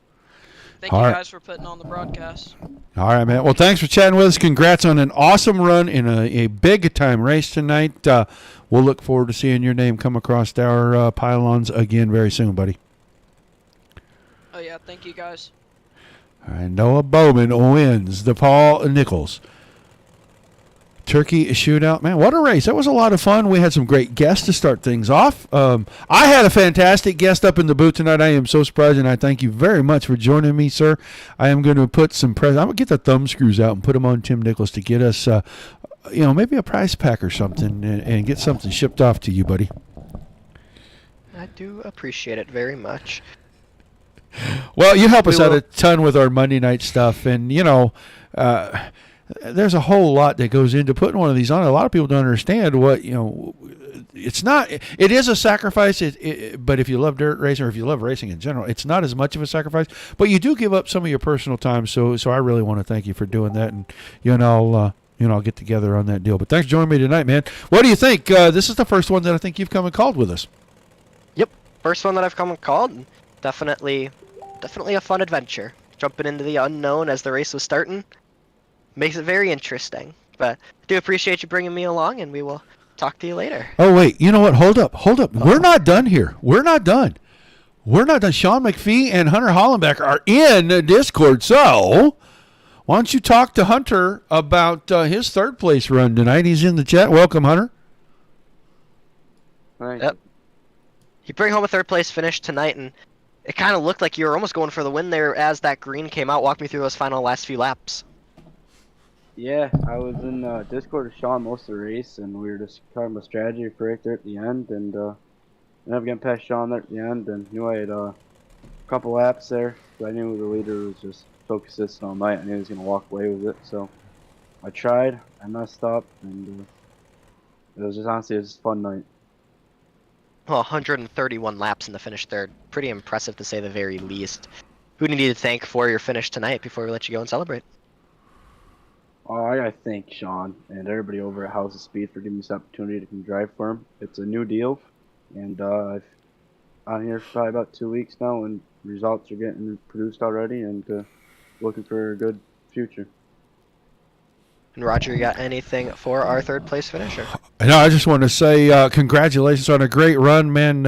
Thank you guys for putting on the broadcast. All right, man. Well, thanks for chatting with us. Congrats on an awesome run in a big-time race tonight. We'll look forward to seeing your name come across our pylons again very soon, buddy. Oh, yeah. Thank you, guys. All right, Noah Bowman wins the Paul Nickles Turkey Shootout. Man, what a race. That was a lot of fun. We had some great guests to start things off. I had a fantastic guest up in the booth tonight. I am so surprised, and I thank you very much for joining me, sir. I am going to put some I'm going to get the thumb screws out and put them on Tim Nickles to get us, maybe a prize pack or something and get something shipped off to you, buddy. I do appreciate it very much. Well, you help us out a ton with our Monday night stuff, and, there's a whole lot that goes into putting one of these on. A lot of people don't understand what, it's not, it is a sacrifice, but if you love dirt racing or if you love racing in general, it's not as much of a sacrifice, but you do give up some of your personal time. So I really want to thank you for doing that. And, I'll get together on that deal. But thanks for joining me tonight, man. What do you think? This is the first one that I think you've come and called with us. Yep, first one that I've come and called. Definitely a fun adventure. Jumping into the unknown as the race was starting makes it very interesting. But I do appreciate you bringing me along, and we will talk to you later. Oh, wait. You know what? Hold up. We're not done here. We're not done. Sean McPhee and Hunter Hollenbeck are in Discord, so why don't you talk to Hunter about his third place run tonight? He's in the chat. Welcome, Hunter. Yep. You bring home a third place finish tonight, and it kind of looked like you were almost going for the win there as that green came out. Walk me through those final last few laps. Yeah, I was in Discord with Sean most of the race, and we were just talking about strategy for right there at the end, and ended up getting past Sean there at the end, and knew I had a couple laps there, so I knew the leader was just so consistent all night. I knew he was going to walk away with it, so I tried, I messed up, and it was just honestly a fun night. Well, 131 laps in the finish third. Pretty impressive to say the very least. Who do you need to thank for your finish tonight before we let you go and celebrate? Oh, I gotta thank Sean and everybody over at House of Speed for giving me this opportunity to come drive for him. It's a new deal, and I've on here for probably about 2 weeks now, and results are getting produced already, and looking for a good future. And Roger, you got anything for our third place finisher? No, I just want to say congratulations on a great run, man.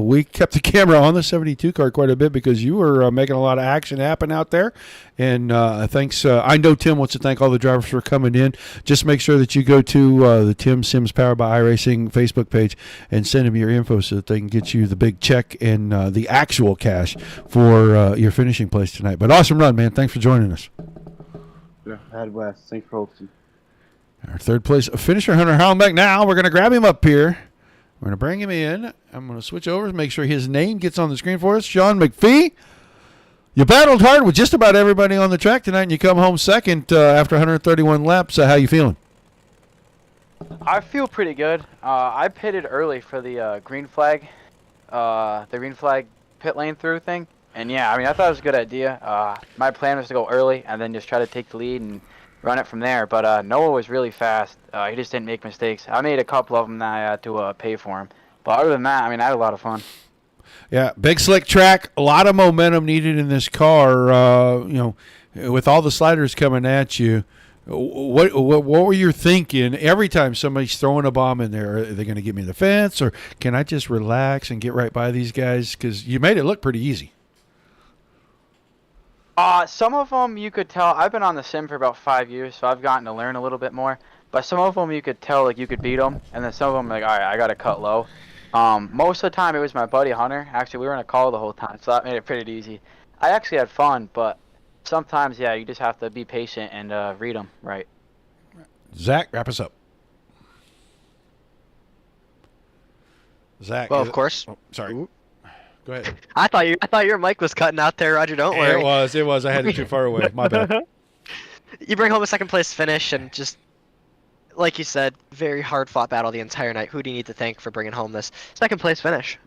We kept the camera on the 72 car quite a bit because you were making a lot of action happen out there. And thanks. I know Tim wants to thank all the drivers for coming in. Just make sure that you go to the Tim Sims Powered by iRacing Facebook page and send them your info so that they can get you the big check and the actual cash for your finishing place tonight. But awesome run, man. Thanks for joining us. Yeah, I had a blast. Thanks for hosting. Our third place finisher, Hunter Hallenbeck. Now we're going to grab him up here. We're going to bring him in. I'm going to switch over to make sure his name gets on the screen for us. Sean McPhee, you battled hard with just about everybody on the track tonight, and you come home second after 131 laps. How you feeling? I feel pretty good. I pitted early for the green flag pit lane through thing. And yeah, I mean, I thought it was a good idea. My plan was to go early and then just try to take the lead and run it from there. But Noah was really fast. He just didn't make mistakes. I made a couple of them that I had to pay for him. But other than that, I mean, I had a lot of fun. Yeah, big slick track, a lot of momentum needed in this car. With all the sliders coming at you, what were you thinking every time somebody's throwing a bomb in there? Are they going to get me in the fence, or can I just relax and get right by these guys? Because you made it look pretty easy. Some of them you could tell. I've been on the sim for about 5 years, so I've gotten to learn a little bit more. But some of them you could tell, like, you could beat them, and then some of them, like, all right, I got to cut low. Most of the time it was my buddy Hunter. Actually, we were in a call the whole time, so that made it pretty easy. I actually had fun, but sometimes, yeah, you just have to be patient and read them right. Zach, wrap us up. Zach. Well, of course. Oh, sorry. Ooh. Go ahead. I thought your mic was cutting out there, Roger. Don't worry. It was. I had it too far away. My bad. You bring home a second place finish, and just like you said, very hard fought battle the entire night. Who do you need to thank for bringing home this second place finish?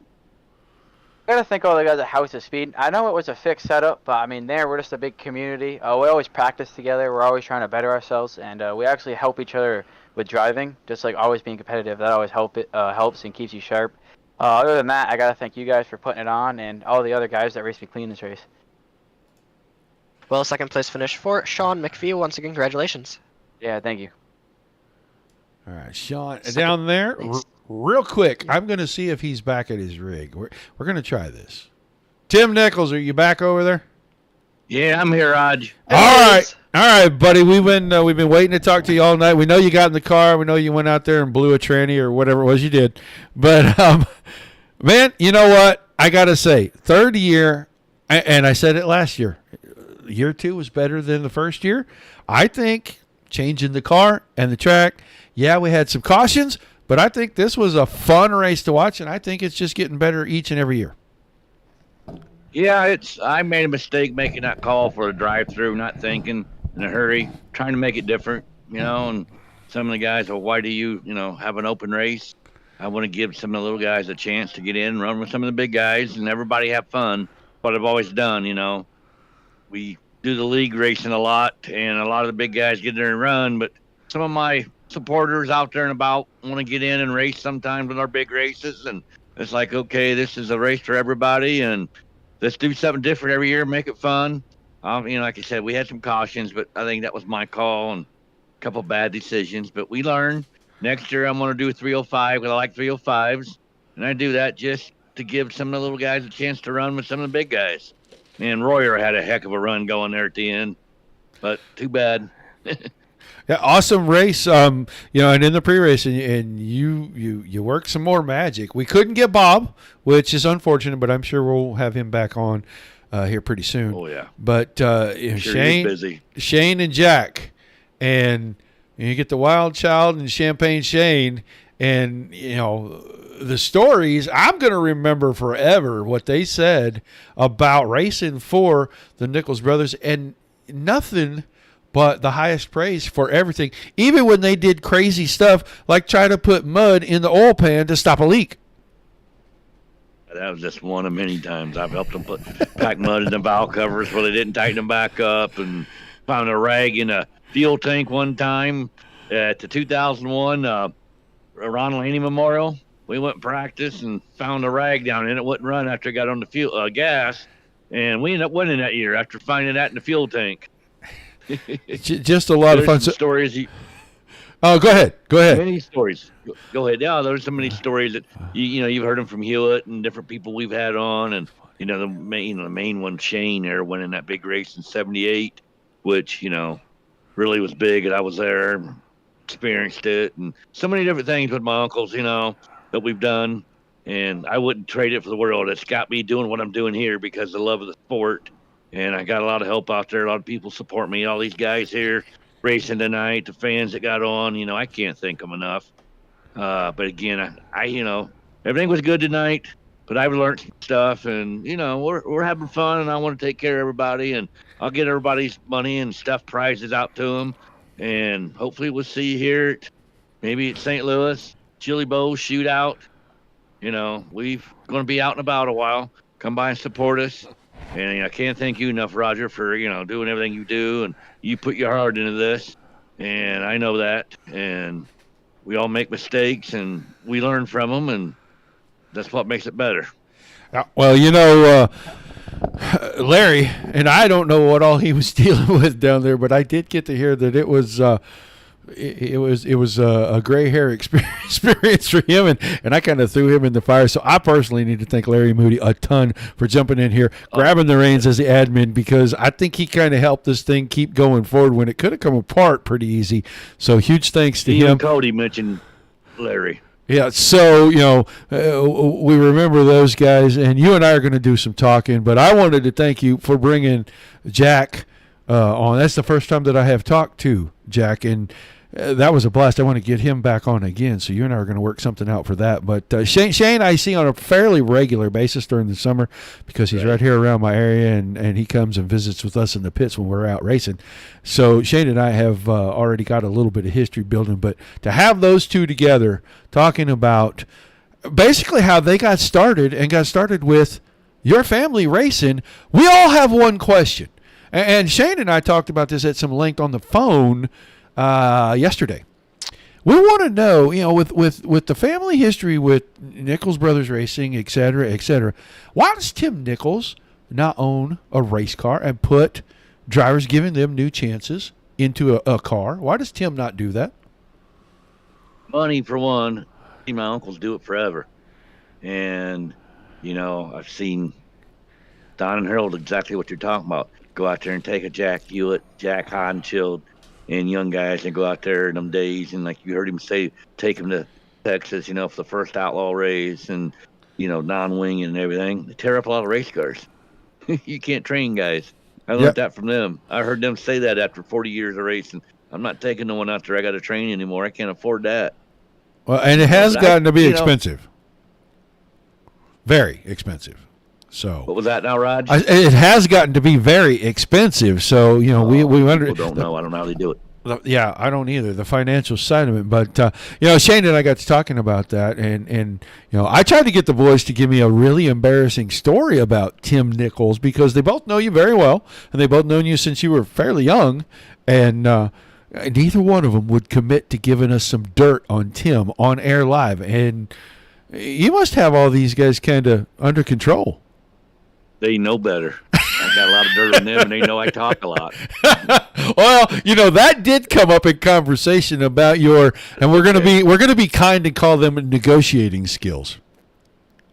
I gotta thank all the guys at House of Speed. I know it was a fixed setup, but I mean, we're just a big community. We always practice together. We're always trying to better ourselves, and we actually help each other with driving. Just like always being competitive, that always helps and keeps you sharp. Other than that, I gotta thank you guys for putting it on, and all the other guys that raced me clean this race. Well, second place finish for Sean McPhee. Once again, congratulations. Yeah, thank you. All right, Sean, down there, real quick, I'm going to see if he's back at his rig. We're going to try this. Tim Nickles, are you back over there? Yeah, I'm here, Raj. All right, buddy. We've been waiting to talk to you all night. We know you got in the car. We know you went out there and blew a tranny or whatever it was you did. But man, you know what? I got to say, third year, and I said it last year. Year 2 was better than the first year. I think changing the car and the track. Yeah, we had some cautions, but I think this was a fun race to watch, and I think it's just getting better each and every year. Yeah, I made a mistake making that call for a drive-through, not thinking. in a hurry, trying to make it different, and some of the guys, well, why do you, have an open race? I want to give some of the little guys a chance to get in and run with some of the big guys and everybody have fun. What I've always done, we do the league racing a lot, and a lot of the big guys get there and run, but some of my supporters out there and about want to get in and race sometimes with our big races, and it's like, okay, this is a race for everybody, and let's do something different every year, make it fun. Like I said, we had some cautions, but I think that was my call and a couple bad decisions, but we learned. Next year I'm going to do a 305 because I like 305s, and I do that just to give some of the little guys a chance to run with some of the big guys. And Royer had a heck of a run going there at the end, but too bad. Yeah, awesome race. And in the pre-race, and you worked some more magic. We couldn't get Bob, which is unfortunate, but I'm sure we'll have him back on here pretty soon. Oh yeah. But Shane and Jack, and you get the Wild Child and Champagne Shane, and the stories I'm going to remember forever. What they said about racing for the Nickles brothers, and nothing but the highest praise for everything, even when they did crazy stuff like try to put mud in the oil pan to stop a leak. That was just one of many times I've helped them pack mud in the valve covers where they didn't tighten them back up, and found a rag in a fuel tank one time at the 2001 Ron Laney Memorial. We went and practiced and found a rag down in it. Wouldn't run after it got on the fuel gas, and we ended up winning that year after finding that in the fuel tank. Just a lot of fun stories. Oh, go ahead. Many stories. Go ahead. Yeah, there's so many stories that you've heard them from Hewitt and different people we've had on, and the main one, Shane, there winning that big race in '78, which really was big, and I was there, experienced it, and so many different things with my uncles, that we've done, and I wouldn't trade it for the world. It's got me doing what I'm doing here because of the love of the sport. And I got a lot of help out there. A lot of people support me. All these guys here racing tonight, the fans that got on, I can't thank them enough. But again, I everything was good tonight, but I've learned some stuff, and, we're having fun, and I want to take care of everybody, and I'll get everybody's money and stuff prizes out to them. And hopefully we'll see you here maybe at St. Louis, Chili Bowl, Shootout. We're going to be out and about a while. Come by and support us. And I can't thank you enough, Roger, for, doing everything you do. And you put your heart into this. And I know that. And we all make mistakes, and we learn from them. And that's what makes it better. Well, Larry, and I don't know what all he was dealing with down there, but I did get to hear that it was a gray hair experience for him, and I kind of threw him in the fire. So I personally need to thank Larry Moody a ton for jumping in here, grabbing the reins as the admin, because I think he kind of helped this thing keep going forward when it could have come apart pretty easy. So huge thanks to him. Cody mentioned Larry. Yeah, so, we remember those guys, and you and I are going to do some talking, but I wanted to thank you for bringing Jack on. That's the first time that I have talked to Jack, and that was a blast. I want to get him back on again, so you and I are going to work something out for that. But Shane I see on a fairly regular basis during the summer because he's right here around my area, and he comes and visits with us in the pits when we're out racing. So Shane and I have already got a little bit of history building, but to have those two together talking about basically how they got started and got started with your family racing, we all have one question. And Shane and I talked about this at some length on the phone yesterday. We want to know, with the family history with Nickles Brothers Racing, et cetera, why does Tim Nickles not own a race car and put drivers, giving them new chances into a car? Why does Tim not do that? Money, for one. My uncles do it forever. And, I've seen Don and Harold exactly what you're talking about. Go out there and take a Jack Hewitt, Jack Hodenshield, and young guys and go out there in them days. And like you heard him say, take them to Texas, for the first outlaw race and, non-wing and everything. They tear up a lot of race cars. You can't train guys. I learned that from them. I heard them say that after 40 years of racing. I'm not taking no one out there I got to train anymore. I can't afford that. Well, and it has gotten to be expensive. Very expensive. So What was that now, Rod? it has gotten to be very expensive. So we wonder. People don't know. I don't know how they do it. Yeah, I don't either. The financial side of it, but Shane and I got to talking about that, and I tried to get the boys to give me a really embarrassing story about Tim Nickles because they both know you very well, and they both known you since you were fairly young, and neither one of them would commit to giving us some dirt on Tim on air live, and you must have all these guys kind of under control. They know better. I got a lot of dirt on them, and they know I talk a lot. Well, that did come up in conversation about and we're gonna be kind and call them negotiating skills.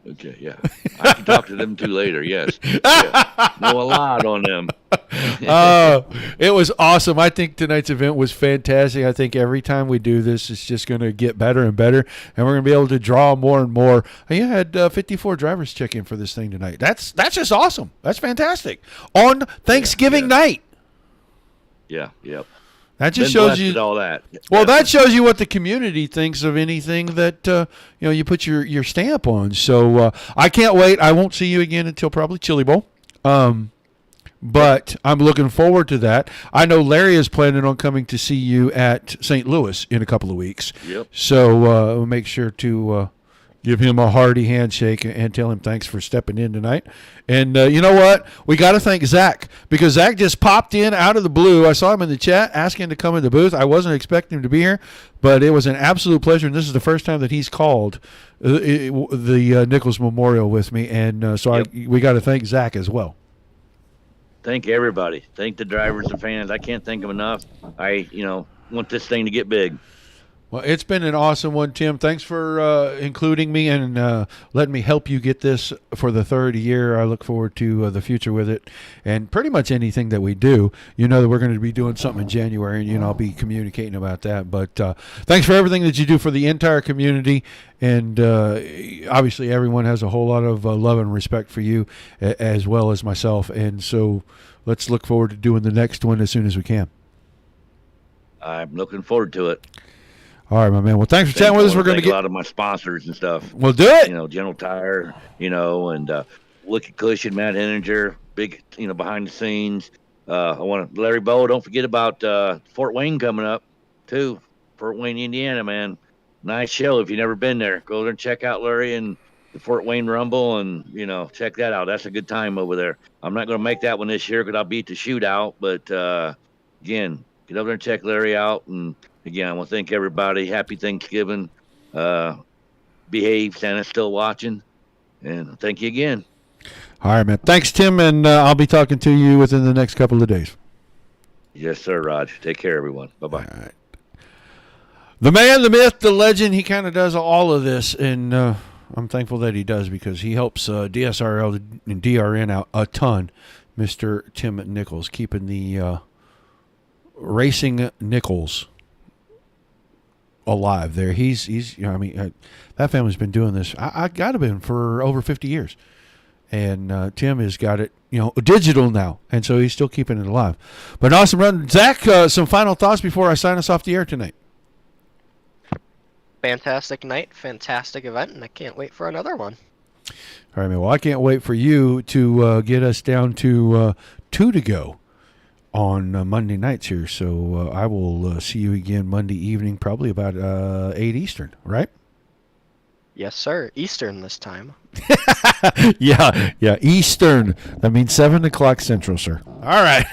Okay, yeah. I can talk to them too later, yes. Yeah. Know a lot on them. It was awesome. I think tonight's event was fantastic. I think every time we do this, it's just going to get better and better, and we're going to be able to draw more and more. You had 54 drivers check in for this thing tonight. That's just awesome. That's fantastic. On Thanksgiving night. Yeah, yep. That just Been shows blessed you with all that. Well, that shows you what the community thinks of anything that you put your stamp on. So I can't wait. I won't see you again until probably Chili Bowl, but I'm looking forward to that. I know Larry is planning on coming to see you at St. Louis in a couple of weeks. Yep. So we'll make sure to give him a hearty handshake and tell him thanks for stepping in tonight. And you know what? We got to thank Zach because Zach just popped in out of the blue. I saw him in the chat asking to come in the booth. I wasn't expecting him to be here, but it was an absolute pleasure. And this is the first time that he's called the Nickles Memorial with me. And so we got to thank Zach as well. Thank everybody. Thank the drivers and fans. I can't thank them enough. I want this thing to get big. Well, it's been an awesome one, Tim. Thanks for including me and letting me help you get this for the third year. I look forward to the future with it and pretty much anything that we do. You know that we're going to be doing something in January, and I'll be communicating about that. But thanks for everything that you do for the entire community. And obviously everyone has a whole lot of love and respect for you as well as myself. And so let's look forward to doing the next one as soon as we can. I'm looking forward to it. All right, my man. Well, thanks for chatting with us. We're going to get a lot of my sponsors and stuff. We'll do it. General Tire, and Wicked Cushion, Matt Henninger, big, behind the scenes. I want Larry Bowe. Don't forget about Fort Wayne coming up, too. Fort Wayne, Indiana, man. Nice show. If you've never been there, go there and check out Larry and the Fort Wayne Rumble, and check that out. That's a good time over there. I'm not going to make that one this year because I'll be at the shootout. But again, get over there and check Larry out. And again, I want to thank everybody. Happy Thanksgiving. Behave. Santa's still watching. And thank you again. All right, man. Thanks, Tim, and I'll be talking to you within the next couple of days. Yes, sir, Raj. Take care, everyone. Bye-bye. All right. The man, the myth, the legend, he kind of does all of this, and I'm thankful that he does because he helps DSRL and DRN out a ton. Mr. Tim Nickles, keeping the racing Nickles alive there. He's that family's been doing this. I got to been for over 50 years. And Tim has got it, digital now. And so he's still keeping it alive. But an awesome run. Zach, some final thoughts before I sign us off the air tonight. Fantastic night, fantastic event, and I can't wait for another one. All right, man. Well, I can't wait for you to get us down to 2 to go on Monday nights here. So I will see you again Monday evening, probably about 8 Eastern, right? Yes, sir. Eastern this time. Yeah, Eastern. That means 7 o'clock Central, sir. All right.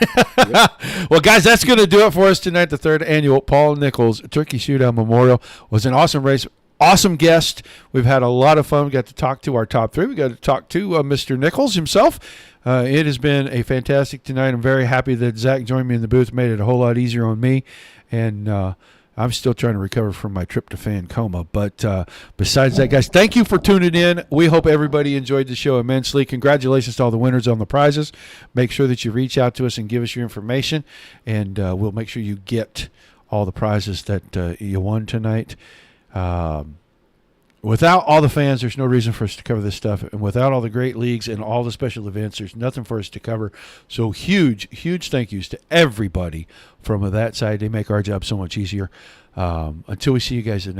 Well, guys, that's going to do it for us tonight. The third annual Paul Nickles Turkey Shootout Memorial was an awesome race. Awesome guest. We've had a lot of fun. We got to talk to our top three. We got to talk to Mr. Nickles himself. It has been a fantastic tonight. I'm very happy that Zach joined me in the booth. Made it a whole lot easier on me. And I'm still trying to recover from my tryptophan coma. But besides that, guys, thank you for tuning in. We hope everybody enjoyed the show immensely. Congratulations to all the winners on the prizes. Make sure that you reach out to us and give us your information. And we'll make sure you get all the prizes that you won tonight. Without all the fans, there's no reason for us to cover this stuff. And without all the great leagues and all the special events, there's nothing for us to cover. So huge thank yous to everybody from that side. They make our job so much easier. Until we see you guys in